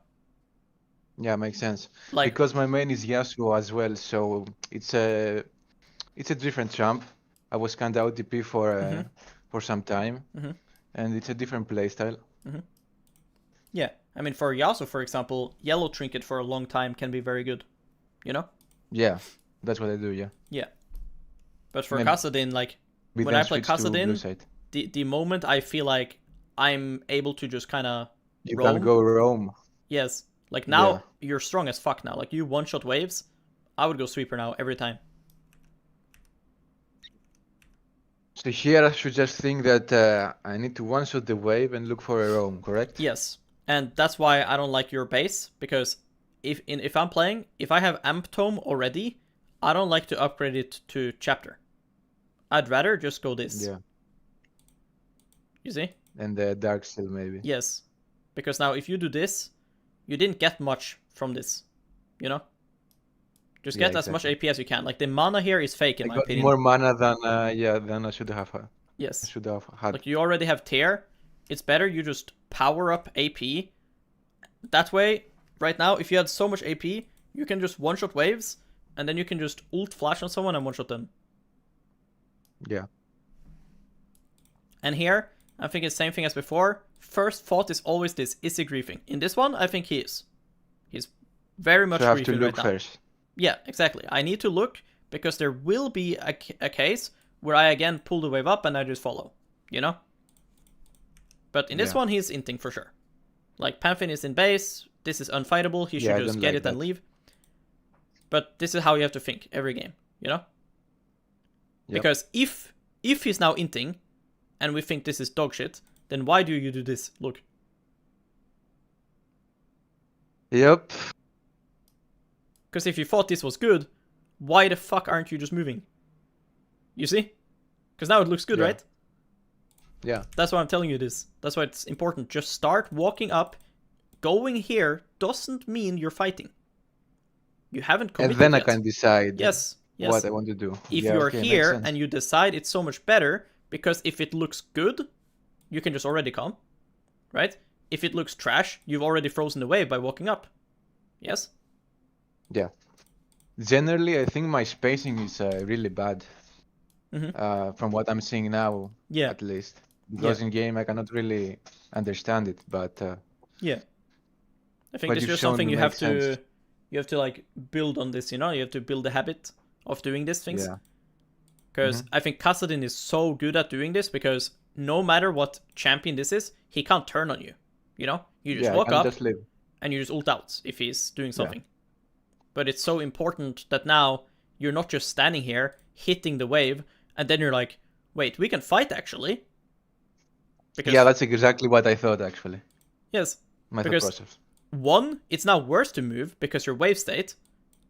Yeah, makes sense. Like, Because my main is Yasuo as well, so it's a different champ. I was kinda OTP for some time, Mhm. and it's a different playstyle. yeah. I mean, for Yasuo, for example, Yellow Trinket for a long time can be very good. You know? Yeah, that's what I do. Yeah. Yeah. But for And Kassadin, like, We when then I play switch to blue Kassadin, side. the moment I feel like I'm able to just kind of You roam, can go roam. yes. Like now, Yeah. you're strong as fuck now. Like you one-shot waves, I would go Sweeper now every time. So here I should just think that I need to one-shot the wave and look for a roam, correct? Yes, and that's why I don't like your base, because if I'm playing, if I have Amp Tome already, I don't like to upgrade it to Chapter. I'd rather just go this. Yeah. You see? And the dark still maybe. Yes. Because now if you do this, you didn't get much from this. You know? Just Yeah, get as much exactly. AP as you can. Like the mana here is fake in I my got opinion. more mana than than I should have. Yes. Should have had. Like you already have Tear. It's better you just power up AP. That way, right now, if you had so much AP, you can just one-shot waves, and then you can just ult flash on someone and one-shot them. Yeah. And here, I'm thinking the same thing as before. First thought is always this, is he griefing? In this one, I think he is. He's very much So I have to griefing look right now. first. Yeah, exactly. I need to look, because there will be a case where I again pull the wave up and I just follow. You know? But in this Yeah. one, he's inting for sure. Like, Panthin is in base, this is unfightable, he should Yeah, I just don't get like it and that. leave. But this is how you have to think every game, you know? Yep. Because if he's now inting, and we think this is dog shit, then why do you do this? Look. Yep. Because if you thought this was good, why the fuck aren't you just moving? You see? Because now it looks good, Yeah. right? Yeah. That's why I'm telling you this. That's why it's important. Just start walking up. Going here doesn't mean you're fighting. You haven't committed And then yet. I can decide Yes, yes. what I want to do. If Yeah, you're okay, makes here sense. and you decide it's so much better, because if it looks good, you can just already come, right? If it looks trash, you've already frozen the wave by walking up. Yes? Yeah. Generally, I think my spacing is really bad. From what I'm seeing now, Yeah. at least. Because in game I cannot really understand it, but Yeah. I think What it's you've just shown something makes sense. you have to like build on this, you know? You have to build the habit of doing these things. yeah. Because I think Kassadin is so good at doing this, because no matter what champion this is, he can't turn on you. You know? You just Yeah, I walk can up just live. and you just ult out if he's doing something. But it's so important that now you're not just standing here hitting the wave and then you're like, wait, we can fight actually. Because Yeah, that's exactly what I thought actually. yes, My thought because process. 1, it's now worse to move because you're wave state.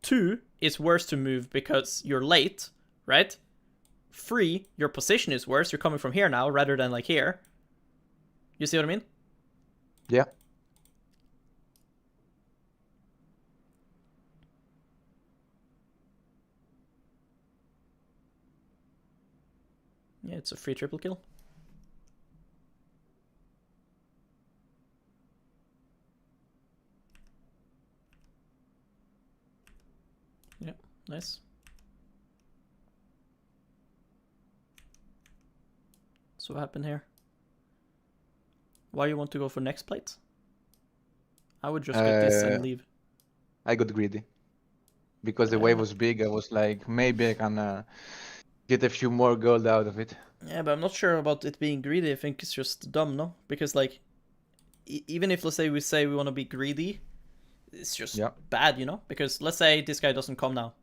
2, it's worse to move because you're late, right? 3, your position is worse. You're coming from here now rather than like here. You see what I mean? Yeah. Yeah, it's a free triple kill. Yeah, nice. So what happened here? Why you want to go for next plate? I would just get this and leave. I got greedy. Because the wave was big, I was like, maybe I can get a few more gold out of it. Yeah, but I'm not sure about it being greedy. I think it's just dumb, no? Because, like, even if, let's say we want to be greedy, it's just bad, you know? Because let's say this guy doesn't come now,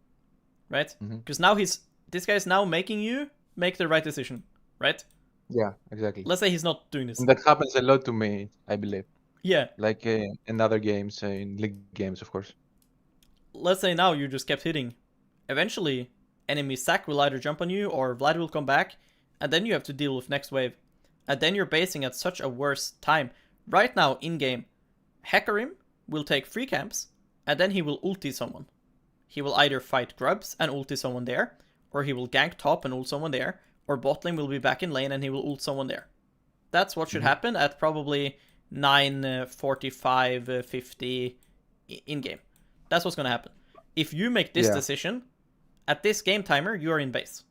right? Because now this guy is now making you make the right decision, right? Yeah, exactly. Let's say he's not doing this. And that happens a lot to me, I believe. Yeah. Like in other games, in league games, of course. Let's say now you just kept hitting. Eventually, enemy Zac will either jump on you or Vlad will come back, and then you have to deal with next wave. And then you're basing at such a worse time. Right now, in-game, Hecarim will take free camps, and then he will ulti someone. He will either fight grubs and ulti someone there, or he will gank top and ult someone there, or bot lane will be back in lane and he will ult someone there. That's what should happen at probably 9:45, 50 in-game. That's what's going to happen. If you make this decision, at this game timer, you are in base.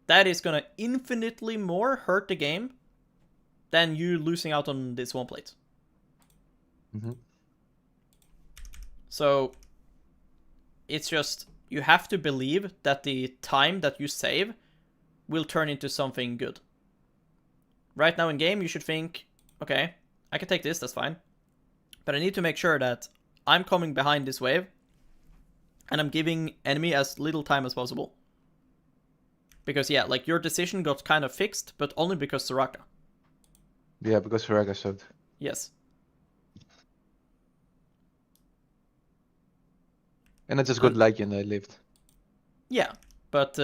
That is going to infinitely more hurt the game than you losing out on this one plate. So, it's just, you have to believe that the time that you save will turn into something good. Right now in game, you should think, okay, I can take this, that's fine. But I need to make sure that I'm coming behind this wave, and I'm giving enemy as little time as possible. Because, yeah, like, your decision got kind of fixed, but only because Soraka. Yeah, because Soraka subbed. Yes. And I just got lucky and I lived. Yeah, but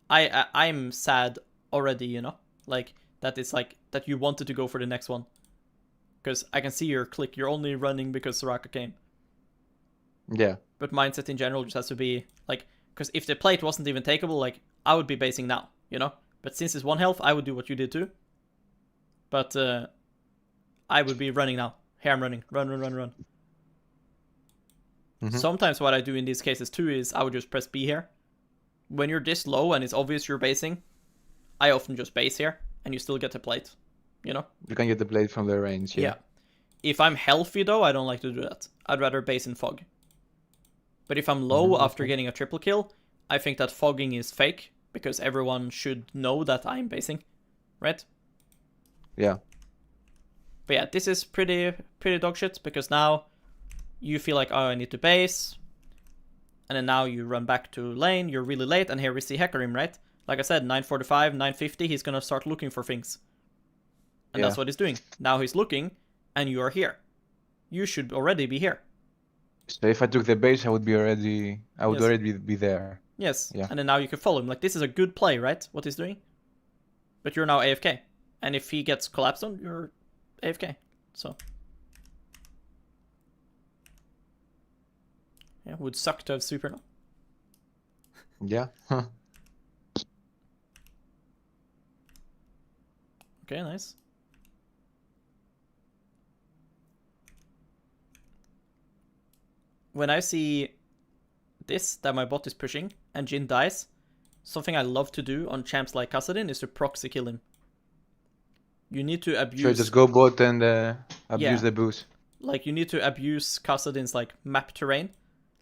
I'm sad already, you know? Like, that it's like, that you wanted to go for the next one. Because I can see your click, you're only running because Soraka came. Yeah. But mindset in general just has to be, like, because if the plate wasn't even takeable, like, I would be basing now, you know? But since it's 1 health, I would do what you did too. But I would be running now. Here I'm running. Run. Sometimes what I do in these cases too is I would just press B here. When you're this low and it's obvious you're basing, I often just base here and you still get the plate, you know? You can get the plate from the range, yeah. If I'm healthy though, I don't like to do that. I'd rather base in fog. But if I'm low after getting a triple kill, I think that fogging is fake because everyone should know that I'm basing, right? Yeah. But yeah, this is pretty dog shit because now you feel like, oh, I need to base. And then now you run back to lane, you're really late, and here we see Hecarim, right? Like I said, 9:45, 9:50, he's gonna start looking for things. And that's what he's doing. Now he's looking, and you are here. You should already be here. So if I took the base, I would already be there. Yes. Yeah. And then now you can follow him. Like, this is a good play, right? What he's doing. But you're now AFK. And if he gets collapsed on, you're AFK. So. Yeah, would suck to have super now. Yeah. Okay, nice. When I see this, that my bot is pushing, and Jhin dies, something I love to do on champs like Kassadin is to proxy kill him. You need to abuse... So just go bot and abuse the boost. Like, you need to abuse Kassadin's, like, map terrain.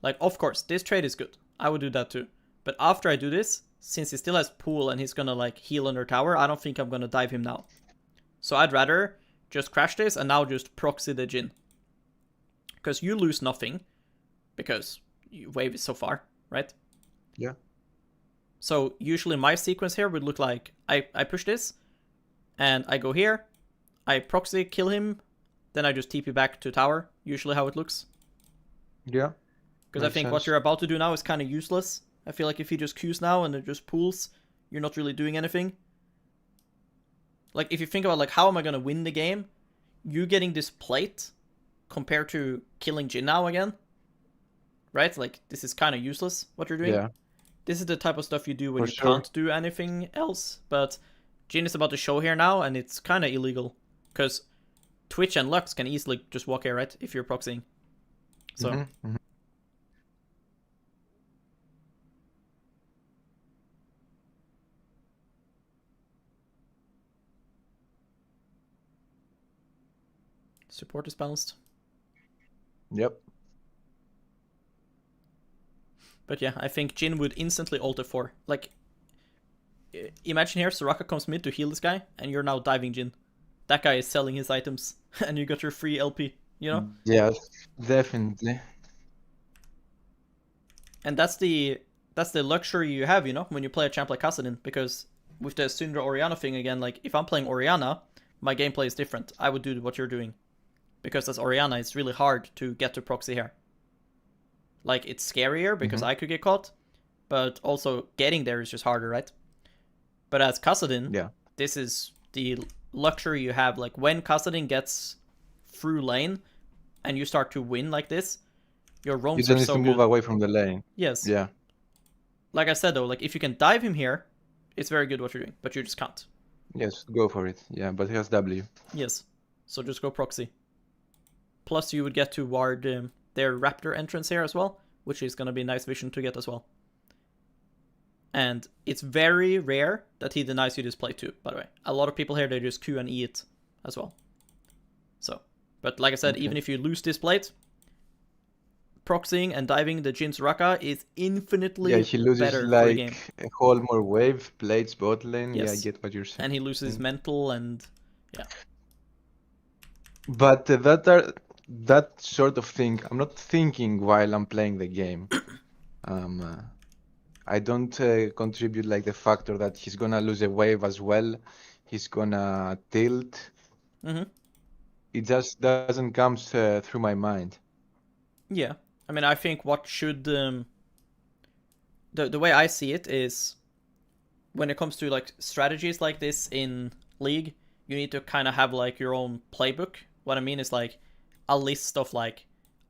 Like, of course, this trade is good. I would do that too. But after I do this, since he still has pool and he's gonna, like, heal under tower, I don't think I'm gonna dive him now. So I'd rather just crash this and now just proxy the Jhin. Because you lose nothing. Because wave is so far, right? Yeah. So usually my sequence here would look like I push this, and I go here, I proxy kill him, then I just TP back to tower, usually how it looks. Yeah. Because I think what you're about to do now is kind of useless. I feel like if you just Qs now and it just pools, you're not really doing anything. Like, if you think about, like, how am I going to win the game? You getting this plate compared to killing Jhin now again, right? Like, this is kind of useless, what you're doing. Yeah. this is the type of stuff you do when For you sure. can't do anything else. But Jin is about to show here now, and it's kind of illegal. Because Twitch and Lux can easily just walk here, right? If you're proxying. So, Mhm, mhm. support is balanced. Yep. But yeah, I think Jin would instantly ult F4. Like, imagine here, Soraka comes mid to heal this guy, and you're now diving Jin. That guy is selling his items, and you got your free LP, you know? Yes, definitely. And that's the luxury you have, you know, when you play a champ like Kassadin, because with the Syndra Oriana thing again, like, if I'm playing Oriana, my gameplay is different. I would do what you're doing. Because as Oriana, it's really hard to get to proxy here. Like, it's scarier because I could get caught, but also getting there is just harder, right? But as Kassadin, Yeah. this is the luxury you have. Like, when Kassadin gets through lane and you start to win like this, your You roams don't are need so to move good. away from the lane. Yes. Yeah. Like I said, though, like, if you can dive him here, it's very good what you're doing, but you just can't. Yes, go for it. Yeah, but he has W. Yes. So just go proxy. Plus, you would get to ward their Raptor entrance here as well, which is going to be nice vision to get as well. And it's very rare that he denies you this play too, by the way. A lot of people here, they just Q and E it as well. So, but like I said, Okay. even if you lose this plate, proxying and diving the Jin Soraka is infinitely Yeah, he loses better for the game. like a whole more wave, plates bot lane. Yeah, I Yes. get what you're saying. And he loses mental and But that sort of thing, I'm not thinking while I'm playing the game. I don't contribute like the factor that he's gonna lose a wave as well. He's gonna tilt. Mhm. It just doesn't come through my mind. yeah. I mean, I think what should the way I see it is when it comes to like strategies like this in League, you need to kind of have like your own playbook. What I mean is like a list of like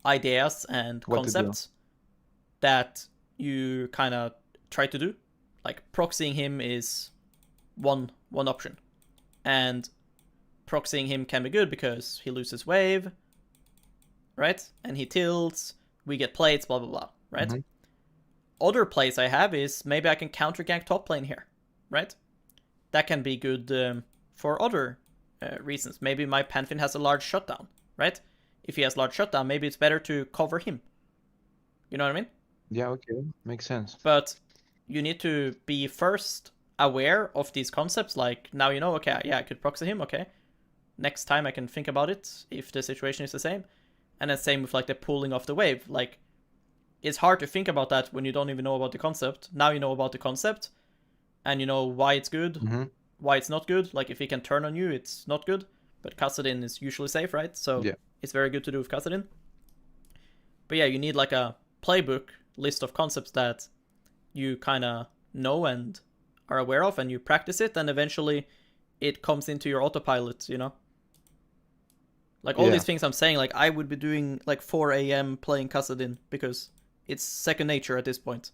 ideas and What to do. concepts that you kind of try to do. Like proxying him is one option, and proxying him can be good because he loses wave, right? And he tilts. We get plates, blah blah blah, right? Mhm. Other plays I have is maybe I can counter gank top lane here, right? That can be good for other reasons. Maybe my Pantheon has a large shutdown, right? If he has large shutdown, maybe it's better to cover him. You know what I mean? Yeah, okay, makes sense. But you need to be first aware of these concepts. Like, now you know, okay, yeah, I could proxy him, okay. Next time I can think about it if the situation is the same. And then same with like the pulling of the wave. Like, it's hard to think about that when you don't even know about the concept. Now you know about the concept, and you know why it's good, Mhm. why it's not good. Like, if he can turn on you, it's not good. But Kassadin is usually safe, right? So Yeah. it's very good to do with Kassadin. But yeah, you need like a playbook list of concepts that you kind of know and are aware of, and you practice it, and eventually it comes into your autopilot, you know? Like, all Yeah. these things I'm saying, like, I would be doing like 4 a.m. playing Kassadin because it's second nature at this point.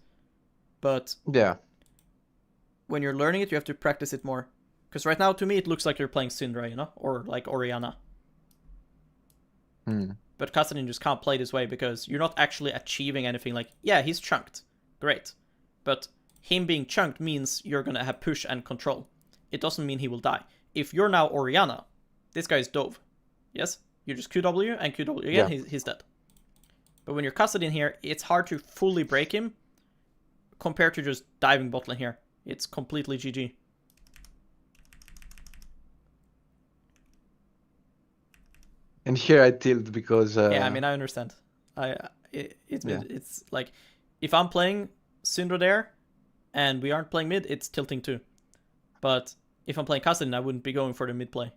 But Yeah. when you're learning it, you have to practice it more. Because right now, to me, it looks like you're playing Syndra, you know? Or like Oriana. Hmm. But Kassadin just can't play this way because you're not actually achieving anything. Like, yeah, he's chunked. Great. But him being chunked means you're gonna have push and control. It doesn't mean he will die. If you're now Oriana, this guy is dove. Yes? You just QW and QW again, Yeah. he's dead. But when you're Kassadin here, it's hard to fully break him compared to just diving bot lane here. It's completely GG. And here I tilt because Yeah, I mean, I understand. It's like, if I'm playing Syndra there and we aren't playing mid, it's tilting too. But if I'm playing Kassadin, I wouldn't be going for the mid play.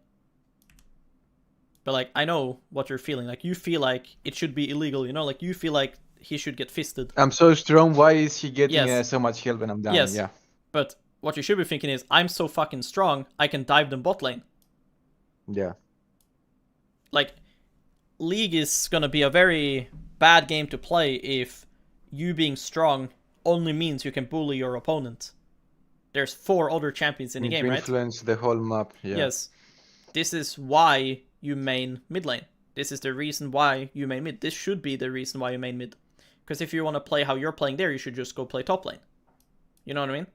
But like, I know what you're feeling. Like, you feel like it should be illegal, you know? Like, you feel like he should get fisted. I'm so strong. Why is he getting Yes. so much help when I'm down? Yes. Yeah. But what you should be thinking is, I'm so fucking strong, I can dive them bot lane. Yeah. Like, League is gonna be a very bad game to play if you being strong only means you can bully your opponent. There's 4 other champions in the game, to right? influence the whole map. Yeah. Yes. This is why you main mid lane. This is the reason why you main mid. This should be the reason why you main mid. Because if you want to play how you're playing there, you should just go play top lane. You know what I mean?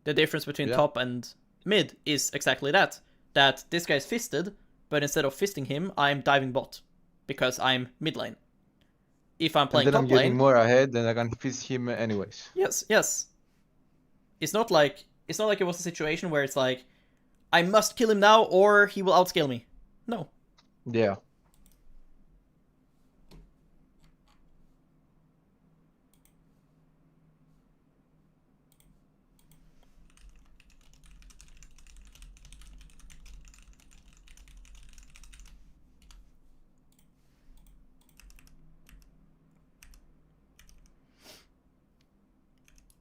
The difference between top and mid is exactly that. That this guy's fisted, but instead of fisting him, I'm diving bot. Because I'm mid lane. If I'm playing and then top I'm getting lane... more ahead, and I can fist him anyways. Yes, yes. It's not like it was a situation where it's like, I must kill him now or he will outscale me. No. Yeah.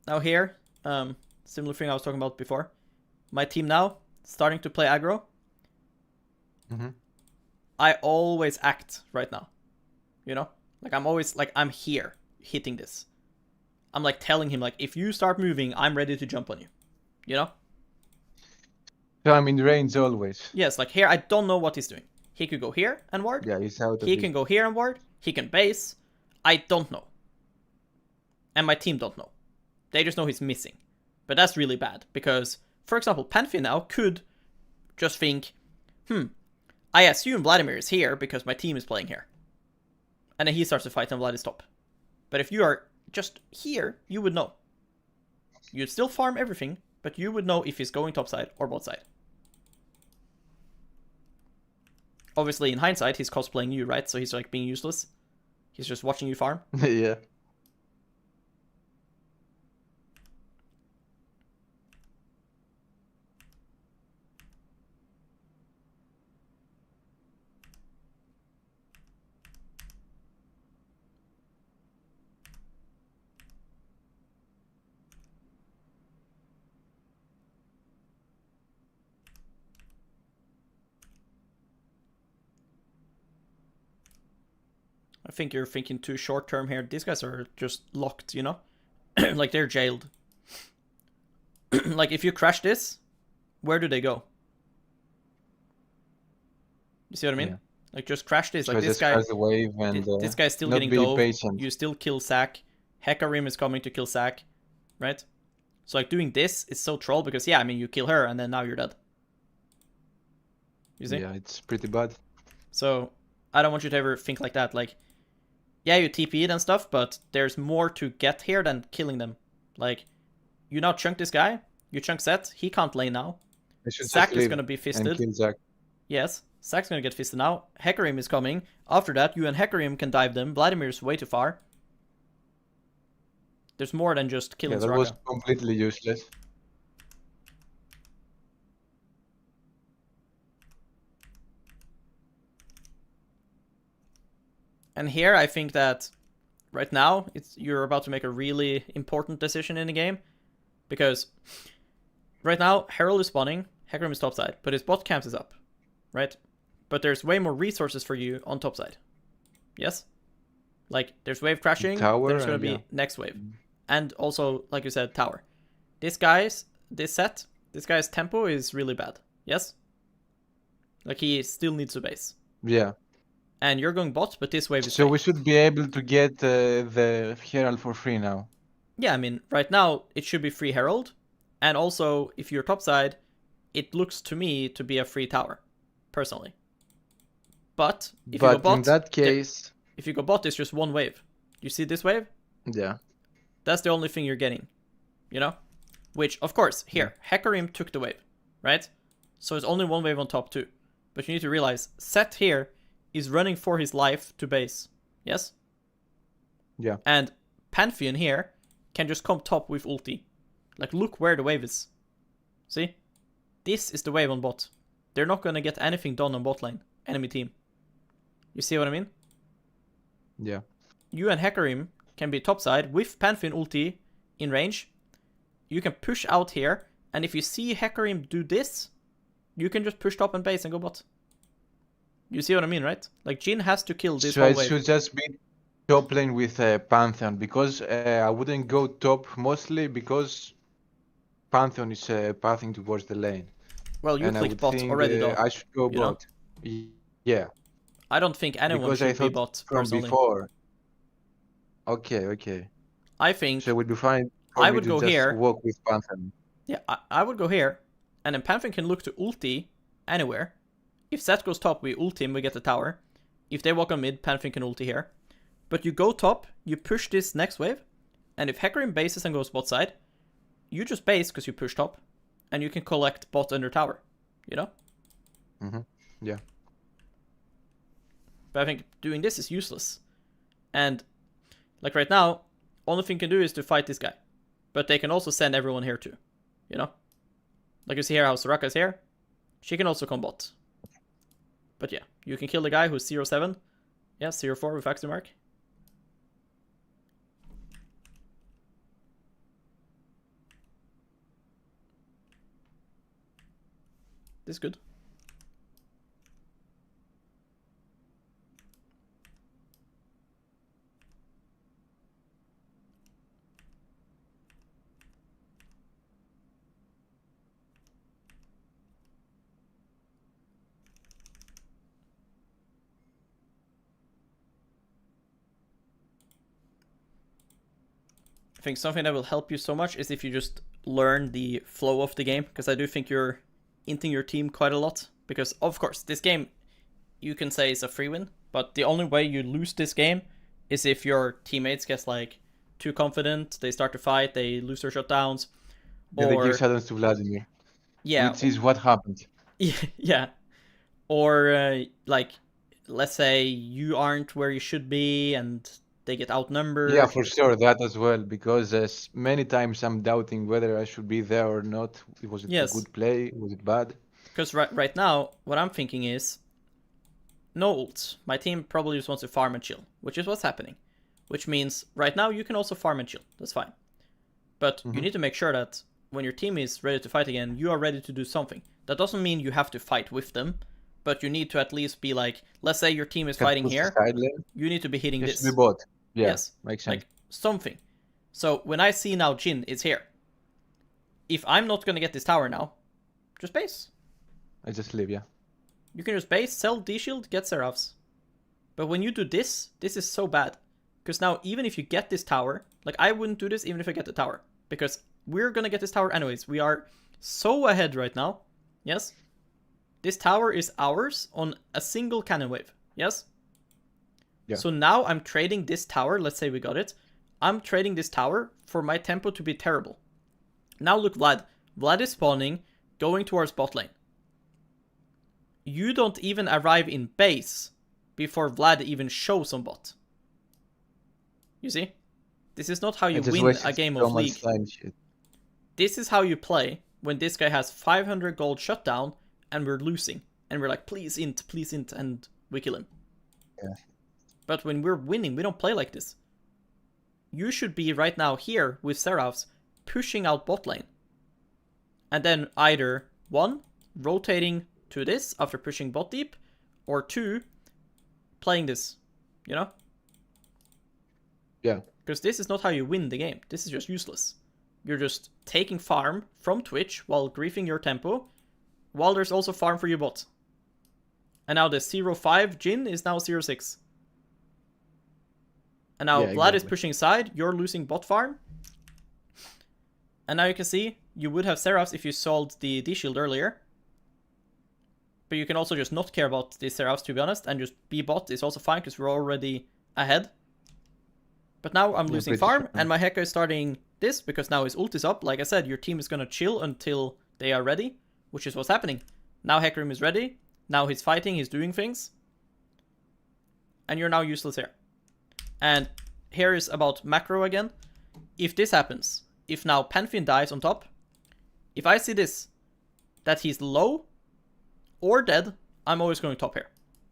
Now here, similar thing I was talking about before. My team now, starting to play aggro. Mm-hmm. I always act right now. You know? Like, I'm always, like, I'm here, hitting this. I'm, like, telling him, like, if you start moving, I'm ready to jump on you. You know? So I'm in range always. Yes, like, here, I don't know what he's doing. He could go here and ward. Yeah, he's out of He it. can go here and ward. He can base. I don't know. And my team don't know. They just know he's missing. But that's really bad, because, for example, Pantheon now could just think, I assume Vladimir is here because my team is playing here. And then he starts to fight and Vlad is top. But if you are just here, you would know. You'd still farm everything, but you would know if he's going top side or bot side. Obviously, in hindsight, he's cosplaying you, right? So he's like being useless. He's just watching you farm. Yeah. I think you're thinking too short term here. These guys are just locked, you know? Like, they're jailed. Like, if you crash this, where do they go? You see what I mean? Yeah. Like, just crash this. Like, So this just guy... crash the wave and this guy's still not getting be dove. patient. You still kill Zac. Hecarim is coming to kill Zac. Right? So, like, doing this is so troll because, yeah, I mean, you kill her and then now you're dead. You see? Yeah, it's pretty bad. So, I don't want you to ever think like that. Like, yeah, you TP'd and stuff, but there's more to get here than killing them. Like, you now chunk this guy. You chunk Zed. He can't lane now. Zac is going to be fisted. And kill Zac. Yes, Zac's going to get fisted now. Hecarim is coming. After that, you and Hecarim can dive them. Vladimir's way too far. There's more than just killing Yeah, that Soraka. was completely useless. And here, I think that right now, you're about to make a really important decision in the game. Because right now, Herald is spawning, Hecarim is topside, but his bot camps is up. Right? But there's way more resources for you on topside. Yes? Like, there's wave crashing, Tower, there's going to be yeah. next wave. And also, like you said, tower. This guy's tempo is really bad. Yes? Like, he still needs to base. Yeah. And you're going bot, but this wave is So fake. we should be able to get the Herald for free now. Yeah, I mean, right now, it should be free Herald. And also, if you're topside, it looks to me to be a free tower. Personally. But, if you go bot... in that case... If you go bot, it's just one wave. You see this wave? Yeah. That's the only thing you're getting. You know? Which, of course, here, Hecarim took the wave. Right? So it's only one wave on top too. But you need to realize, Set here is running for his life to base. Yes? Yeah. And Pantheon here can just come top with ulti. Like, look where the wave is. See? This is the wave on bot. They're not going to get anything done on bot lane. Enemy team. You see what I mean? Yeah. You and Hecarim can be topside with Pantheon ulti in range. You can push out here. And if you see Hecarim do this, you can just push top and base and go bot. You see what I mean, right? Like, Jhin has to kill this So whole it wave. should just be top lane with Pantheon because I wouldn't go top mostly because Pantheon is pathing towards the lane. Well, you And I clicked would bot think already though. I should go you know? bot. Yeah, I don't think anyone because I should be thought bot from personally. before. Okay, okay. I think So it would be fine for I me would to go just here. walk with Pantheon. Yeah, I would go here, and then Pantheon can look to ulti anywhere. If Zed goes top, we ult him, we get the tower. If they walk on mid, Pantheon can ulti here. But you go top, you push this next wave, and if Hecarim bases and goes bot side, you just base because you push top, and you can collect bot under tower, you know? Yeah. But I think doing this is useless. And, like right now, only thing you can do is to fight this guy. But they can also send everyone here too, you know? Like you see here how Soraka is here. She can also come bot. But yeah, you can kill the guy who's 0-7. Yeah, 0-4 with Axe Mark. This is good. I think something that will help you so much is if you just learn the flow of the game, because I do think you're inting your team quite a lot. Because, of course, this game, you can say is a free win, but the only way you lose this game is if your teammates get, like, too confident, they start to fight, they lose their shutdowns, Yeah, they or... give silence to Vladimir. Yeah. Which is what happened. Yeah. Or, like, let's say you aren't where you should be, and they get outnumbered. Yeah, for sure, that as well, because many times I'm doubting whether I should be there or not. Was it Yes. a good play? Was it bad? Because right now, what I'm thinking is, no ults. My team probably just wants to farm and chill, which is what's happening. Which means, right now, you can also farm and chill. That's fine. But you need to make sure that when your team is ready to fight again, you are ready to do something. That doesn't mean you have to fight with them, but you need to at least be like, let's say your team is Can fighting push the here, side lane. you need to be hitting It this. should be bot. Yeah, Yes, makes sense. like something. So when I see now Jhin is here, if I'm not gonna get this tower now, just base. I just leave, yeah. You can just base, sell D-Shield, get Seraphs. But when you do this, this is so bad. Because now, even if you get this tower, like I wouldn't do this even if I get the tower. Because we're gonna get this tower anyways. We are so ahead right now. Yes? This tower is ours on a single cannon wave. Yes? Yeah. So now I'm trading this tower, let's say we got it. I'm trading this tower for my tempo to be terrible. Now look, Vlad. Vlad is spawning, going towards bot lane. You don't even arrive in base before Vlad even shows on bot. You see? This is not how you win a game of League. This is how you play when this guy has 500 gold shutdown and we're losing. And we're like, please int, and we kill him. Yeah. But when we're winning, we don't play like this. You should be right now here with Seraphs pushing out bot lane. And then either, 1, rotating to this after pushing bot deep, or 2, playing this, you know? Yeah. Because this is not how you win the game. This is just useless. You're just taking farm from Twitch while griefing your tempo, while there's also farm for your bot. And now the 0-5 Jhin is now 0-6. And now Vlad is pushing side, you're losing bot farm. And now you can see, you would have Seraphs if you sold the D-Shield earlier. But you can also just not care about the Seraphs, to be honest, and just be bot is also fine, because we're already ahead. But now I'm losing farm, and my Heka is starting this, because now his ult is up. Like I said, your team is gonna chill until they are ready, which is what's happening. Now Hecarim is ready, now he's fighting, he's doing things. And you're now useless here. And here is about macro again. If this happens, if now Pantheon dies on top, if I see this, that he's low or dead, I'm always going top here.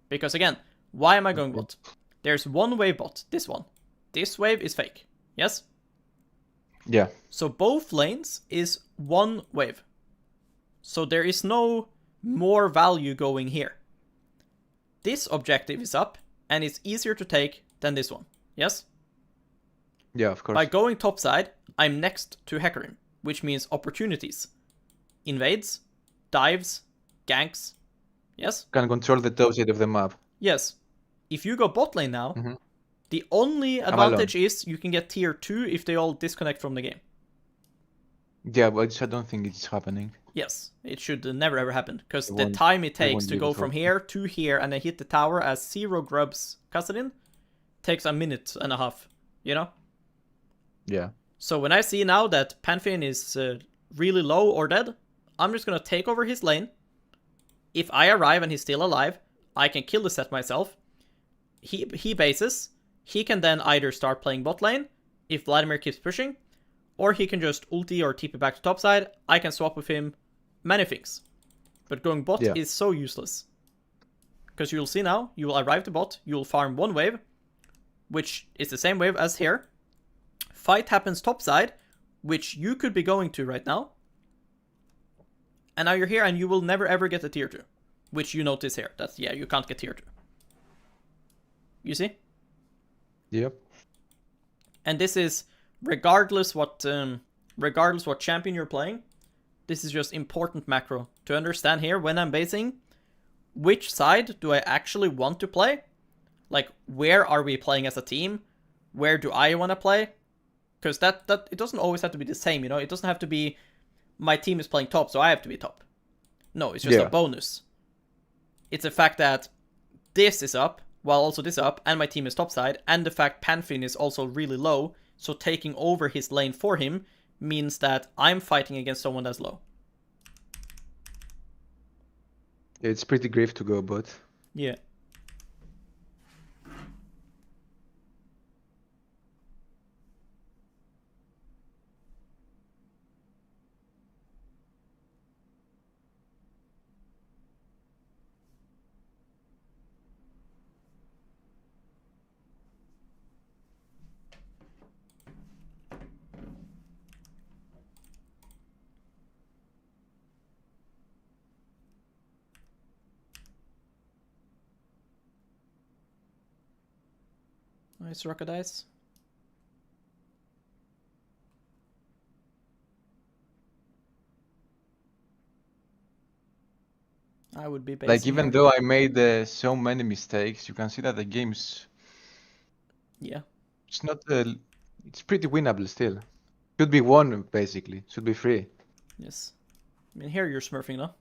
Because again, why am I going bot? There's one wave bot, this one. This wave is fake, yes? Yeah. So both lanes is one wave. So there is no more value going here. This objective is up, and it's easier to take than this one. Yes? Yeah, of course. By going topside, I'm next to Hecarim, which means opportunities. Invades, dives, ganks. Yes? Can control the top side of the map. Yes. If you go bot lane now, Mhm. the only I'm alone. advantage is you can get tier 2 if they all disconnect from the game. Yeah, but I don't think it's happening. Yes, it should never ever happen, because They the won't- time it they takes won't to be go able to from happen. here to here and then hit the tower as 0 grubs Kassadin takes a minute and a half, you know? Yeah. So when I see now that Pantheon is really low or dead, I'm just gonna take over his lane. If I arrive and he's still alive, I can kill the set myself. He bases. He can then either start playing bot lane if Vladimir keeps pushing, or he can just ulti or TP back to topside. I can swap with him many things. But going bot Yeah. is so useless. Because you'll see now, you will arrive to bot, you'll farm one wave, which is the same wave as here. Fight happens topside, which you could be going to right now. And now you're here and you will never ever get a tier 2. Which you notice here. That's, yeah, you can't get tier 2. You see? Yep. And this is regardless what champion you're playing. This is just important macro to understand here when I'm basing. Which side do I actually want to play? Like, where are we playing as a team? Where do I want to play? Because that it doesn't always have to be the same, you know? It doesn't have to be my team is playing top, so I have to be top. No, it's just a bonus. It's a fact that this is up, while also this is up, and my team is topside, and the fact Pantheon is also really low, so taking over his lane for him means that I'm fighting against someone that's low. It's pretty grave to go bot. Yeah. Nice rocket dice. I would be basing Like, even here. though I made so many mistakes, you can see that the game's... Yeah. It's not... it's pretty winnable still. Should be won, basically. Should be free. Yes. I mean, here you're smurfing, no?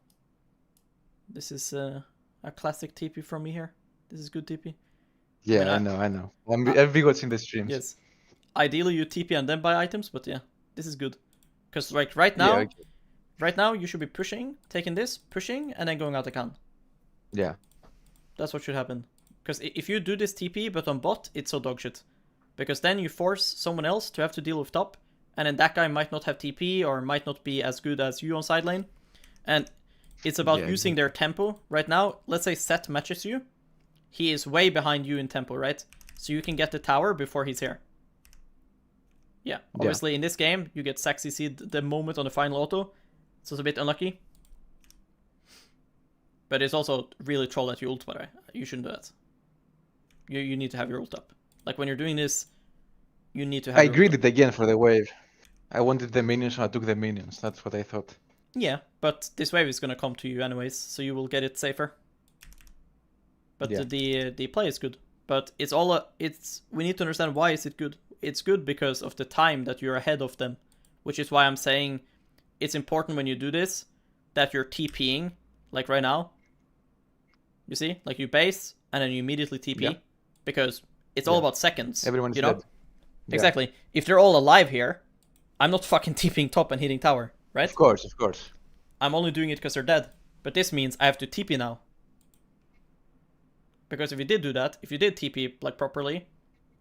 This is a classic TP from me here. This is good TP. Yeah, I know. I've been watching the streams. Yes. Ideally, you TP and then buy items, but yeah, this is good. Because like right now, Yeah, okay. right now you should be pushing, taking this, pushing, and then going out the can. Yeah. That's what should happen. Because if you do this TP but on bot, it's so dog shit. Because then you force someone else to have to deal with top, and then that guy might not have TP or might not be as good as you on side lane. And it's about using their tempo. Right now, let's say Set matches you. He is way behind you in tempo, right? So you can get the tower before he's here. Yeah, obviously in this game, you get Saxy Seed the moment on the final auto. So it's a bit unlucky. But it's also really troll that you ult, by the way. You shouldn't do that. You need to have your ult up. Like when you're doing this, you need to have I your ult greed up. it again for the wave. I wanted the minions, so I took the minions. That's what I thought. Yeah, but this wave is gonna come to you anyways, so you will get it safer. But the play is good. But it's all we need to understand why is it good. It's good because of the time that you're ahead of them, which is why I'm saying it's important when you do this that you're TPing, like right now. You see, like you base and then you immediately TP, because it's all about seconds. Everyone's you know? dead. Exactly. If they're all alive here, I'm not fucking TPing top and hitting tower, right? Of course. I'm only doing it because they're dead. But this means I have to TP now. Because if you did do that, if you did TP like properly,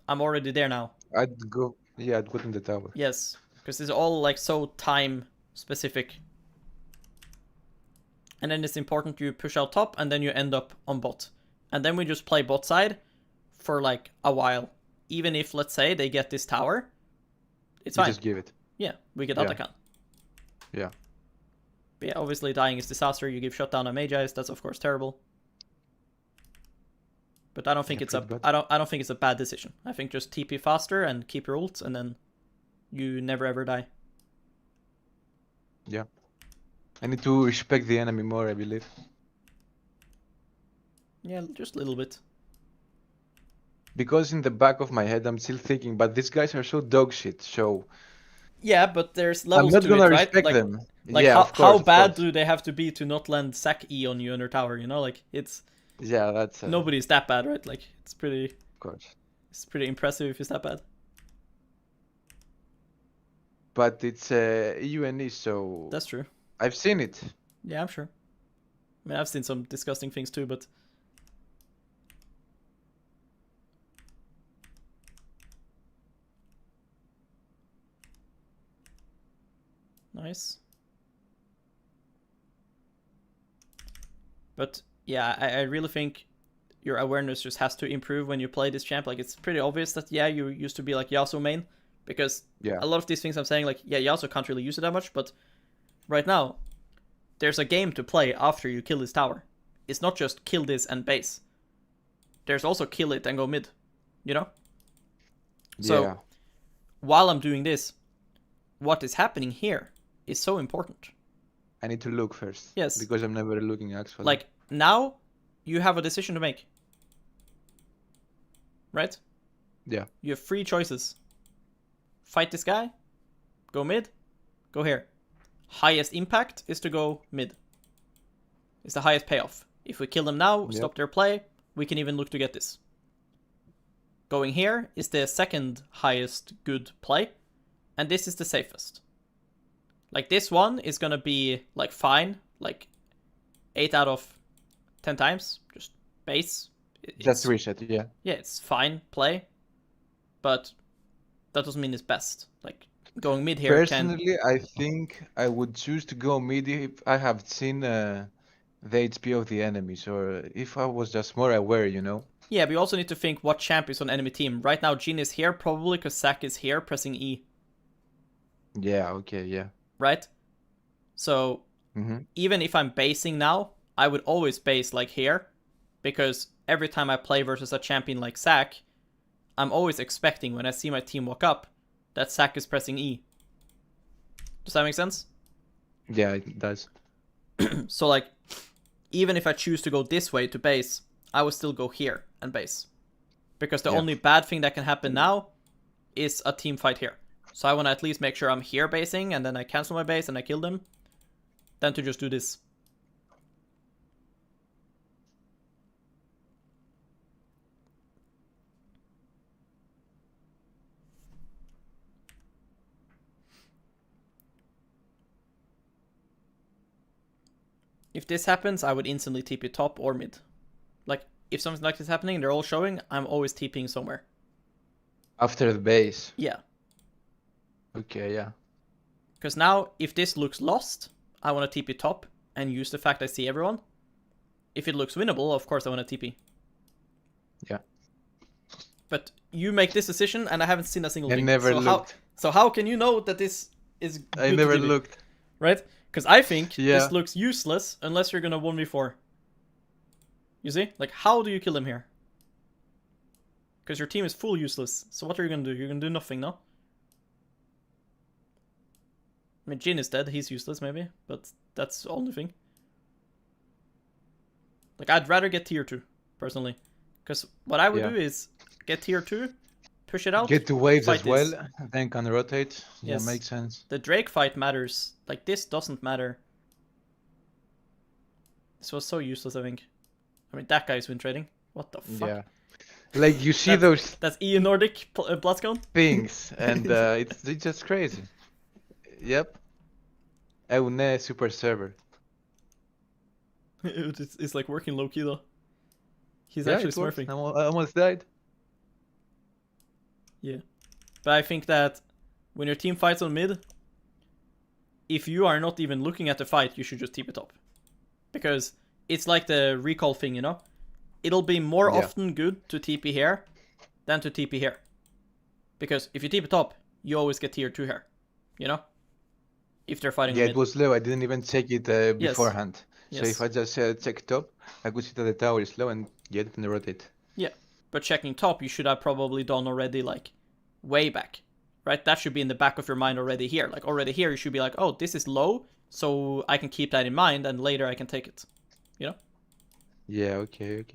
I'm already there now. I'd go in the tower. Yes, because it's all like so time specific. And then it's important you push out top and then you end up on bot. And then we just play bot side for like a while. Even if, let's say, they get this tower, it's fine. Just give it. Yeah, we get Atakan. Yeah. But yeah, obviously dying is disaster. You give shutdown on Magi, that's of course terrible. But I don't think Yeah, it's a pretty bad. I don't think it's a bad decision. I think just TP faster and keep your ult, and then you never ever die. Yeah. I need to respect the enemy more, I believe. Yeah, just a little bit. Because in the back of my head, I'm still thinking, but these guys are so dog shit, so Yeah, but there's I'm levels not to gonna it, right? respect Like them. like Yeah, how of course, of bad course. do they have to be to not land sack E on you under tower? You know, like it's Yeah, that's nobody's that bad, right? Like of course. it's pretty impressive if it's that bad. But it's UNE, so That's true. I've seen it. Yeah, I'm sure. I mean, I've seen some disgusting things too, but nice. But yeah, I really think your awareness just has to improve when you play this champ. Like, it's pretty obvious that, yeah, you used to be like Yasuo main, because Yeah. a lot of these things I'm saying, like, yeah, Yasuo can't really use it that much, but right now, there's a game to play after you kill this tower. It's not just kill this and base. There's also kill it and go mid, you know? So, Yeah. while I'm doing this, what is happening here is so important. I need to look first. Yes. Because I'm never looking actually. Like, now, you have a decision to make. Right? Yeah. You have 3 choices. Fight this guy, go mid, go here. Highest impact is to go mid. It's the highest payoff. If we kill them now, Yep. stop their play, we can even look to get this. Going here is the second highest good play, and this is the safest. Like, this one is gonna be, like, fine, like, 8 out of 10 times, just base. Just reset, yeah. Yeah, it's fine play, but that doesn't mean it's best. Like, going mid here can... Personally, I think I would choose to go mid if I have seen the HP of the enemies, or if I was just more aware, you know? Yeah, but you also need to think what champ is on enemy team. Right now, Jhin is here, probably because Zac is here pressing E, Yeah, okay, yeah. right? So, even if I'm basing now, I would always base like here, because every time I play versus a champion like Zac, I'm always expecting when I see my team walk up that Zac is pressing E. Does that make sense? Yeah, it does. So, like, even if I choose to go this way to base, I would still go here and base. Because the Yeah. only bad thing that can happen now is a team fight here. So I want to at least make sure I'm here basing, and then I cancel my base and I kill them. Than to just do this. If this happens, I would instantly TP top or mid. Like, if something like this is happening and they're all showing, I'm always TPing somewhere. After the base. Yeah. Okay, yeah. Because now, if this looks lost, I want to TP top and use the fact I see everyone. If it looks winnable, of course I want to TP. Yeah. But you make this decision, and I haven't seen a single I thing. never looked. So how can you know that this is good I to never TP? looked. Right? Because I think Yeah. this looks useless unless you're gonna 1v4. You see? Like, how do you kill him here? Because your team is full useless. So what are you gonna do? You're gonna do nothing, no? I mean, Jhin is dead. He's useless, maybe. But that's the only thing. Like, I'd rather get tier 2, personally. Because what I would Yeah. do is get tier 2, push it out. Get to waves fight as well, this. then can rotate. Yes. Yeah, makes sense. The Drake fight matters. Like, this doesn't matter. This was so useless, I think. I mean, that guy's win trading. What the fuck? Yeah. Like, you see those That's Ian Nordic Blitzcon? things, and it's just crazy. Yep. Eune super server. It's like working low key though. He's Yeah, actually it works. smurfing. I almost died. Yeah. But I think that when your team fights on mid, if you are not even looking at the fight, you should just TP top. Because it's like the recall thing, you know? It'll be more Yeah. often good to TP here than to TP here. Because if you TP top, you always get tier 2 here. You know? If they're fighting Yeah, mid. it was low. I didn't even check it beforehand. So Yes. if I just check top, I could see that the tower is low and get it and rotate. Yeah, but checking top, you should have probably done already, like, way back, right? That should be in the back of your mind already here. Like, already here, you should be like, oh, this is low, so I can keep that in mind, and later I can take it, you know? Yeah, okay.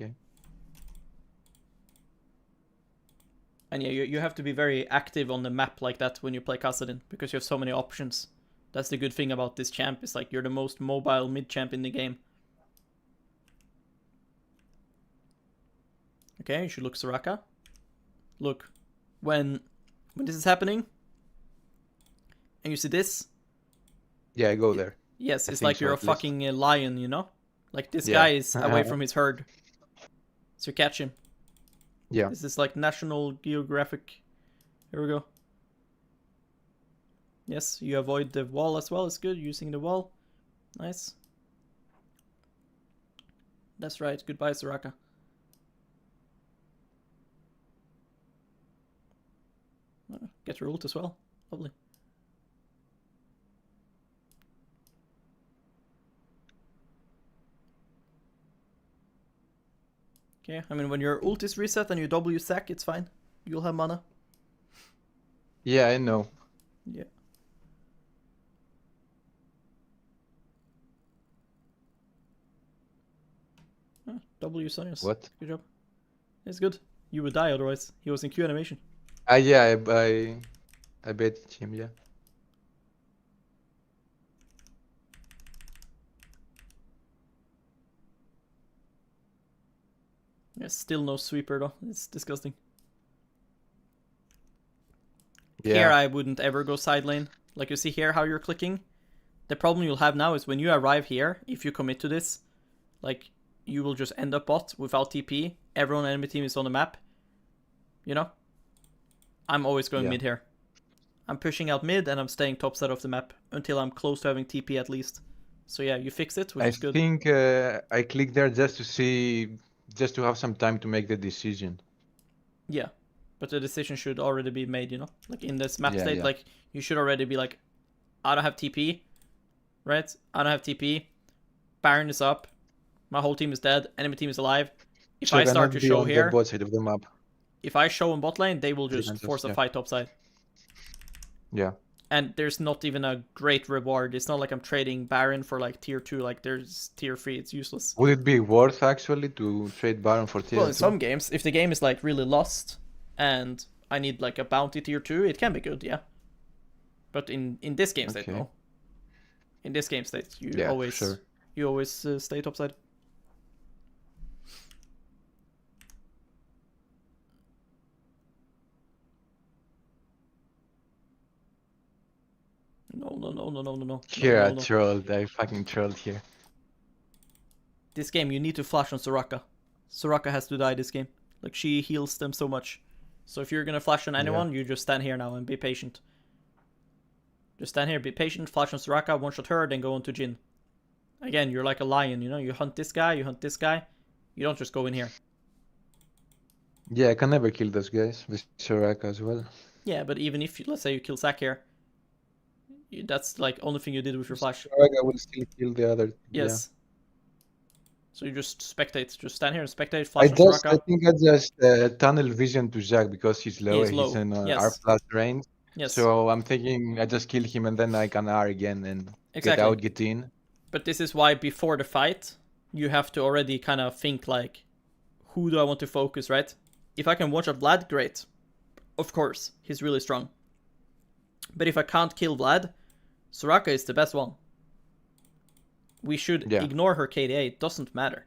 And yeah, you have to be very active on the map like that when you play Kassadin, because you have so many options. That's the good thing about this champ, is like, you're the most mobile mid-champ in the game. Okay, you should look Soraka. Look, when this is happening, and you see this, Yeah, go there. yes, I it's think like so, you're a at least. fucking lion, you know? Like, this Yeah. guy is away from his herd. So you catch him. Yeah. This is like National Geographic. Here we go. Yes, you avoid the wall as well. It's good, using the wall. Nice. That's right. Goodbye, Soraka. Get your ult as well. Lovely. Okay, I mean, when your ult is reset and you W sack, it's fine. You'll have mana. Yeah, I know. Yeah. W Sonius. What? Good job. It's good. You would die otherwise. He was in Q animation. Yeah, I bet him, yeah. Yeah, still no sweeper though. It's disgusting. Yeah. Here I wouldn't ever go side lane. Like you see here how you're clicking. The problem you'll have now is when you arrive here, if you commit to this, like, you will just end up bot without TP. Everyone enemy team is on the map. You know? I'm always going mid here. I'm pushing out mid and I'm staying top side of the map until I'm close to having TP at least. So yeah, you fix it, which is good. I think I clicked there just to see, just to have some time to make the decision. Yeah, but the decision should already be made, you know? Like, in this map Yeah, state, yeah. like, you should already be like, I don't have TP, right? I don't have TP. Baron is up. My whole team is dead. Enemy team is alive. If So I cannot start to be show on the here, bot side of the map. if I show on bot lane, they will They just can just- force a yeah. fight topside. Yeah. And there's not even a great reward. It's not like I'm trading Baron for like tier 2, like there's tier 3, it's useless. Would it be worth actually to trade Baron for tier Well, in 2? some games, if the game is like really lost and I need like a bounty tier 2, it can be good, yeah. But in this game state, Okay. no. In this game state, you Yeah, always sure. stay topside. No. Here I No. trolled, I fucking trolled here. This game, you need to flash on Soraka. Soraka has to die this game. Like, she heals them so much. So if you're gonna flash on anyone, you just stand here now and be patient. Just stand here, be patient, flash on Soraka, one-shot her, then go on to Jhin. Again, you're like a lion, you know? You hunt this guy, you hunt this guy. You don't just go in here. Yeah, I can never kill those guys with Soraka as well. Yeah, but even if, let's say you kill Zac here, that's like only thing you did with your flash. Soraka will still kill the other. Yes. So you just spectate, just stand here and spectate, Yeah. flash on I Soraka. think I just tunnel vision to Zac because he's low. is low, He's in yes. R plus range. Yes. So I'm thinking I just kill him and then I can R again and Exactly. get out, get in. But this is why before the fight, you have to already kind of think like, who do I want to focus, right? If I can watch out Vlad, great. Of course, he's really strong. But if I can't kill Vlad, Soraka is the best one. We should ignore her KDA, it doesn't matter.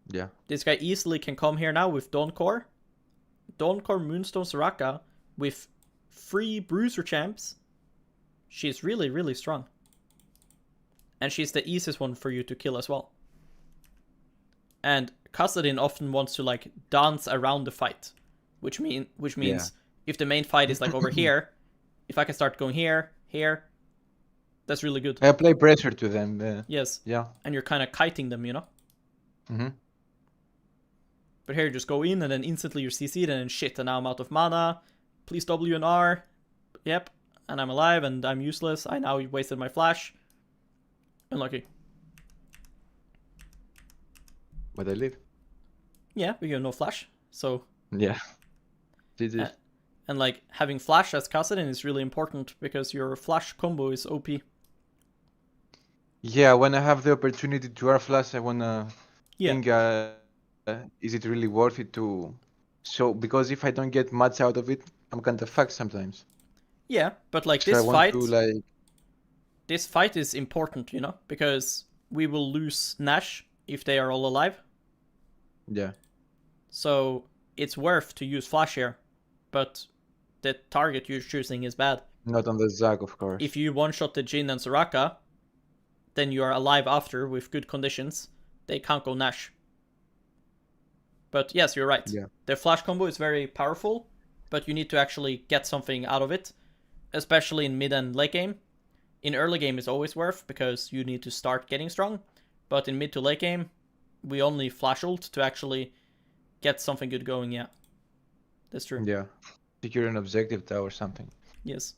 Yeah. This guy easily can come here now with Dawncore. Dawncore, Moonstone, Soraka with 3 Bruiser champs. She's really, really strong. And she's the easiest one for you to kill as well. And Kassadin often wants to like dance around the fight. Which means if the main fight is like over here, if I can start going here, that's really good. I apply pressure to them. Yes. Yeah. And you're kind of kiting them, you know? Mm-hmm. But here you just go in and then instantly you're CC'd and then shit, and now I'm out of mana. Please W and R. Yep. And I'm alive and I'm useless. I now wasted my flash. Unlucky. But I live. Yeah, but you have no flash. So, Yeah. GG. Uh, and like having flash as Kassadin is really important because your flash combo is OP. Yeah, when I have the opportunity to air flash, I wanna Yeah. think, is it really worth it to? So because if I don't get much out of it, I'm kinda fucked sometimes. Yeah, but like So I want to like, this fight is important, you know, because we will lose Nash if they are all alive. yeah, So it's worth to use flash here, but the target you're choosing is bad. not on the Zac, of course. If you one-shot the Jin and Soraka, then you are alive after with good conditions. They can't go Nash. But yes, you're right. Yeah. The flash combo is very powerful, but you need to actually get something out of it, especially in mid and late game. In early game is always worth because you need to start getting strong, but in mid to late game, we only flash ult to actually get something good going. Yeah, that's true. Yeah, secure an objective tower or something, Yes.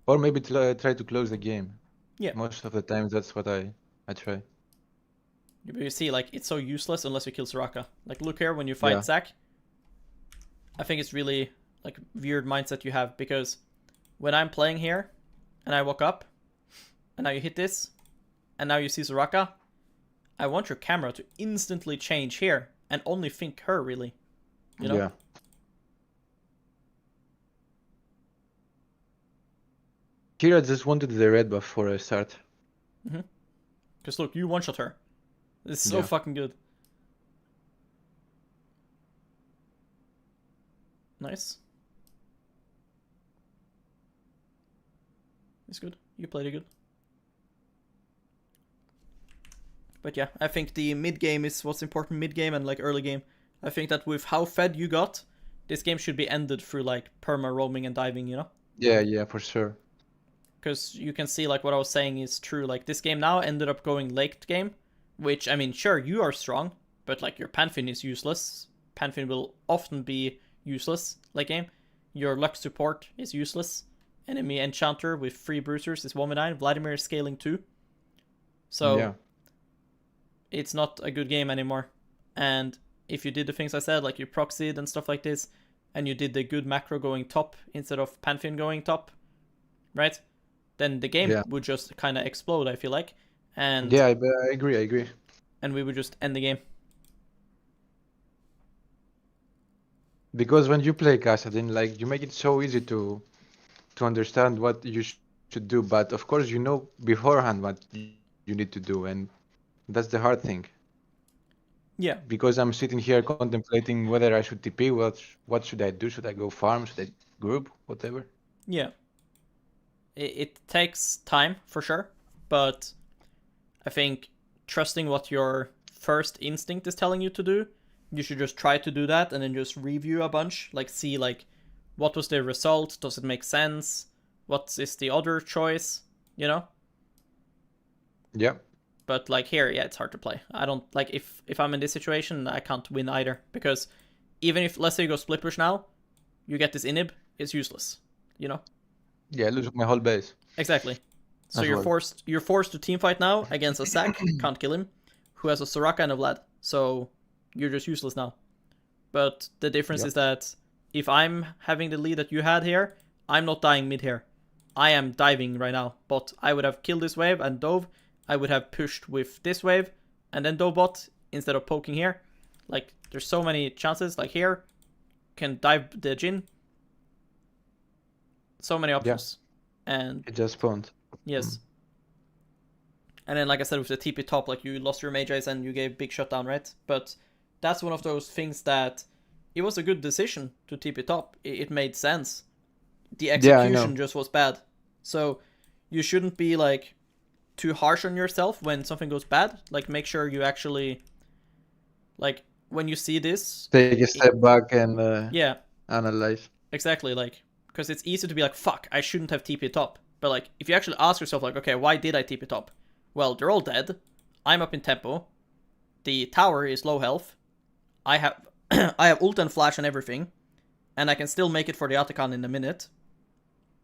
or maybe try to close the game. Yeah. Most of the time, that's what I try. But you see, like, it's so useless unless you kill Soraka. Like, look here when you fight Yeah. Zac. I think it's really, like, weird mindset you have, because when I'm playing here, and I walk up, and now you hit this, and now you see Soraka, I want your camera to instantly change here, and only think her, really. You know? Yeah. Here I just wanted the red buff for a start. Because look, you one-shot her. It's so Yeah. fucking good. Nice. It's good. You played it good. But yeah, I think the mid game is what's important, mid game and like early game. I think that with how fed you got, this game should be ended through like perma roaming and diving, you know? Yeah, for sure. Because you can see like what I was saying is true. Like this game now ended up going late game, which I mean, sure, you are strong, but like your Pantheon is useless. Pantheon will often be useless late game. Your Lux support is useless. Enemy Enchanter with 3 bruisers is 1v9. Vladimir is scaling 2. So Yeah. it's not a good game anymore. And if you did the things I said, like you proxied and stuff like this, and you did the good macro going top instead of Pantheon going top, right? Then the game Yeah. would just kind of explode, I feel like. And Yeah, I agree. and we would just end the game. Because when you play Kassadin, like you make it so easy to understand what you should do, but of course you know beforehand what you need to do, and that's the hard thing. Yeah. Because I'm sitting here contemplating whether I should TP, what should I do? Should I go farm? Should I group? Whatever. Yeah. It takes time, for sure. But I think trusting what your first instinct is telling you to do, you should just try to do that and then just review a bunch. Like, see, like, what was the result? Does it make sense? What is the other choice? You know? Yeah. But, like, here, yeah, it's hard to play. I don't, like, if I'm in this situation, I can't win either. Because even if, let's say you go split push now, you get this inhib, it's useless. You know? Yeah, I lose my whole base. Exactly. So As you're well. forced to team fight now against a Zac, can't kill him, who has a Soraka and a Vlad. So you're just useless now. But the difference Yep. is that if I'm having the lead that you had here, I'm not dying mid here. I am diving right now. But I would have killed this wave and dove. I would have pushed with this wave and then dove bot instead of poking here. Like, there's so many chances. Like here, can dive the Jin. So many options. And It just spawned. yes. And then, like I said, with the TP top, like you lost your mage eyes and you gave big shutdown, right? But that's one of those things that it was a good decision to TP top. It made sense. The Yeah, I execution know. just was bad. So you shouldn't be like too harsh on yourself when something goes bad. Like make sure you actually, like when you see this, Take a step back and yeah, analyze. exactly. Like because it's easy to be like, fuck, I shouldn't have TP top. But like if you actually ask yourself, like, okay, why did I TP top? Well, they're all dead. I'm up in tempo. The tower is low health. I have I have ult and flash and everything, and I can still make it for the Atakan in a minute.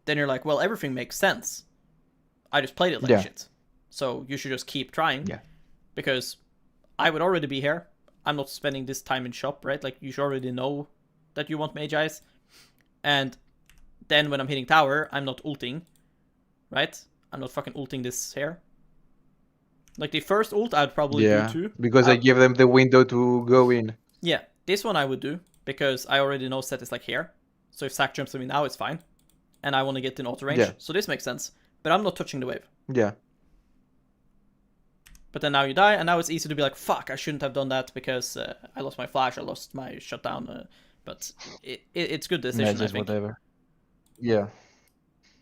Then you're like, well, everything makes sense. I just played it like Yeah. shit. So you should just keep trying. Yeah. Because I would already be here. I'm not spending this time in shop, right? Like, you should already know that you want Mage Eyes. And then when I'm hitting tower, I'm not ulting, right? I'm not fucking ulting this here. Like, the first ult I'd probably do too. because I give them the window to go in. Yeah, this one I would do, because I already know set is like here. So if Zac jumps on me now, it's fine. And I want to get in auto range, Yeah. so this makes sense. But I'm not touching the wave. Yeah. But then now you die, and now it's easy to be like, fuck, I shouldn't have done that because I lost my flash, I lost my shutdown. But it's good decision, Yeah, I just think. whatever. Yeah.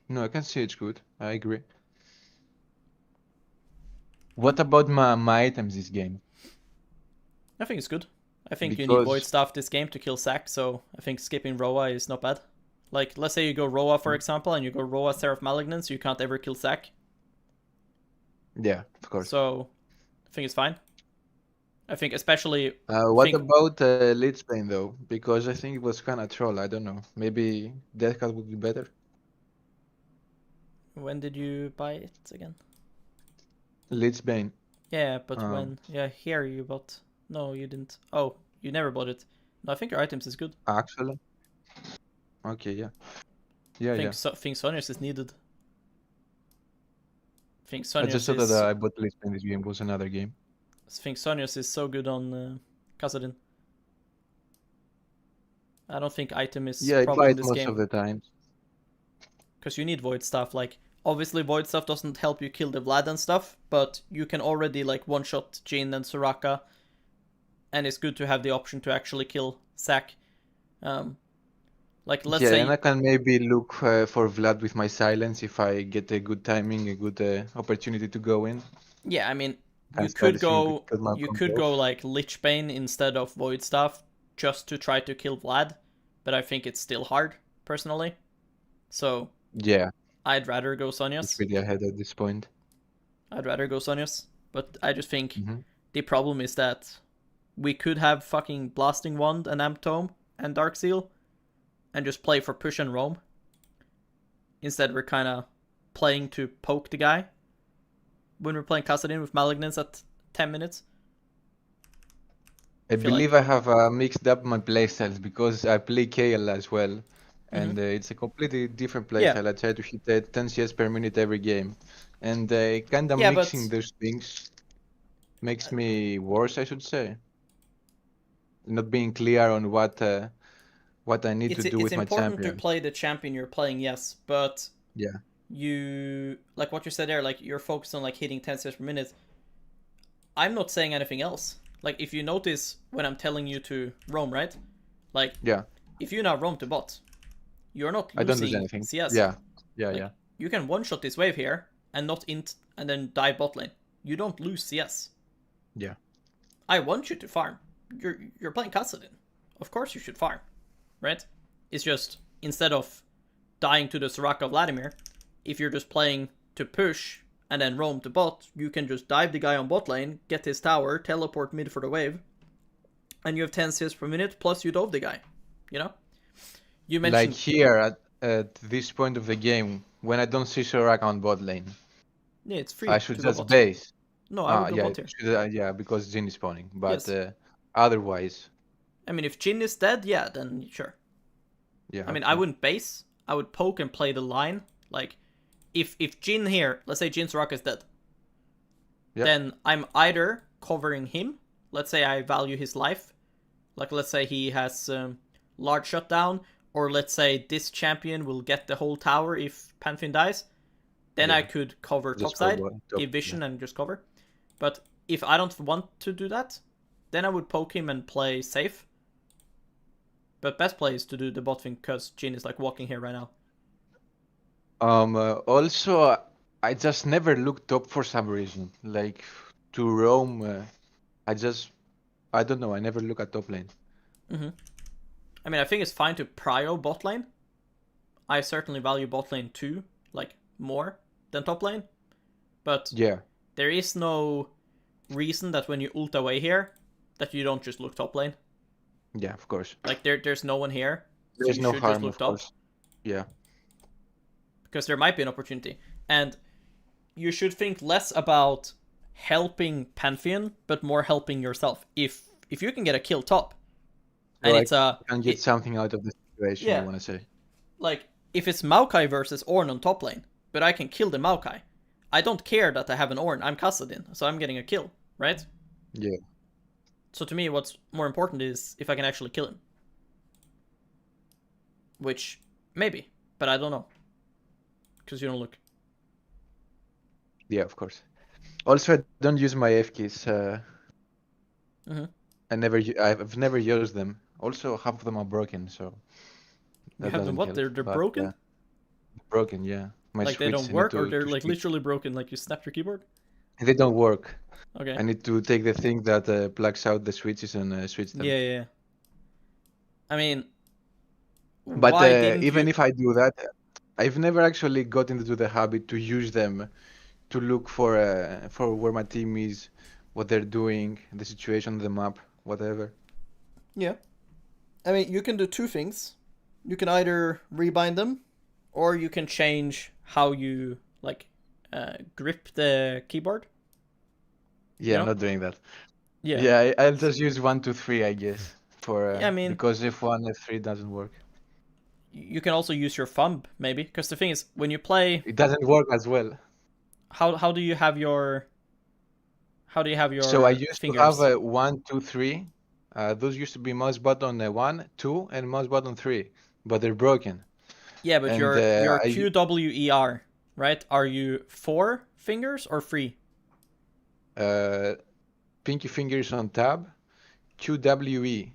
No, I can see it's good. I agree. What about my items this game? I think it's good. I think you need Because- Void Staff this game to kill Zac, so I think skipping Roa is not bad. Like, let's say you go Roa, for example, and you go Roa Seraph Malignance, you can't ever kill Zac. Yeah, of course. So, I think it's fine. I think especially... What think- about Lich Bane though? Because I think it was kind of troll. I don't know. Maybe Death Card would be better. When did you buy it again? Lich Bane. Yeah, but Um, when... Yeah, here you bought... No, you didn't. Oh, you never bought it. No, I think your items is good. Actually. Okay, yeah. Yeah, I think, yeah. think Sonius is needed. I think I Sonius just thought is... that I bought Lich Bane this game was another game. I think Sonius is so good on Kassadin. I don't think item is Yeah, I problem buy in it this most game. of the time. Because you need Void Stuff. Like, obviously Void Stuff doesn't help you kill the Vlad and stuff, but you can already, like, one-shot Jhin and Soraka. And it's good to have the option to actually kill Zac. Like, let's Yeah, say... and I can maybe look for Vlad with my silence if I get a good timing, a good opportunity to go in. Yeah, I mean, I you started could seeing go... good map You combos. could go, like, Lich Bane instead of Void Stuff just to try to kill Vlad. But I think it's still hard, personally. So... Yeah, I'd rather go it's Sonius. really ahead at this point. I'd rather go Sonius. But I just think Mhm. the problem is that we could have fucking Blasting Wand and Amp Tome and Dark Seal and just play for push and roam. Instead, we're kind of playing to poke the guy when we're playing Kassadin with Malignance at 10 minutes. I feel believe I have mixed up my playstyles because I play KL as well. And it's a completely different Yeah. playstyle. I try to hit 10 CS per minute every game. And kind of Yeah, but- mixing those things makes me worse, I should say. Not being clear on what I need to do It's with my important to champion. play the champion you're playing, yes, but Yeah. you, like what you said there, like you're focused on like hitting 10 steps per minute. I'm not saying anything else. Like if you notice when I'm telling you to roam, right? Like Yeah. if you now roam to bot, you're not I don't lose losing anything. CS. Yeah. Yeah, Like, yeah. You can one shot this wave here and not int and then die bot lane. You don't lose CS. Yeah. I want you to farm. You're playing Kassadin. Of course you should farm, right? It's just instead of dying to the Soraka Vladimir, if you're just playing to push and then roam to bot, you can just dive the guy on bot lane, get his tower, teleport mid for the wave, and you have 10 CS per minute plus you dove the guy. You know? You mentioned Like here at this point of the game, when I don't see Soraka on bot lane, yeah, it's free. I should to go just bot. base. No, I would go yeah, bot here. yeah, because Jhin is spawning. But Yes. otherwise, I mean, if Jhin is dead, yeah, then sure. yeah. I mean, okay. I wouldn't base. I would poke and play the line. Like, if Jhin here, let's say Jhin Soraka is dead, Yeah. then I'm either covering him. Let's say I value his life. Like, let's say he has large shutdown, or let's say this champion will get the whole tower if Pantheon dies. Then I Yeah. could cover Just topside, go top, give vision, and just cover. But if I don't want to do that, then I would poke him and play safe. But best play is to do the bot thing because Jhin is like walking here right now. Also, I just never looked top for some reason. Like to roam, I don't know. I never look at top lane. I mean, I think it's fine to prio bot lane. I certainly value bot lane too, like more than top lane. But Yeah, there is no reason that when you ult away here, that you don't just look top lane. yeah, of course. Like there's no one here. So There's you no should harm, just look of top. course. Yeah, Because there might be an opportunity. And you should think less about helping Pantheon, but more helping yourself. If if you can get a kill top, So and I it's a can get something out of the situation. Yeah. You want to say? like if it's Maokai versus Ornn on top lane, but I can kill the Maokai, I don't care that I have an Ornn. I'm Kassadin, so I'm getting a kill, right? Yeah. So to me, what's more important is if I can actually kill him. Which, maybe, but I don't know. Because you don't look. Yeah, of course. Also, I don't use my F keys. Mhm. I've never used them. Also, half of them are broken, so You that have them doesn't what? help. They're But, broken? yeah, broken, yeah. My Like they switch, don't I need work, or to they're like switch. literally broken, like you snapped your keyboard? They don't work. Okay. I need to take the thing that plugs out the switches and switch them. Yeah. I mean, But why didn't even you? if I do that, I've never actually gotten into the habit to use them to look for where my team is, what they're doing, the situation on the map, whatever. Yeah. I mean, you can do two things. You can either rebind them, or you can change how you like grip the keyboard. Yeah, know? I'm not doing that. Yeah. Yeah, I'll just use 1, 2, 3, I guess, for Yeah, I mean, because F1, F3 doesn't work. you can also use your thumb maybe, because the thing is, when you play, It doesn't work as well. how do you have your So I used to fingers? have 1, 2, 3. Those used to be mouse button 1, 2, and mouse button 3, but they're broken. Yeah, but And your I QWER, right? Are you 4 fingers or 3? pinky fingers on tab, QWE.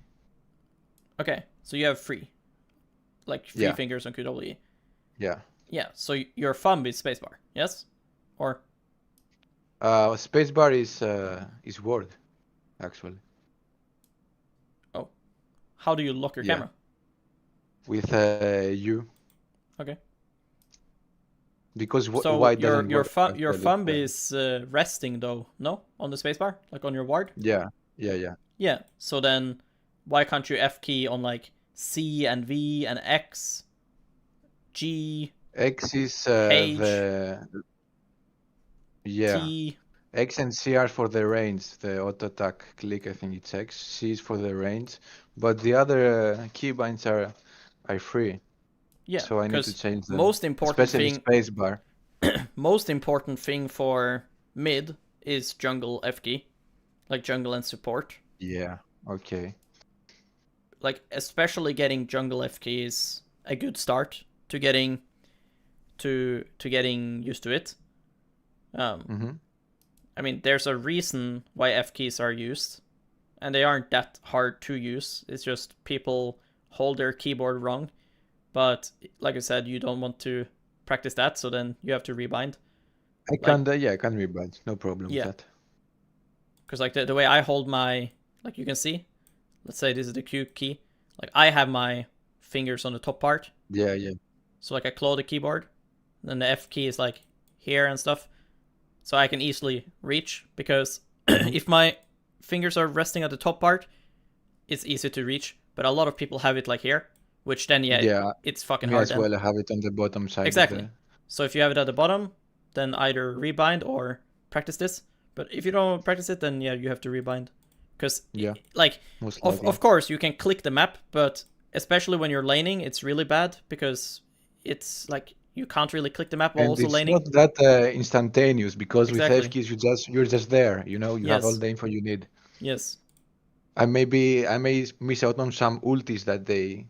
Okay, so you have 3, like 3 Yeah. fingers on QWE. Yeah. Yeah, so your thumb is spacebar, yes? Or Spacebar is word, actually, how do you lock your Yeah. camera? with U. Okay. Because So why doesn't your work? your actually, thumb is resting though, no? On the spacebar, like on your ward. Yeah. Yeah. So then, why can't you F key on like C and V and X, G, X is H, yeah. T? X and C are for the range. The auto attack click, I think it's X. C is for the range, but the other keybinds are free. Yeah. So I need to Because change them, most important especially thing, spacebar. most important thing for mid is jungle F key, like jungle and support. Yeah. Okay. Like especially getting jungle F key is a good start to getting getting used to it. Mm-hmm. I mean, there's a reason why F keys are used, and they aren't that hard to use. It's just people hold their keyboard wrong. But like I said, you don't want to practice that, so then you have to rebind. I can rebind. No problem Yeah. with that. Because like the way I hold my, like you can see, let's say this is the Q key. Like I have my fingers on the top part. Yeah. So like I claw the keyboard, then the F key is like here and stuff. So I can easily reach, because if my fingers are resting at the top part, it's easy to reach. But a lot of people have it like here, which then it's fucking Me hard. as Then. well have it on the bottom side. Exactly. So if you have it at the bottom, then either rebind or practice this. But if you don't practice it, then you have to rebind. Because like Most of course you can click the map, but especially when you're laning, it's really bad because it's like you can't really click the map while And also it's laning. not that instantaneous, because Exactly. with F keys you're just there. You know, you have all Yes. the info you need. Yes. I may miss out on some ultis that they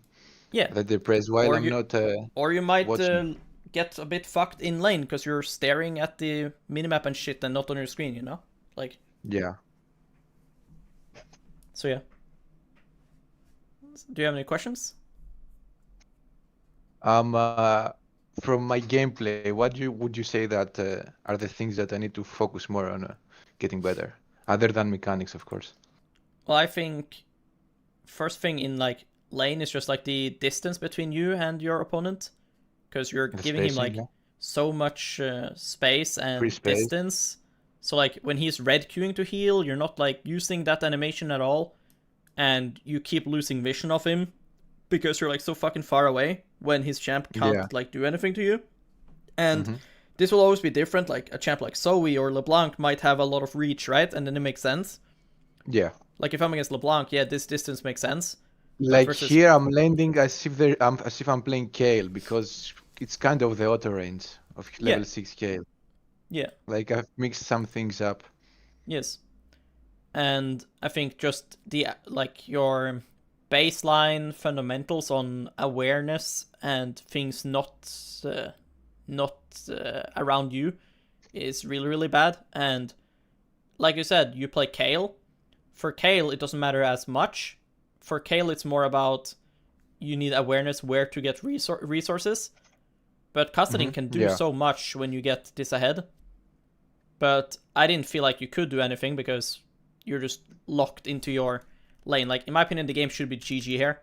press while I'm not. Or you might watching. get a bit fucked in lane because you're staring at the minimap and shit and not on your screen, you know? Like, Yeah. so yeah. Do you have any questions? From my gameplay, would you say that are the things that I need to focus more on getting better, other than mechanics, of course? Well, I think first thing in like lane is just like the distance between you and your opponent, because you're giving him like so much space and Free space. distance. So like when he's red queuing to heal, you're not like using that animation at all, and you keep losing vision of him because you're like so fucking far away when his champ can't like do anything to you. And this will always be different. Like a champ like Zoe or LeBlanc might have a lot of reach, right? And then it makes sense. Yeah. Like if I'm against LeBlanc, yeah, this distance makes sense. Like versus- here, I'm landing as if I'm playing Kale because it's kind of the auto range of level 6 Kale. Yeah. Like I've mixed some things up. Yes. And I think just the like your baseline fundamentals on awareness and things not around you is really, really bad. And like you said, you play Kale. For Kale, it doesn't matter as much. For Kale, it's more about you need awareness where to get resources. But Kassadin can do so much when you get this ahead. But I didn't feel like you could do anything because you're just locked into your lane. Like, in my opinion, the game should be GG here.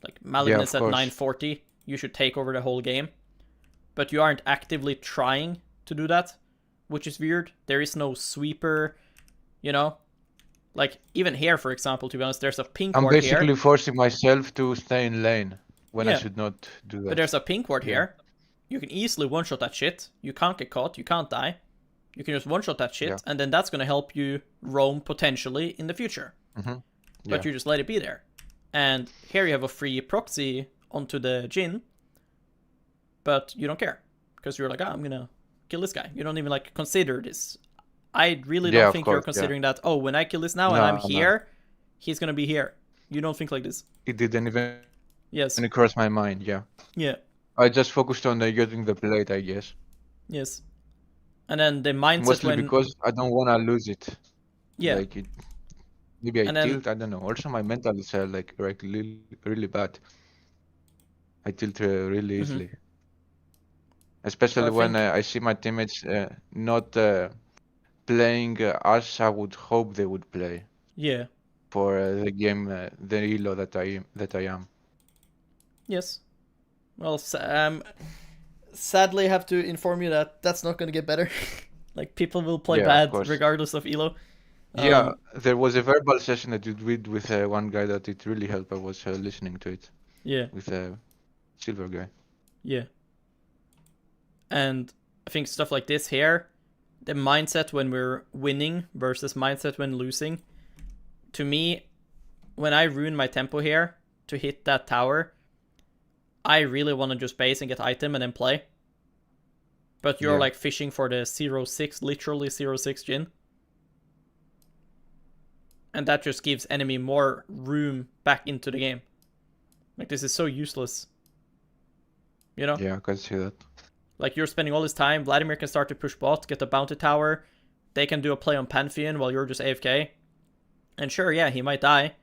Like, Malignus at 940, you should take over the whole game. But you aren't actively trying to do that, which is weird. There is no sweeper, you know? Like, even here, for example, to be honest, there's a pink ward here. I'm basically forcing myself to stay in lane when I should not do that. But there's a pink ward here. You can easily one-shot that shit. You can't get caught. You can't die. You can just one-shot that shit, and then that's going to help you roam potentially in the future. But you just let it be there. And here you have a free proxy onto the Jhin, but you don't care. Because you're like, I'm going to kill this guy. You don't even, like, consider this. I really don't think you're considering that, oh, when I kill this now and I'm here, he's going to be here. You don't think like this. It didn't even Yes. cross my mind, Yeah. I just focused on getting the plate, I guess. Yes. And then the mindset Mostly because I don't want to lose it. Yeah. Like it, maybe I tilt, I don't know. Also, my mental is like really, really bad. I tilt really easily. Especially when I see my teammates not playing as I would hope they would play. Yeah. For the game, the elo that I am. Yes. Well, sadly, I have to inform you that that's not going to get better. Like, people will play bad regardless of elo. Yeah, there was a verbal session that you did with one guy that it really helped. I was listening to it. Yeah. With a silver guy. Yeah. And I think stuff like this here, the mindset when we're winning versus mindset when losing, to me, when I ruin my tempo here to hit that tower, I really want to just base and get item and then play. But you're like fishing for the 0-6, literally 0-6 Jhin. And that just gives enemy more room back into the game. Like, this is so useless. You know? Yeah, I can see that. Like, you're spending all this time, Vladimir can start to push bot, get the bounty tower, they can do a play on Pantheon while you're just AFK. And sure, yeah, he might die.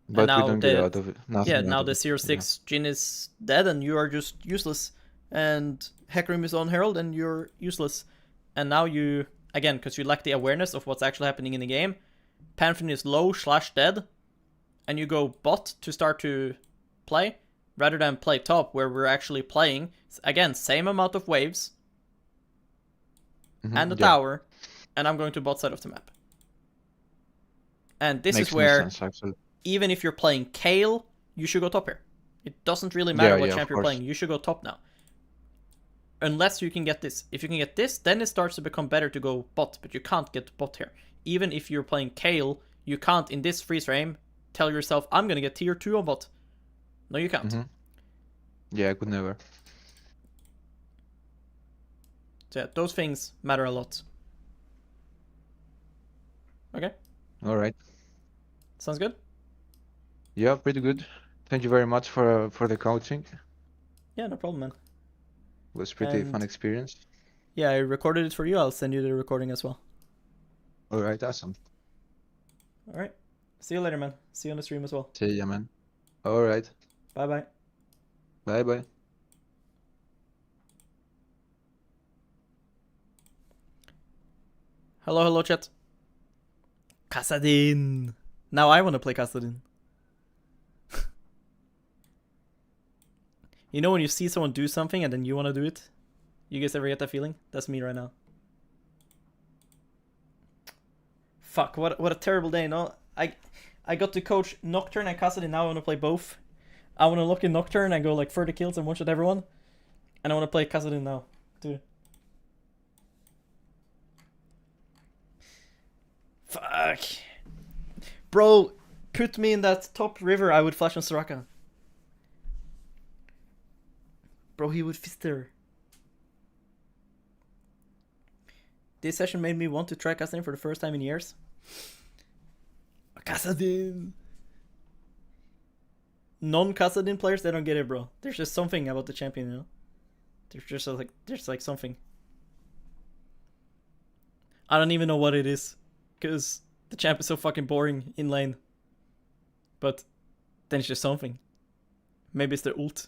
But we don't get out of it. Yeah, now the 0-6 Jhin is dead and you are just useless. And Hecarim is on Herald and you're useless. And now you, again, because you lack the awareness of what's actually happening in the game, Pantheon is low/dead, and you go bot to start to play, rather than play top where we're actually playing, again, same amount of waves, and the tower, and I'm going to bot side of the map. And this is where, even if you're playing Kale, you should go top here. It doesn't really matter what champ you're playing, you should go top now. Unless you can get this. If you can get this, then it starts to become better to go bot, but you can't get bot here. Even if you're playing Kale, you can't, in this freeze frame, tell yourself, I'm gonna get tier 2 on bot. No, you can't. Yeah, I could never. So yeah, those things matter a lot. Okay. Alright. Sounds good? Yeah, pretty good. Thank you very much for the coaching. Yeah, no problem, man. It was pretty fun experience. Yeah, I recorded it for you. I'll send you the recording as well. Alright, awesome. Alright. See you later, man. See you on the stream as well. See ya, man. Alright. Bye-bye. Bye-bye. Hello, chat. Kassadin. Now I want to play Kassadin. You know when you see someone do something and then you want to do it? You guys ever get that feeling? That's me right now. Fuck, what a terrible day, no? I got to coach Nocturne and Kassadin, now I want to play both. I want to look in Nocturne and go like 30 kills and one-shot everyone. And I want to play Kassadin now, too. Fuck. Bro, put me in that top river, I would flash on Soraka. Bro, he would fist her. This session made me want to try Kassadin for the first time in years. Kassadin! Non-Kassadin players, they don't get it, bro. There's just something about the champion, you know? There's like something. I don't even know what it is, because the champ is so fucking boring in lane. But then it's just something. Maybe it's the ult.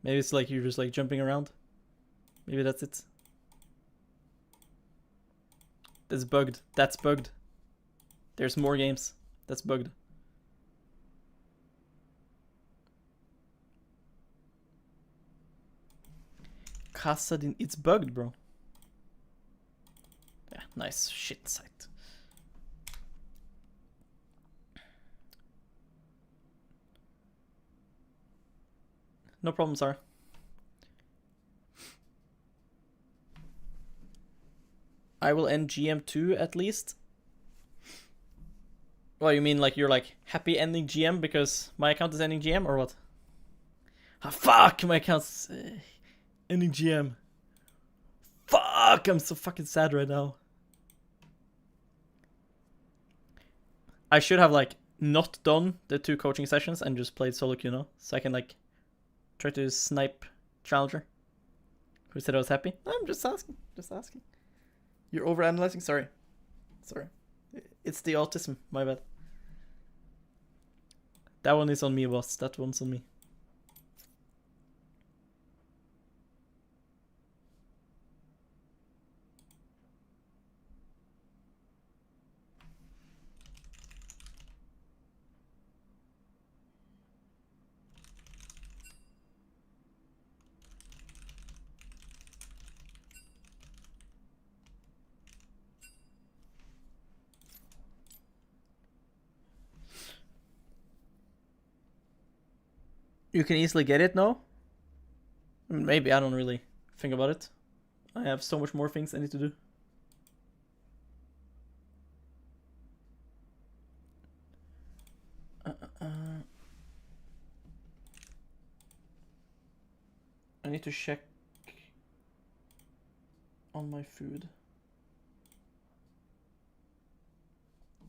Maybe it's like you're just like jumping around. Maybe that's it. That's bugged. That's bugged. There's more games. That's bugged. Kassadin, it's bugged, bro. Yeah, nice shit site. No problem, sir. I will end GM2 at least. Well, you mean like you're like happy ending GM because my account is ending GM or what? Ah, fuck, my account's ending GM. Fuck, I'm so fucking sad right now. I should have like not done the 2 coaching sessions and just played solo Kuno, so I can like try to snipe Challenger. Who said I was happy? I'm just asking. Just asking. You're overanalyzing? Sorry. Sorry. It's the autism. My bad. That one is on me, boss. That one's on me. You can easily get it now? Maybe, I don't really think about it. I have so much more things I need to do. I need to check on my food.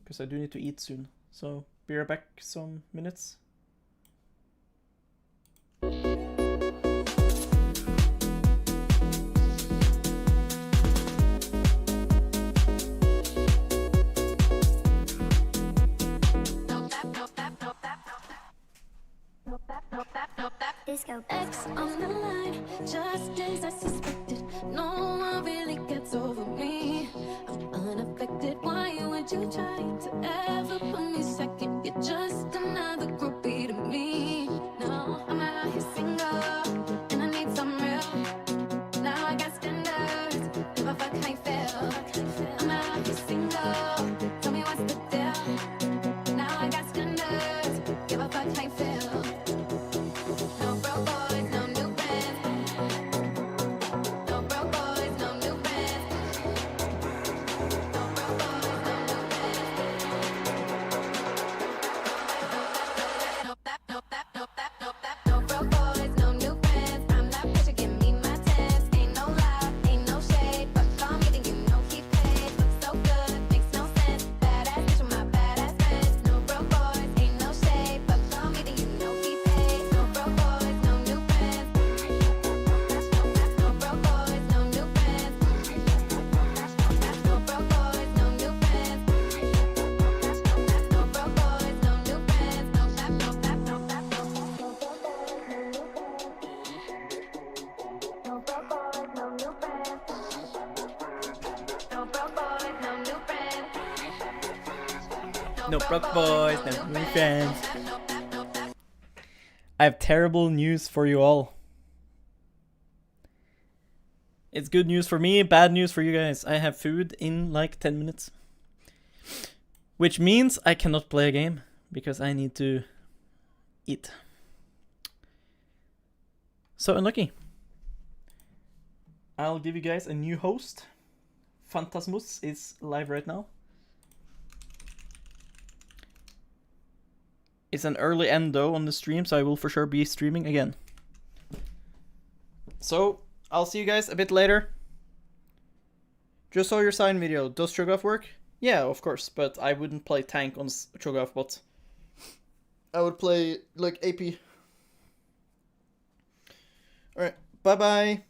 Because I do need to eat soon. So, be right back some minutes. Disco X on the line, just as I suspected. No one really gets over me. I'm unaffected. Why would you try to ever put me second? You're just another groupie to me. No, I'm out here single, and I need some real. Now I got standards. Give a fuck how you feel. I'm out here single. Tell me what's the deal. Now I got standards. Give a fuck how you feel. No broke boys, no new friends. I have terrible news for you all. It's good news for me, bad news for you guys. I have food in like 10 minutes. Which means I cannot play a game because I need to eat. So unlucky. I'll give you guys a new host. Phantasmus is live right now. It's an early end though on the stream, so I will for sure be streaming again. So, I'll see you guys a bit later. Just saw your sign video. Does Cho'Gath work? Yeah, of course, but I wouldn't play tank on Cho'Gath bot. I would play, like, AP. Alright, bye-bye.